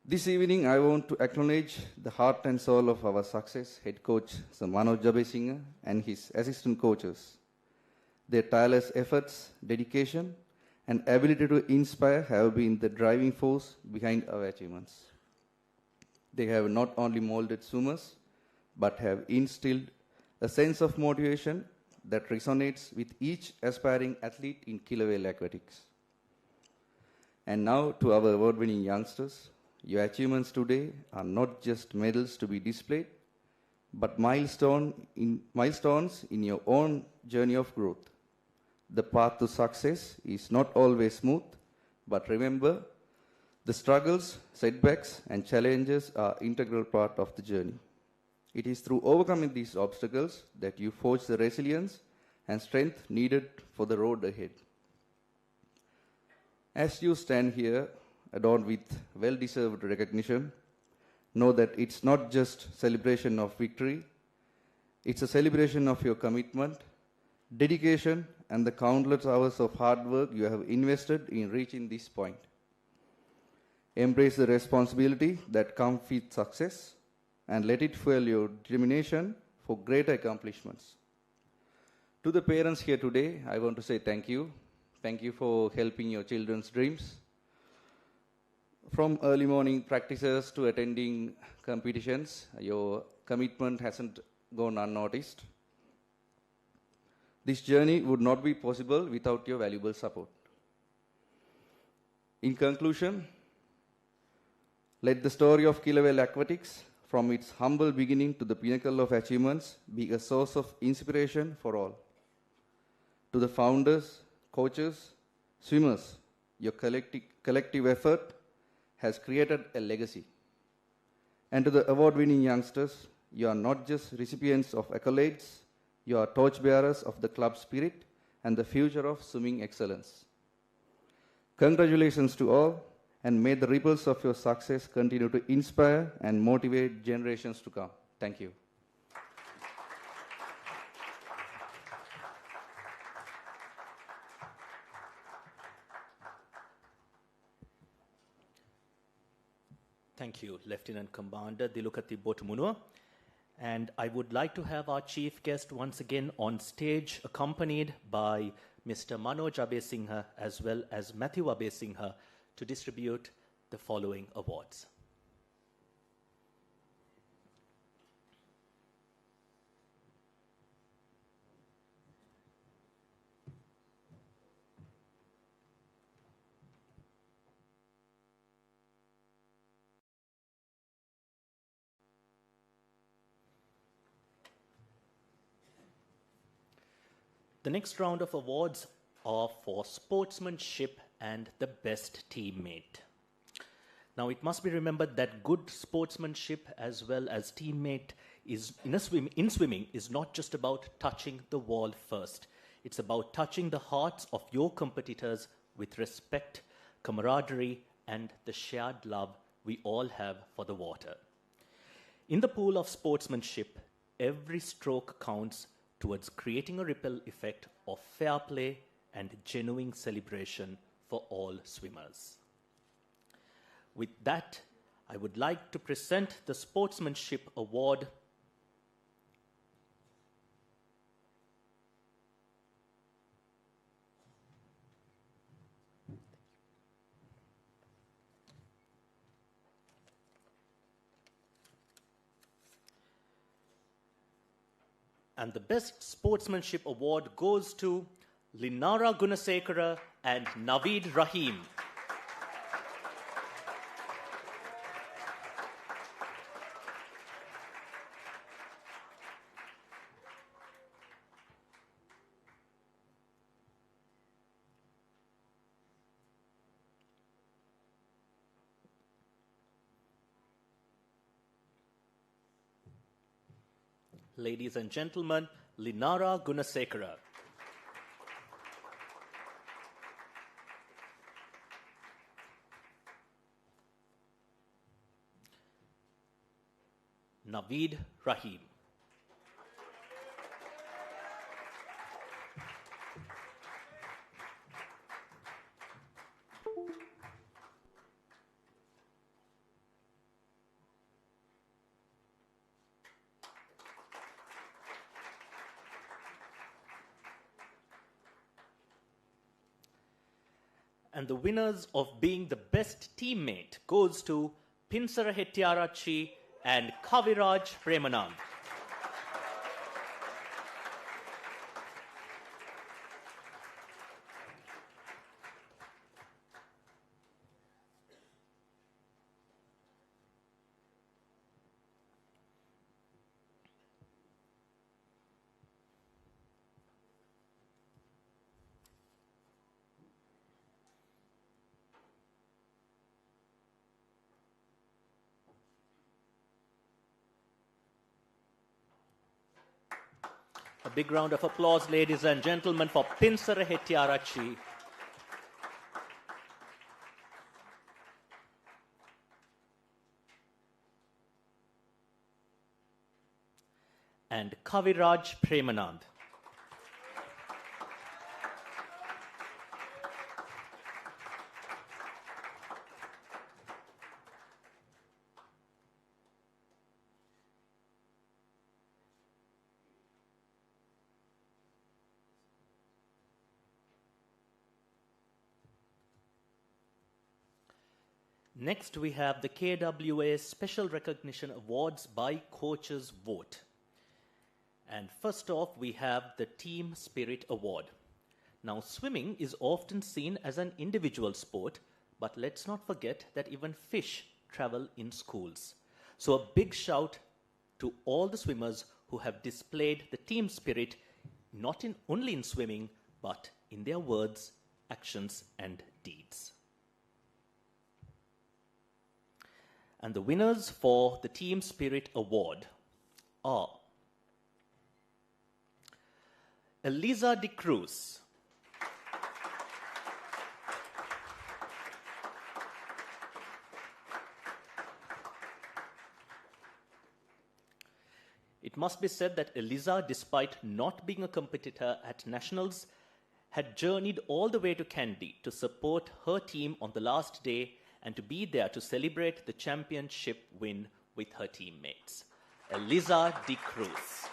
This evening, I want to acknowledge the heart and soul of our success head coach, Sir Manoj Jabesingha, and his assistant coaches. Their tireless efforts, dedication, and ability to inspire have been the driving force behind our achievements. They have not only molded swimmers, but have instilled a sense of motivation that resonates with each aspiring athlete in killer whale aquatics. And now to our award-winning youngsters, your achievements today are not just medals to be displayed, but milestones in your own journey of growth. The path to success is not always smooth, but remember, the struggles, setbacks, and challenges are an integral part of the journey. It is through overcoming these obstacles that you forge the resilience and strength needed for the road ahead. As you stand here, adorned with well-deserved recognition, know that it's not just celebration of victory, it's a celebration of your commitment, dedication, and the countless hours of hard work you have invested in reaching this point. Embrace the responsibility that comes with success and let it fuel your determination for greater accomplishments. To the parents here today, I want to say thank you. Thank you for helping your children's dreams. From early morning practices to attending competitions, your commitment hasn't gone unnoticed. This journey would not be possible without your valuable support. In conclusion, let the story of killer whale aquatics, from its humble beginning to the pinnacle of achievements, be a source of inspiration for all. To the founders, coaches, swimmers, your collective effort has created a legacy. And to the award-winning youngsters, you are not just recipients of accolades, you are torchbearers of the club spirit and the future of swimming excellence. Congratulations to all, and may the ripples of your success continue to inspire and motivate generations to come. Thank you. Thank you, Lieutenant Commander Dilukati Botumunua. And I would like to have our chief guest once again on stage, accompanied by Mr. Manoj Jabesingha as well as Matthew Jabesingha, to distribute the following awards. The next round of awards are for sportsmanship and the best teammate. Now, it must be remembered that good sportsmanship as well as teammate in swimming is not just about touching the wall first. It's about touching the hearts of your competitors with respect, camaraderie, and the shared love we all have for the water. In the pool of sportsmanship, every stroke counts towards creating a ripple effect of fair play and genuine celebration for all swimmers. With that, I would like to present the Sportsmanship Award And the Best Sportsmanship Award goes to Linara Gunasekara and Naveed Rahim. Ladies and gentlemen, Linara Gunasekara. Naveed Rahim. And the winners of being the best teammate goes to Pinsara Hettiarachi and Kaviraj Premanand. A big round of applause, ladies and gentlemen, for Pinsara Hettiarachi. And Kaviraj Premanand. Next, we have the KWA Special Recognition Awards by Coaches Vote. And first off, we have the Team Spirit Award. Now, swimming is often seen as an individual sport, but let's not forget that even fish travel in schools. So a big shout to all the swimmers who have displayed the team spirit, not only in swimming, but in their words, actions, and deeds. And the winners for the Team Spirit Award are Eliza de Cruz, It must be said that Eliza, despite not being a competitor at nationals, had journeyed all the way to Kandy to support her team on the last day and to be there to celebrate the championship win with her teammates. Eliza de Cruz.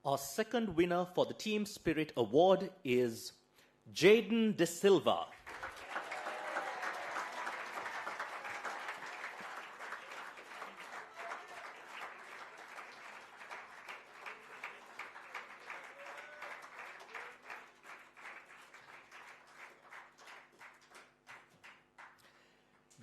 Our second winner for the Team Spirit Award is Jaden De Silva.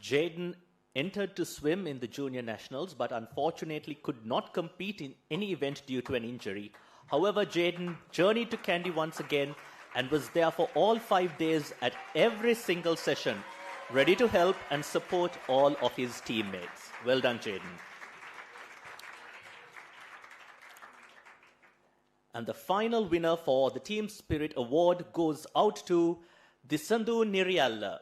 Jaden entered to swim in the junior nationals, but unfortunately could not compete in any event due to an injury. However, Jaden journeyed to Kandy once again and was there for all 5 days at every single session, ready to help and support all of his teammates. Well done, Jaden. And the final winner for the Team Spirit Award goes out to Disandu Nirialla.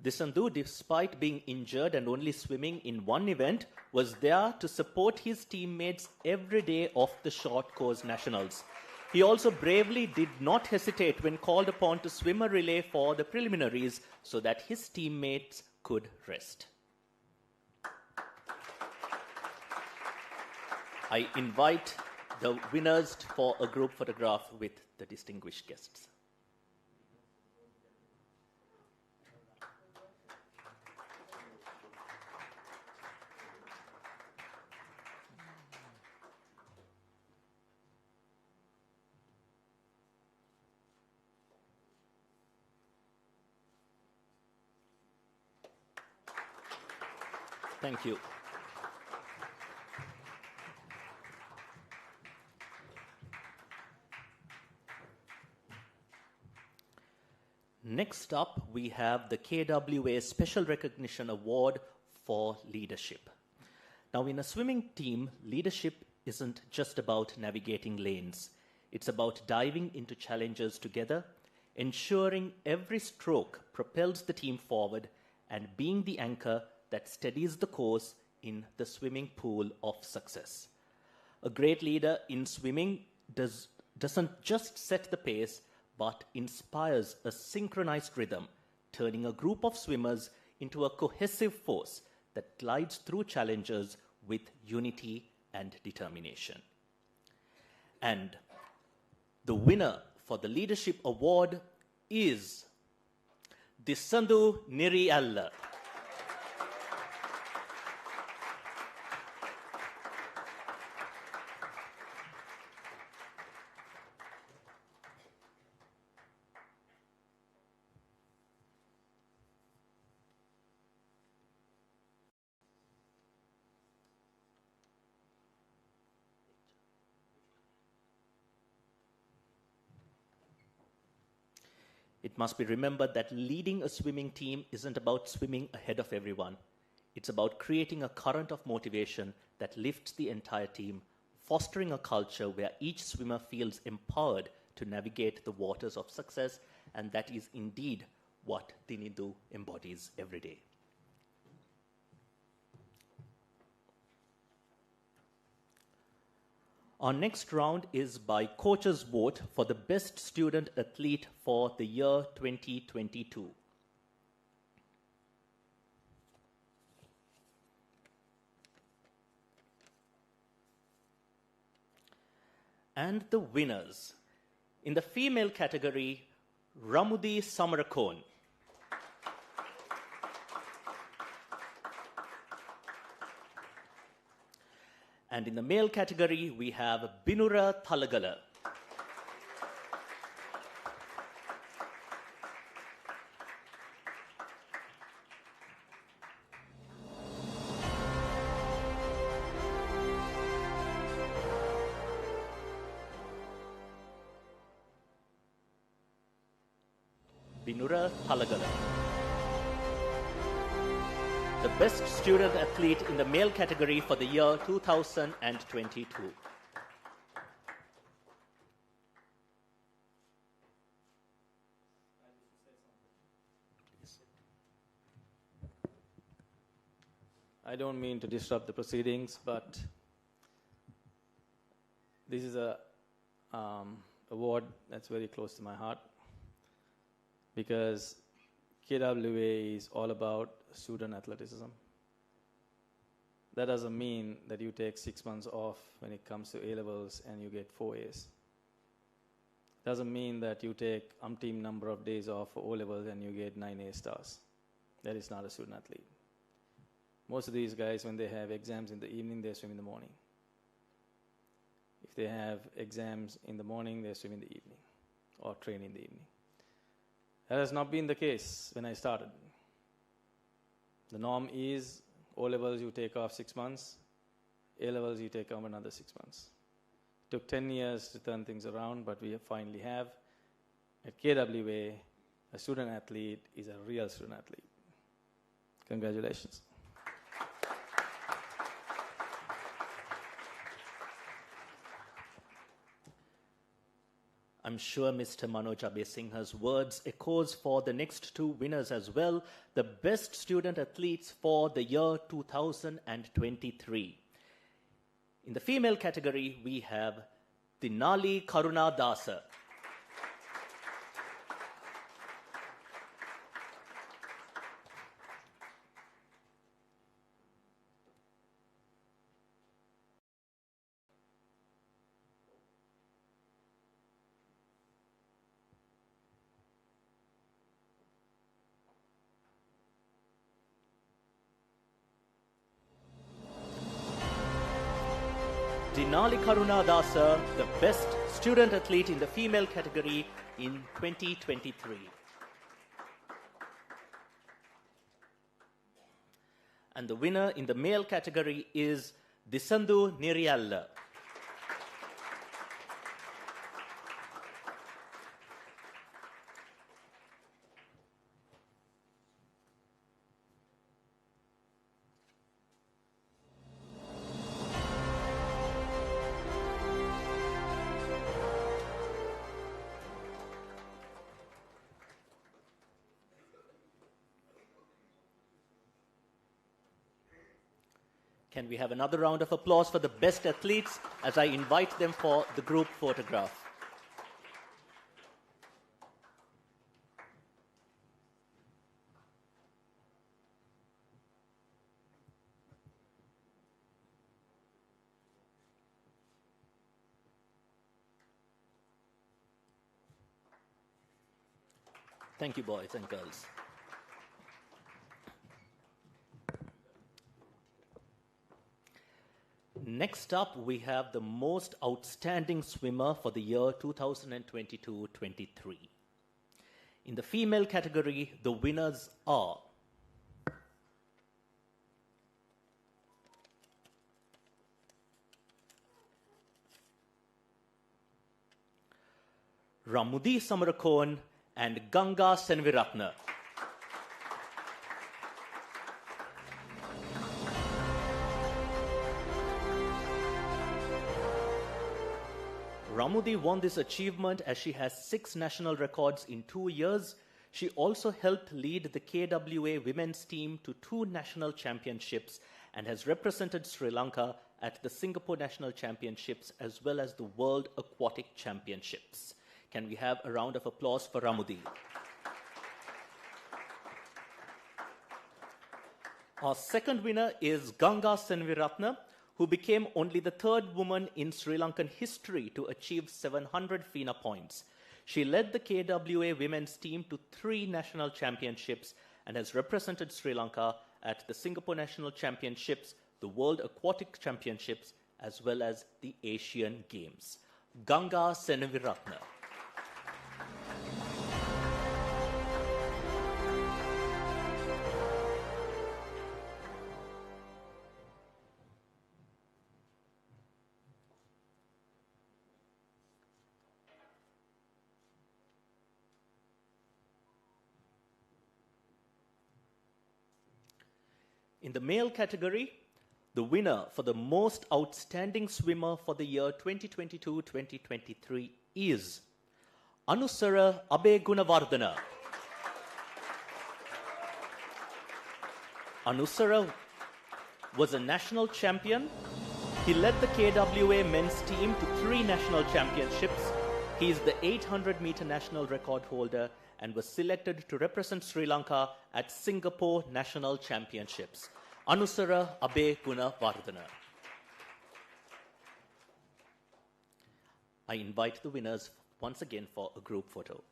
Disandu, despite being injured and only swimming in one event, was there to support his teammates every day of the short course nationals. He also bravely did not hesitate when called upon to swim a relay for the preliminaries so that his teammates could rest. I invite the winners for a group photograph with the distinguished guests. Thank you. Next up, we have the KWA Special Recognition Award for Leadership. Now, in a swimming team, leadership isn't just about navigating lanes. It's about diving into challenges together, ensuring every stroke propels the team forward, and being the anchor that steadies the course in the swimming pool of success. A great leader in swimming doesn't just set the pace, but inspires a synchronized rhythm, turning a group of swimmers into a cohesive force that glides through challenges with unity and determination. And the winner for the Leadership Award is Disandu Niriyalla. It must be remembered that leading a swimming team isn't about swimming ahead of everyone. It's about creating a current of motivation that lifts the entire team, fostering a culture where each swimmer feels empowered to navigate the waters of success, and that is indeed what Dinindu embodies every day. Our next round is by coaches' vote for the best student athlete for the year 2022. And the winners. In the female category, Ramudi Samarakon. And in the male category, we have Binura Thalagala. Binura Thalagala. The best student athlete in the male category for the year 2022. I don't mean to disrupt the proceedings, but this is a award that's very close to my heart, because KWA is all about student athleticism. That doesn't mean that you take 6 months off when it comes to A-levels and you get 4 A's. Doesn't mean that you take umpteen number of days off for O-levels and you get 9 A stars. That is not a student athlete. Most of these guys, when they have exams in the evening, they swim in the morning. If they have exams in the morning, they swim in the evening or train in the evening. That has not been the case when I started. The norm is O-levels you take off 6 months, A-levels you take off another 6 months. It took 10 years to turn things around, but we finally have. At KWA, a student athlete is a real student athlete. Congratulations. I'm sure Mr. Manoj Abesingha's words echoes for the next two winners as well, the best student athletes for the year 2023. In the female category, we have Dinali Karuna Dasa. Dinali Karuna Dasa, the best student athlete in the female category in 2023. And the winner in the male category is Disandu Nirialla. Can we have another round of applause for the best athletes as I invite them for the group photograph? Thank you, boys and girls. Next up, we have the most outstanding swimmer for the year 2022-23. In the female category, the winners are Ramudi Samarakon and Ganga Senviratna. Ramudi won this achievement as she has 6 national records in 2 years. She also helped lead the KWA women's team to 2 national championships and has represented Sri Lanka at the Singapore National Championships as well as the World Aquatic Championships. Can we have a round of applause for Ramudi? Our second winner is Ganga Senviratna, who became only the 3rd woman in Sri Lankan history to achieve 700 FINA points. She led the KWA women's team to 3 national championships and has represented Sri Lanka at the Singapore National Championships, the World Aquatic Championships, as well as the Asian Games. Ganga Senviratna. In the male category, the winner for the most outstanding swimmer for the year 2022-2023 is Anusara Abegunawardana. Anusara was a national champion. He led the KWA men's team to 3 national championships. He is the 800-meter national record holder and was selected to represent Sri Lanka at Singapore National Championships. Anusara Abegunawardana. I invite the winners once again for a group photo.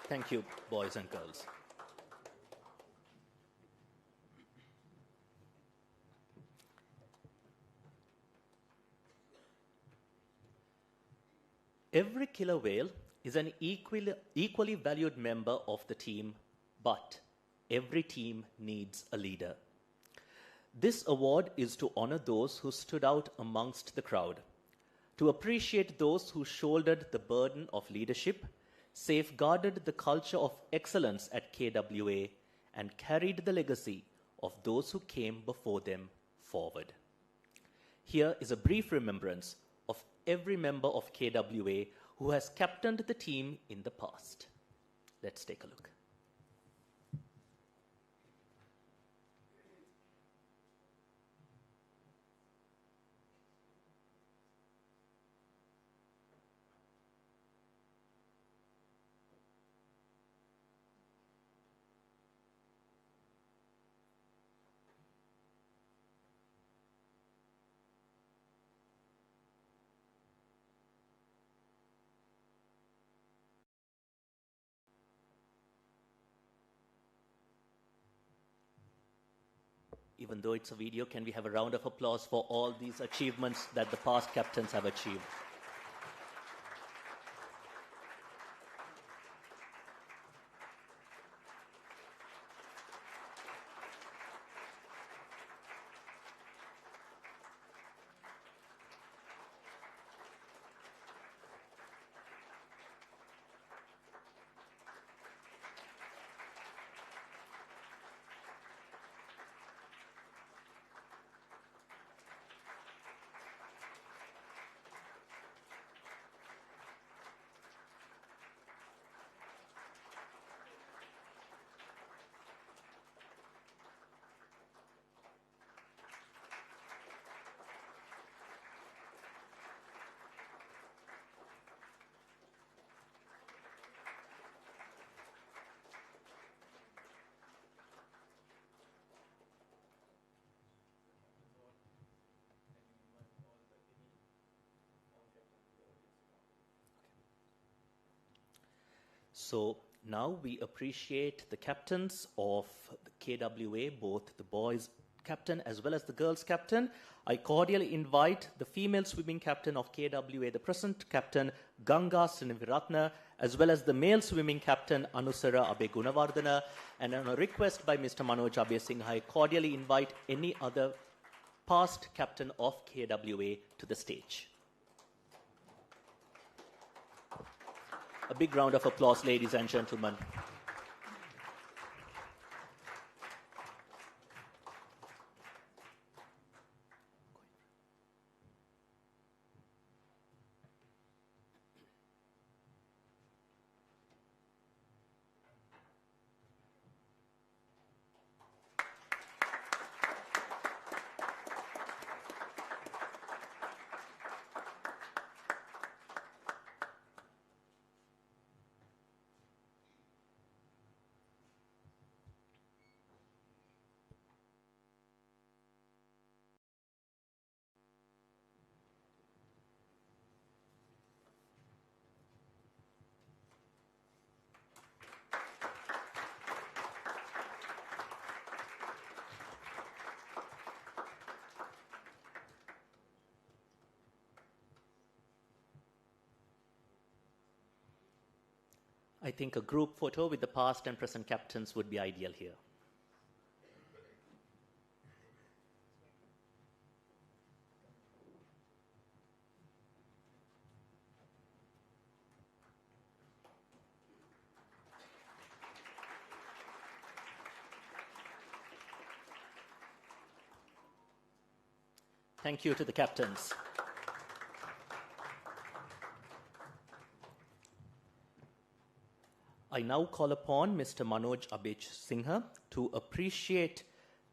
Thank you, boys and girls. Every killer whale is an equally valued member of the team, but every team needs a leader. This award is to honor those who stood out amongst the crowd, to appreciate those who shouldered the burden of leadership, safeguarded the culture of excellence at KWA, and carried the legacy of those who came before them forward. Here is a brief remembrance of every member of KWA who has captained the team in the past. Let's take a look. Even though it's a video, can we have a round of applause for all these achievements that the past captains have achieved? So now we appreciate the captains of the KWA, both the boys captain as well as the girls captain. I cordially invite the female swimming captain of KWA, the present captain Ganga Sriniviratna, as well as the male swimming captain Anusara Abe Gunawardana. And on a request by Mr. Manoj Abe Singh, I cordially invite any other past captain of KWA to the stage. A big round of applause, ladies and gentlemen. I think a group photo with the past and present captains would be ideal here. Thank you to the captains. I now call upon Mr. Manoj Abe Singh to appreciate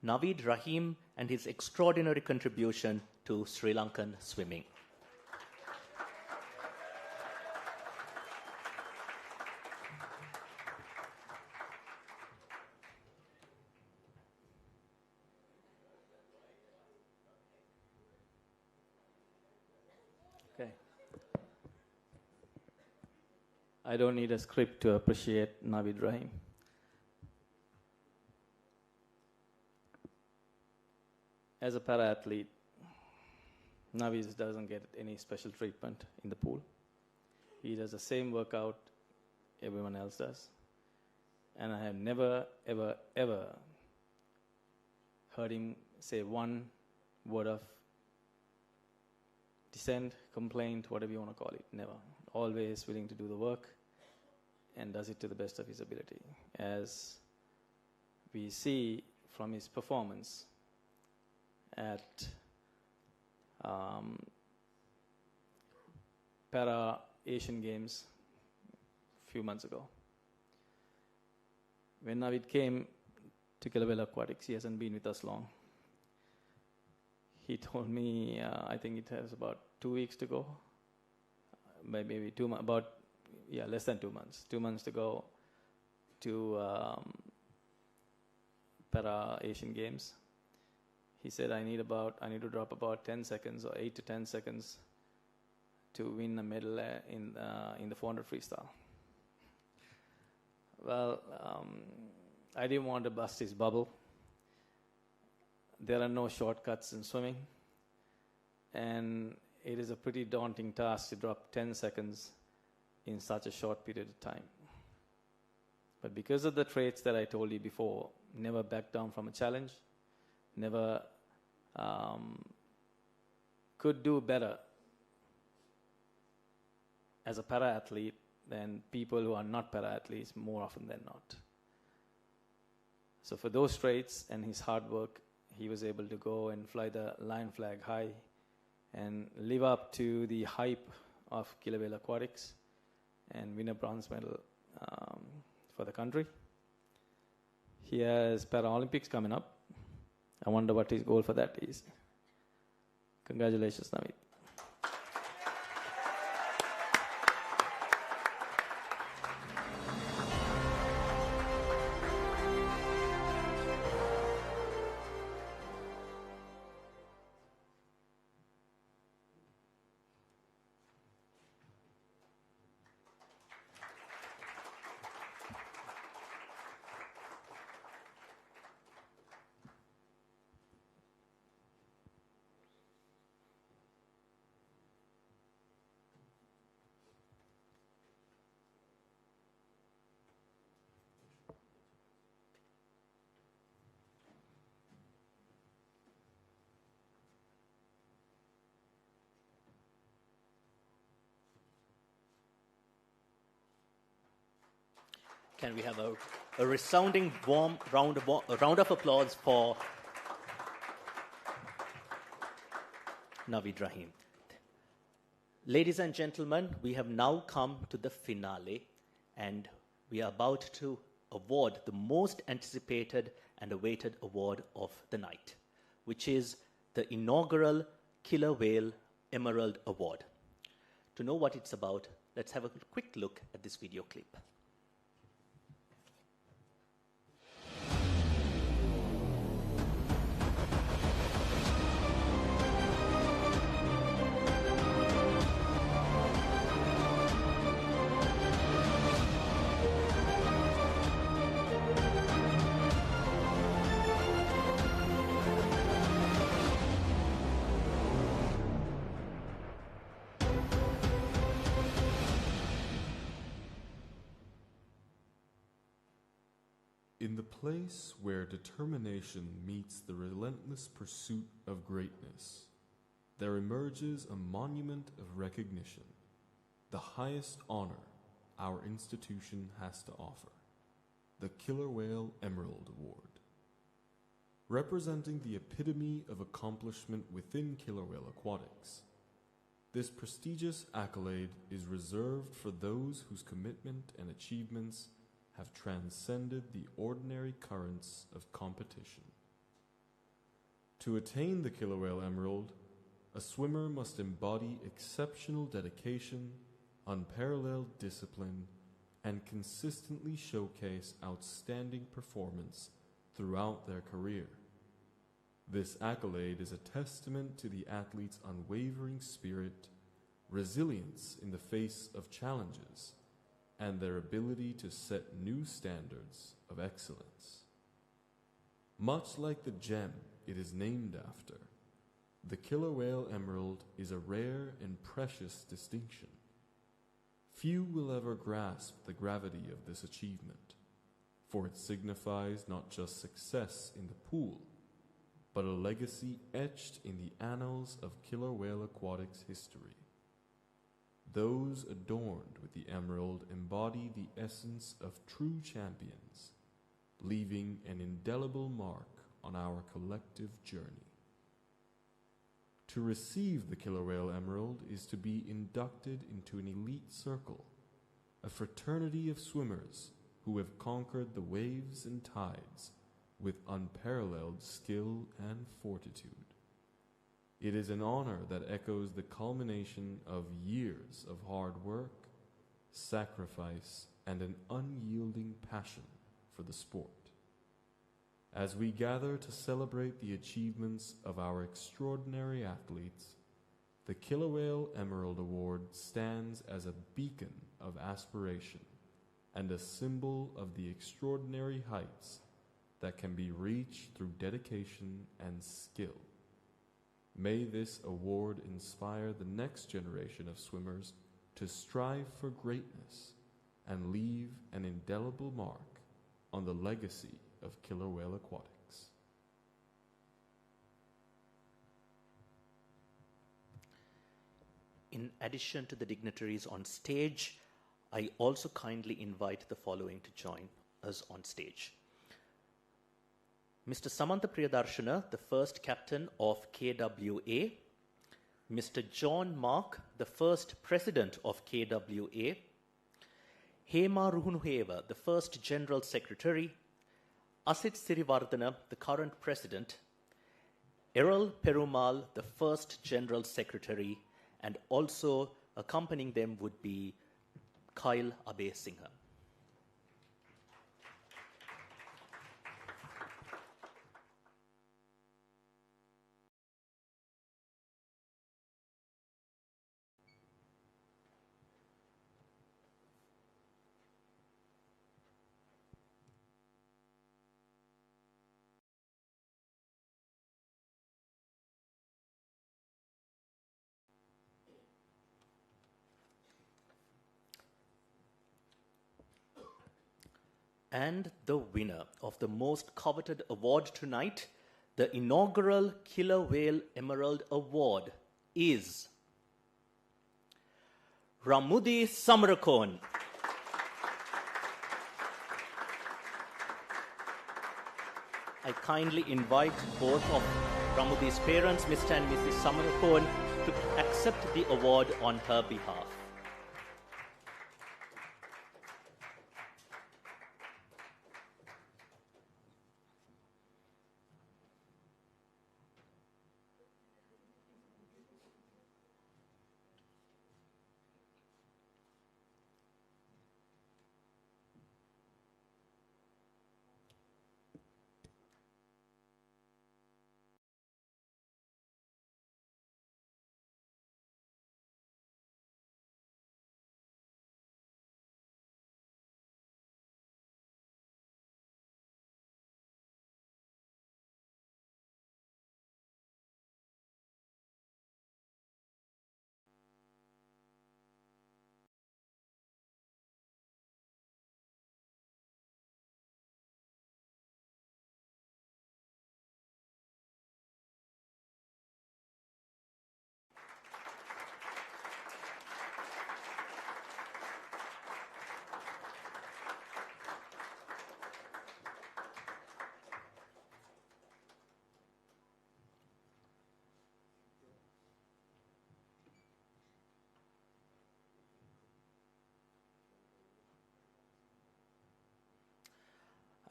Naveed Rahim and his extraordinary contribution to Sri Lankan swimming. I don't need a script to appreciate Navid Rahim. As a para-athlete, Navid doesn't get any special treatment in the pool. He does the same workout everyone else does. And I have never, ever, ever heard him say one word of dissent, complaint, whatever you want to call it. Never. Always willing to do the work and does it to the best of his ability. As we see from his performance at Para Asian Games a few months ago. When Navid came to Kilawell Aquatics, he hasn't been with us long. He told me, I think it has about 2 weeks to go, maybe 2 months, less than 2 months. 2 months to go to Para Asian Games. He said, I need to drop about 10 seconds or 8 to 10 seconds to win a medal in the 400 freestyle. Well, I didn't want to bust his bubble. There are no shortcuts in swimming, and it is a pretty daunting task to drop 10 seconds in such a short period of time. But because of the traits that I told you before, never back down from a challenge, never could do better as a para-athlete than people who are not para-athletes more often than not. So for those traits and his hard work, he was able to go and fly the lion flag high and live up to the hype of Kilawell Aquatics and win a bronze medal for the country. He has Paralympics coming up. I wonder what his goal for that is. Congratulations, Navid. Can we have a resounding warm round of applause for Navid Rahim. Ladies and gentlemen, we have now come to the finale, and we are about to award the most anticipated and awaited award of the night, which is the inaugural Killer Whale Emerald Award. To know what it's about, let's have a quick look at this video clip. In the place where determination meets the relentless pursuit of greatness, there emerges a monument of recognition, the highest honor our institution has to offer, the Killer Whale Emerald Award. Representing the epitome of accomplishment within Killer Whale Aquatics, this prestigious accolade is reserved for those whose commitment and achievements have transcended the ordinary currents of competition. To attain the Killer Whale Emerald, a swimmer must embody exceptional dedication, unparalleled discipline, and consistently showcase outstanding performance throughout their career. This accolade is a testament to the athlete's unwavering spirit, resilience in the face of challenges, and their ability to set new standards of excellence. Much like the gem it is named after, the killer whale emerald is a rare and precious distinction. Few will ever grasp the gravity of this achievement, for it signifies not just success in the pool, but a legacy etched in the annals of killer whale aquatics history. Those adorned with the emerald embody the essence of true champions, leaving an indelible mark on our collective journey. To receive the killer whale emerald is to be inducted into an elite circle, a fraternity of swimmers who have conquered the waves and tides with unparalleled skill and fortitude. It is an honor that echoes the culmination of years of hard work, sacrifice, and an unyielding passion for the sport. As we gather to celebrate the achievements of our extraordinary athletes, the Killer Whale Emerald Award stands as a beacon of aspiration and a symbol of the extraordinary heights that can be reached through dedication and skill. May this award inspire the next generation of swimmers to strive for greatness and leave an indelible mark on the legacy of killer whale aquatics. In addition to the dignitaries on stage, I also kindly invite the following to join us on stage. Mr. Samantha Priyadarshana, the first captain of KWA, Mr. John Mark, the first president of KWA, Hema Ruhunuheva, the first general secretary, Asit Sirivardhana, the current president, Errol Perumal, the first general secretary, and also accompanying them would be Kyle Abe Singha. And the winner of the most coveted award tonight, the inaugural Killer Whale Emerald Award, is Ramudi Samarakon. I kindly invite both of Ramudi's parents, Mr. and Mrs. Samarakon, to accept the award on her behalf.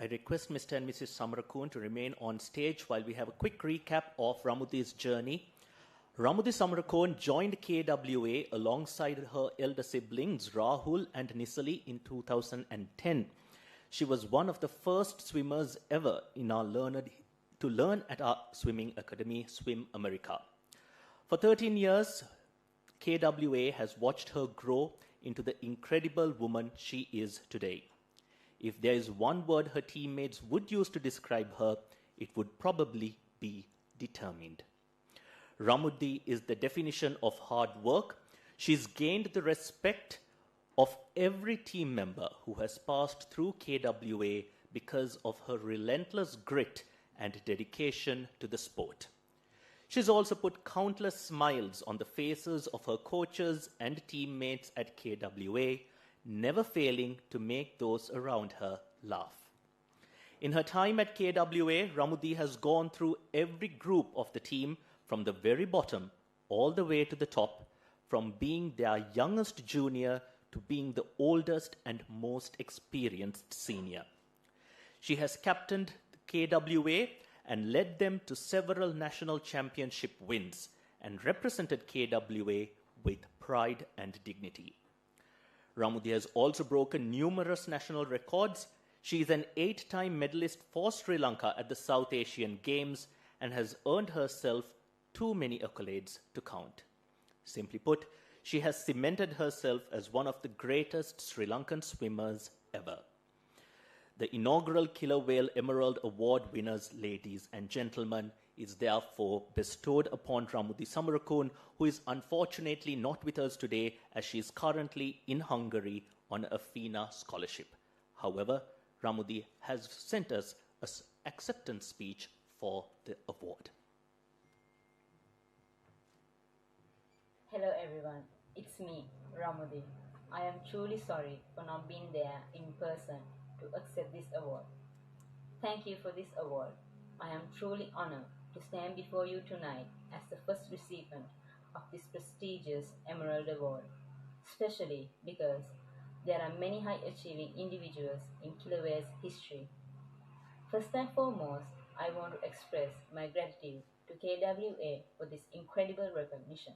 I request Mr. and Mrs. Samarakun to remain on stage while we have a quick recap of Ramudi's journey. Ramudi Samarakun joined KWA alongside her elder siblings Rahul and Nisali in 2010. She was one of the first swimmers ever in our to learn at our swimming academy, Swim America. For 13 years, KWA has watched her grow into the incredible woman she is today. If there is one word her teammates would use to describe her, it would probably be determined. Ramudi is the definition of hard work. She's gained the respect of every team member who has passed through KWA because of her relentless grit and dedication to the sport. She's also put countless smiles on the faces of her coaches and teammates at KWA, never failing to make those around her laugh. In her time at KWA, Ramudi has gone through every group of the team from the very bottom all the way to the top, from being their youngest junior to being the oldest and most experienced senior. She has captained KWA and led them to several national championship wins and represented KWA with pride and dignity. Ramudi has also broken numerous national records. She is an 8-time medalist for Sri Lanka at the South Asian Games and has earned herself too many accolades to count. Simply put, she has cemented herself as one of the greatest Sri Lankan swimmers ever. The inaugural Killer Whale Emerald Award winners, ladies and gentlemen, is therefore bestowed upon Ramudi Samarakun, who is unfortunately not with us today as she is currently in Hungary on a FINA scholarship. However, Ramudi has sent us an acceptance speech for the award. Hello everyone, it's me, Ramudi. I am truly sorry for not being there in person to accept this award. Thank you for this award. I am truly honored to stand before you tonight as the first recipient of this prestigious Emerald Award, especially because there are many high-achieving individuals in Kilauea's history. First and foremost, I want to express my gratitude to KWA for this incredible recognition.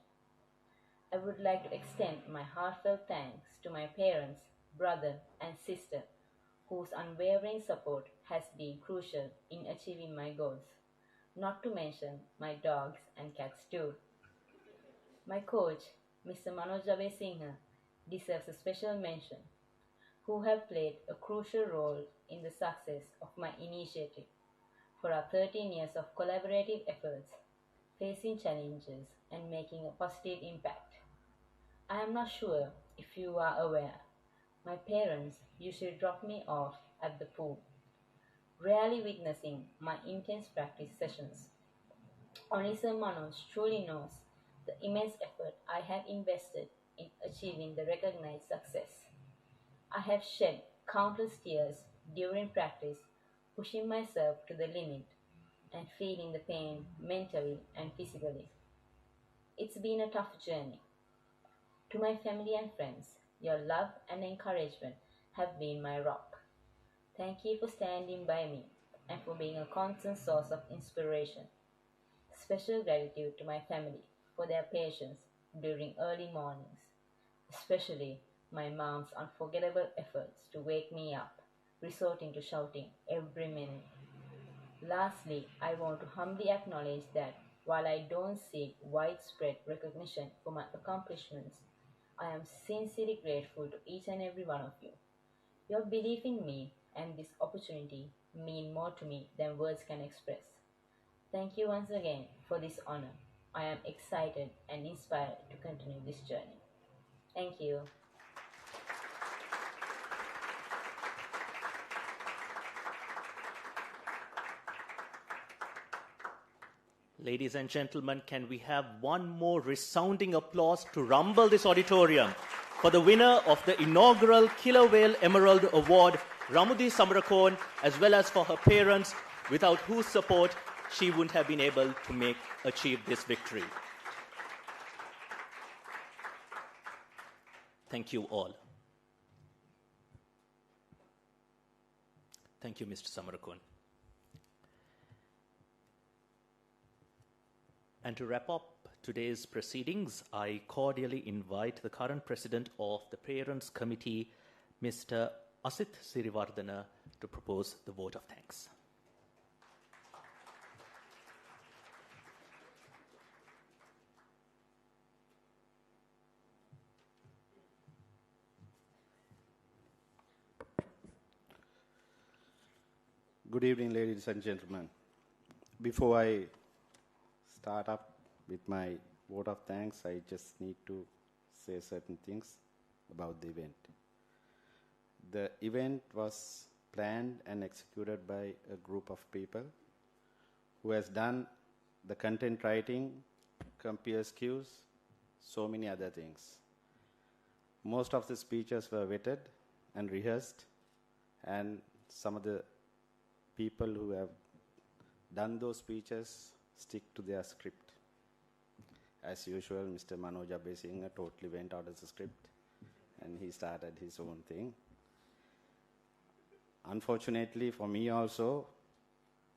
I would like to extend my heartfelt thanks to my parents, brother, and sister, whose unwavering support has been crucial in achieving my goals, not to mention my dogs and cats too. My coach, Mr. Manoj Singha, deserves a special mention, who have played a crucial role in the success of my initiative for our 13 years of collaborative efforts, facing challenges and making a positive impact. I am not sure if you are aware, my parents usually drop me off at the pool, rarely witnessing my intense practice sessions. Only Sir Manoj truly knows the immense effort I have invested in achieving the recognized success. I have shed countless tears during practice, pushing myself to the limit and feeling the pain mentally and physically. It's been a tough journey. To my family and friends, your love and encouragement have been my rock. Thank you for standing by me and for being a constant source of inspiration. Special gratitude to my family for their patience during early mornings, especially my mom's unforgettable efforts to wake me up, resorting to shouting every minute. Lastly, I want to humbly acknowledge that while I don't seek widespread recognition for my accomplishments, I am sincerely grateful to each and every one of you. Your belief in me and this opportunity mean more to me than words can express. Thank you once again for this honor. I am excited and inspired to continue this journey. Thank you. Ladies and gentlemen, can we have one more resounding applause to rumble this auditorium for the winner of the inaugural Killer Whale Emerald Award, Ramudi Samarakon, as well as for her parents, without whose support she wouldn't have been able to achieve this victory. Thank you all. Thank you, Mr. Samarakon. And to wrap up today's proceedings, I cordially invite the current president of the Parents Committee, Mr. Asith Sirivardhana, to propose the vote of thanks. Good evening, ladies and gentlemen. Before I start up with my vote of thanks, I just need to say certain things about the event. The event was planned and executed by a group of people who has done the content writing, compare skills, so many other things. Most of the speeches were vetted and rehearsed, and some of the people who have done those speeches stick to their script. As usual, Mr. Manoj Abesinghe totally went out of the script and he started his own thing. Unfortunately for me also,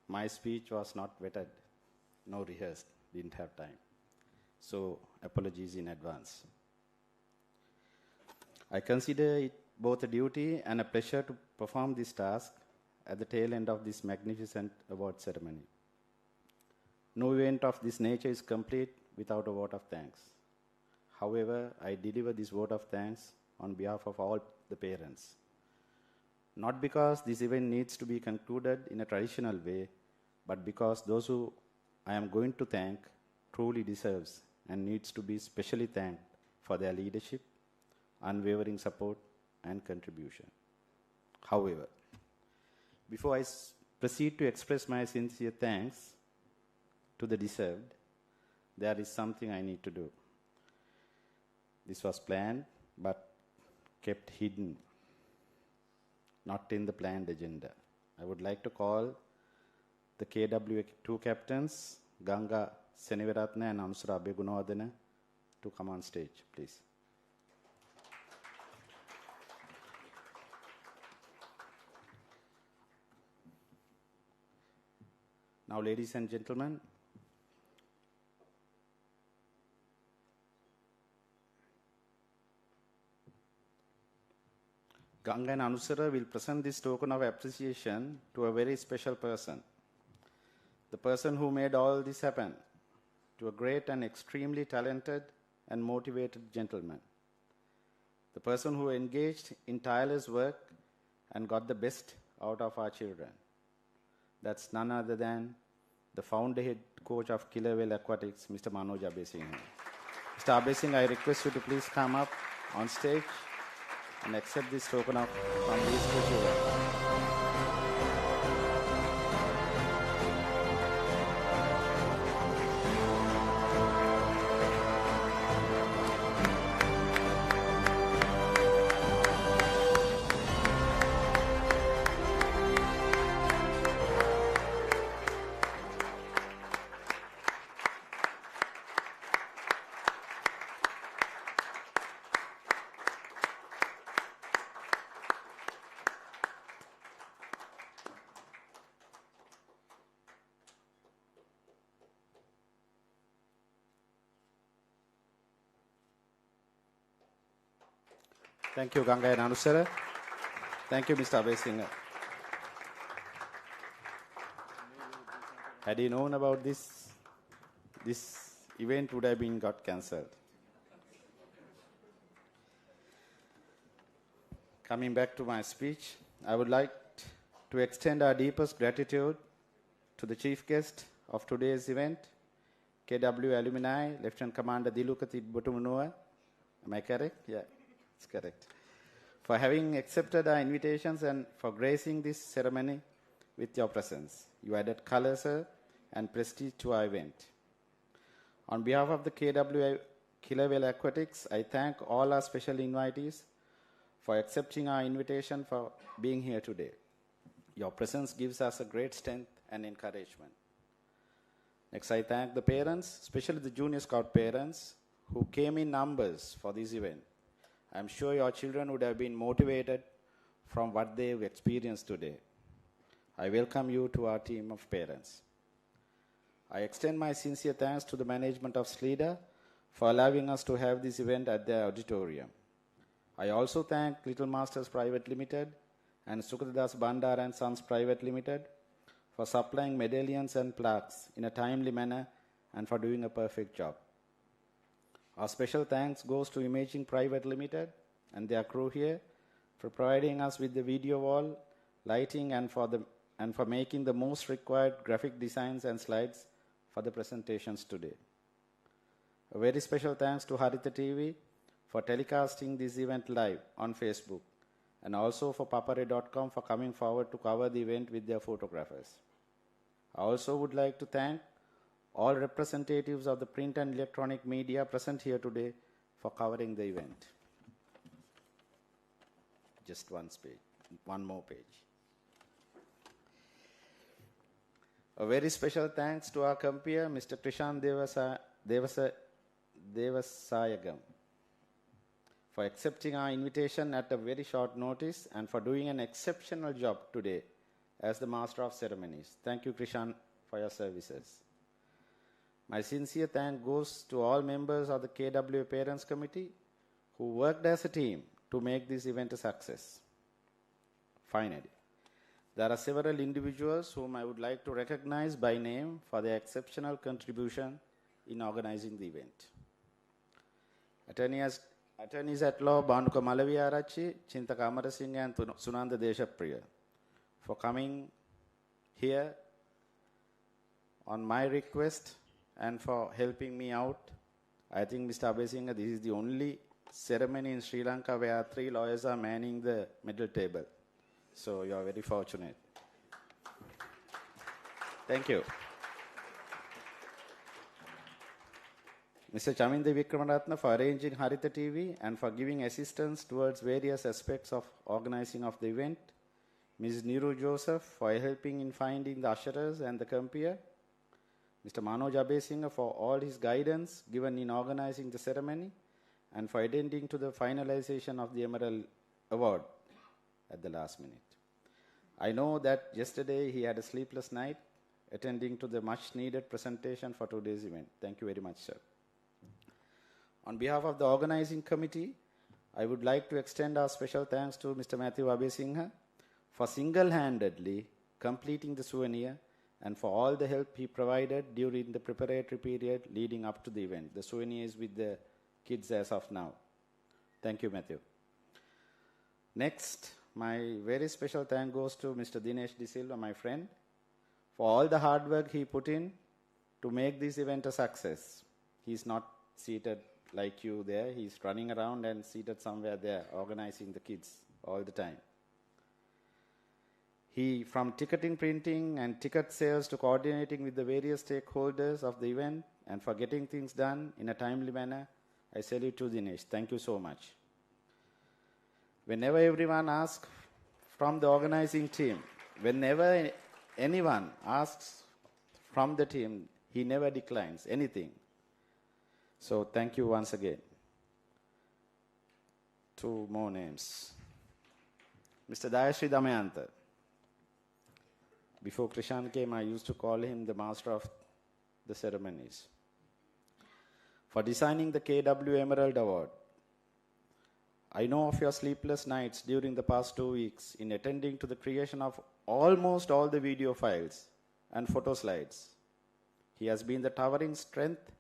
my speech was not vetted, no rehearsed, didn't have time. So apologies in advance. I consider it both a duty and a pleasure to perform this task at the tail end of this magnificent award ceremony. No event of this nature is complete without a vote of thanks. However, I deliver this vote of thanks on behalf of all the parents. Not because this event needs to be concluded in a traditional way, but because those who I am going to thank truly deserves and needs to be specially thanked for their leadership, unwavering support, and contribution. However, before I proceed to express my sincere thanks to the deserved, there is something I need to do. This was planned, but kept hidden, not in the planned agenda. I would like to call the KW2 captains, Ganga Seneviratne and Anusara Abegunawardena, to come on stage, please. Now, ladies and gentlemen, Ganga and Anusara will present this token of appreciation to a very special person. The person who made all this happen, to a great and extremely talented and motivated gentleman. The person who engaged in tireless work and got the best out of our children. That's none other than the founder head coach of Killer Whale Aquatics, Mr. Manoj Abesinghe. Mr. Abesinghe, I request you to please come up on stage and accept this token of from these two children. Thank you, Ganga and Anusara. Thank you, Mr. Abesinghe. Had he known about this event would have been got cancelled. Coming back to my speech, I would like to extend our deepest gratitude to the chief guest of today's event, KW alumni, Lieutenant Commander Diluka Tidbotumunua. Am I correct? Yeah. That's correct. For having accepted our invitations and for gracing this ceremony with your presence. You added color, sir, and prestige to our event. On behalf of the KW Killer Whale Aquatics, I thank all our special invitees for accepting our invitation for being here today. Your presence gives us a great strength and encouragement. Next, I thank the parents, especially the Junior Scout parents, who came in numbers for this event. I'm sure your children would have been motivated from what they've experienced today. I welcome you to our team of parents. I extend my sincere thanks to the management of SLEDA for allowing us to have this event at their auditorium. I also thank Little Masters Private Limited and Sukadadas Bandar and Sons Private Limited for supplying medallions and plaques in a timely manner and for doing a perfect job. Our special thanks goes to Imaging Private Limited and their crew here for providing us with the video wall, lighting, and for the and for making the most required graphic designs and slides for the presentations today. A very special thanks to Haritha TV for telecasting this event live on Facebook, and also for papare.com for coming forward to cover the event with their photographers. I also would like to thank all representatives of the print and electronic media present here today for covering the event. Just one more page. A very special thanks to our compeer, Mr. Krishan Devasayagam, for accepting our invitation at a very short notice and for doing an exceptional job today as the Master of Ceremonies. Thank you, Krishan, for your services. My sincere thanks goes to all members of the KWA Parents Committee who worked as a team to make this event a success. Finally, there are several individuals whom I would like to recognize by name for their exceptional contribution in organizing the event. Attorneys at law Banuka Malaviarachi, Chintaka Amarasinghe and Sunanda Deshapriya for coming here on my request and for helping me out. I think, Mr. Abesinghe, this is the only ceremony in Sri Lanka where 3 lawyers are manning the middle table. So you are very fortunate. Thank you. Mr. Chaminda Vikramaratna for arranging Haritha TV and for giving assistance towards various aspects of organizing of the event. Ms. Niru Joseph for helping in finding the usherers and the compeer. Mr. Manoj Abesinghe for all his guidance given in organizing the ceremony and for attending to the finalization of the Emerald Award at the last minute. I know that yesterday he had a sleepless night attending to the much needed presentation for today's event. Thank you very much, sir. On behalf of the organizing committee, I would like to extend our special thanks to Mr. Matthew Abesinghe for single-handedly completing the souvenir and for all the help he provided during the preparatory period leading up to the event. The souvenir is with the kids as of now. Thank you, Matthew. Next, my very special thank goes to Mr. Dinesh De Silva, my friend, for all the hard work he put in to make this event a success. He's not seated like you there. He's running around and seated somewhere there, organizing the kids all the time. He, from ticketing, printing, and ticket sales to coordinating with the various stakeholders of the event and for getting things done in a timely manner, I salute you, Dinesh. Thank you so much. Whenever everyone asks from the organizing team, whenever anyone asks from the team, he never declines anything. So thank you once again. 2 more names. Mr. Dayasri Damayanta. Before Krishan came, I used to call him the master of the ceremonies. For designing the KW Emerald Award. I know of your sleepless nights during the past 2 weeks in attending to the creation of almost all the video files and photo slides. He has been the towering strength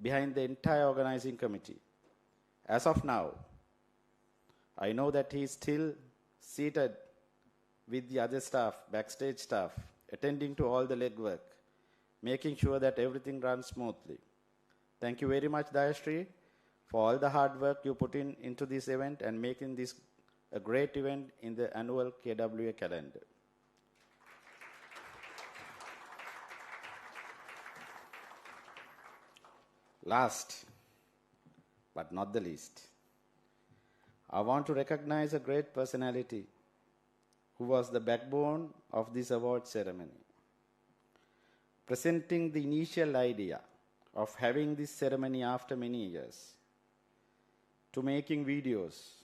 behind the entire organizing committee. As of now, I know that he is still seated with the other staff, backstage staff, attending to all the legwork, making sure that everything runs smoothly. Thank you very much, Dayasri, for all the hard work you put into this event and making this a great event in the annual KWA calendar. Last, but not the least, I want to recognize a great personality who was the backbone of this award ceremony. Presenting the initial idea of having this ceremony after many years, to making videos,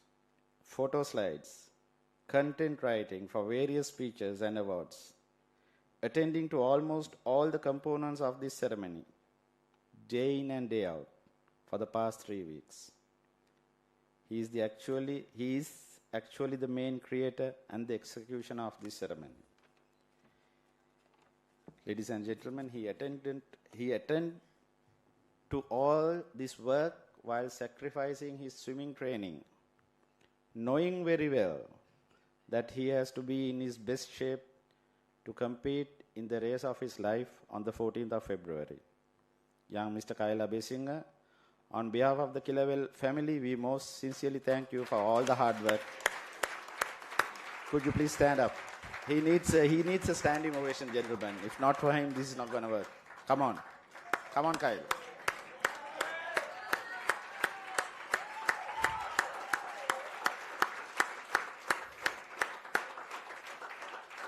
photo slides, content writing for various speeches and awards, attending to almost all the components of this ceremony, day in and day out, for the past 3 weeks. He is actually the main creator and the execution of this ceremony. Ladies and gentlemen, he attended to all this work while sacrificing his swimming training, knowing very well that he has to be in his best shape to compete in the race of his life on the 14th of February. Young Mr. Kyle Abesingha, on behalf of the Kilawell family, we most sincerely thank you for all the hard work. Could you please stand up? He needs a standing ovation, gentlemen. If not for him, this is not going to work. Come on. Come on, Kyle.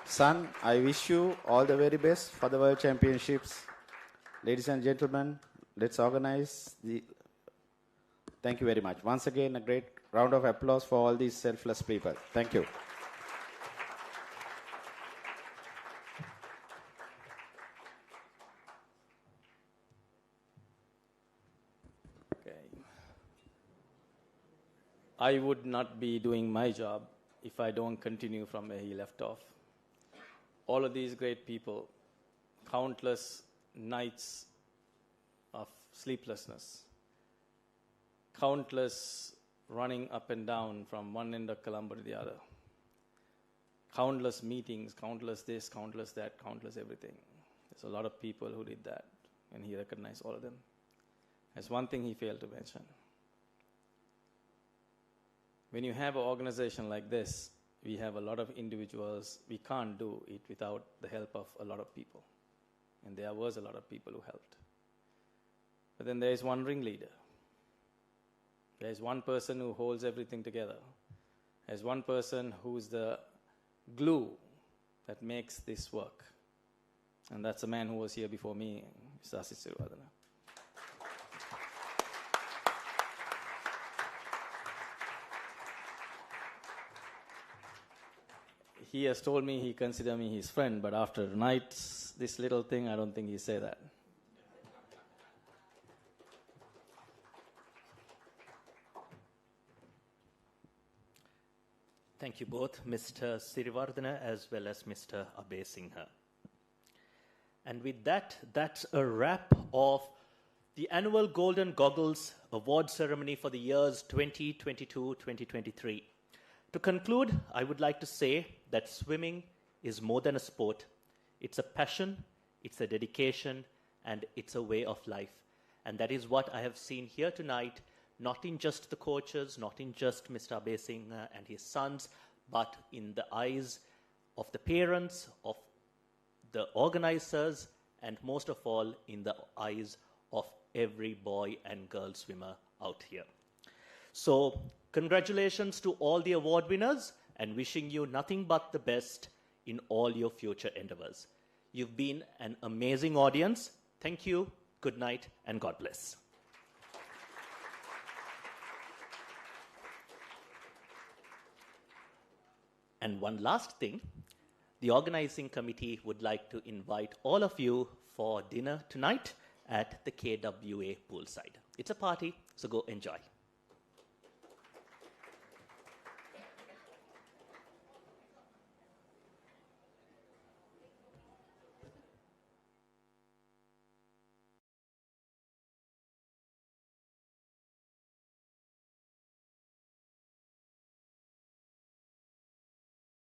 Son, I wish you all the very best for the World Championships. Ladies and gentlemen, let's organize the... Thank you very much. Once again, a great round of applause for all these selfless people. Thank you. I would not be doing my job if I don't continue from where he left off. All of these great people, countless nights of sleeplessness, countless running up and down from one end of Colombo to the other, countless meetings, countless this, countless that, countless everything. There's a lot of people who did that, and he recognized all of them. There's one thing he failed to mention. When you have an organization like this, we have a lot of individuals. We can't do it without the help of a lot of people. And there was a lot of people who helped. But then there is one ringleader. There is one person who holds everything together. There's one person who's the glue that makes this work. And that's the man who was here before me, Mr. Asisirwadana. He has told me he considers me his friend, but after tonight's this little thing, I don't think he'll say that. Thank you both, Mr. Sirivardhana as well as Mr. Abesingha. And with that, that's a wrap of the annual Golden Goggles award ceremony for the years 2022-2023. To conclude, I would like to say that swimming is more than a sport. It's a passion, it's a dedication, and it's a way of life. And that is what I have seen here tonight, not in just the coaches, not in just Mr. Abesingha and his sons, but in the eyes of the parents, of the organizers, and most of all, in the eyes of every boy and girl swimmer out here. So, congratulations to all the award winners and wishing you nothing but the best in all your future endeavors. You've been an amazing audience. Thank you, good night, and God bless. And one last thing, the organizing committee would like to invite all of you for dinner tonight at the KWA poolside. It's a party, so go enjoy.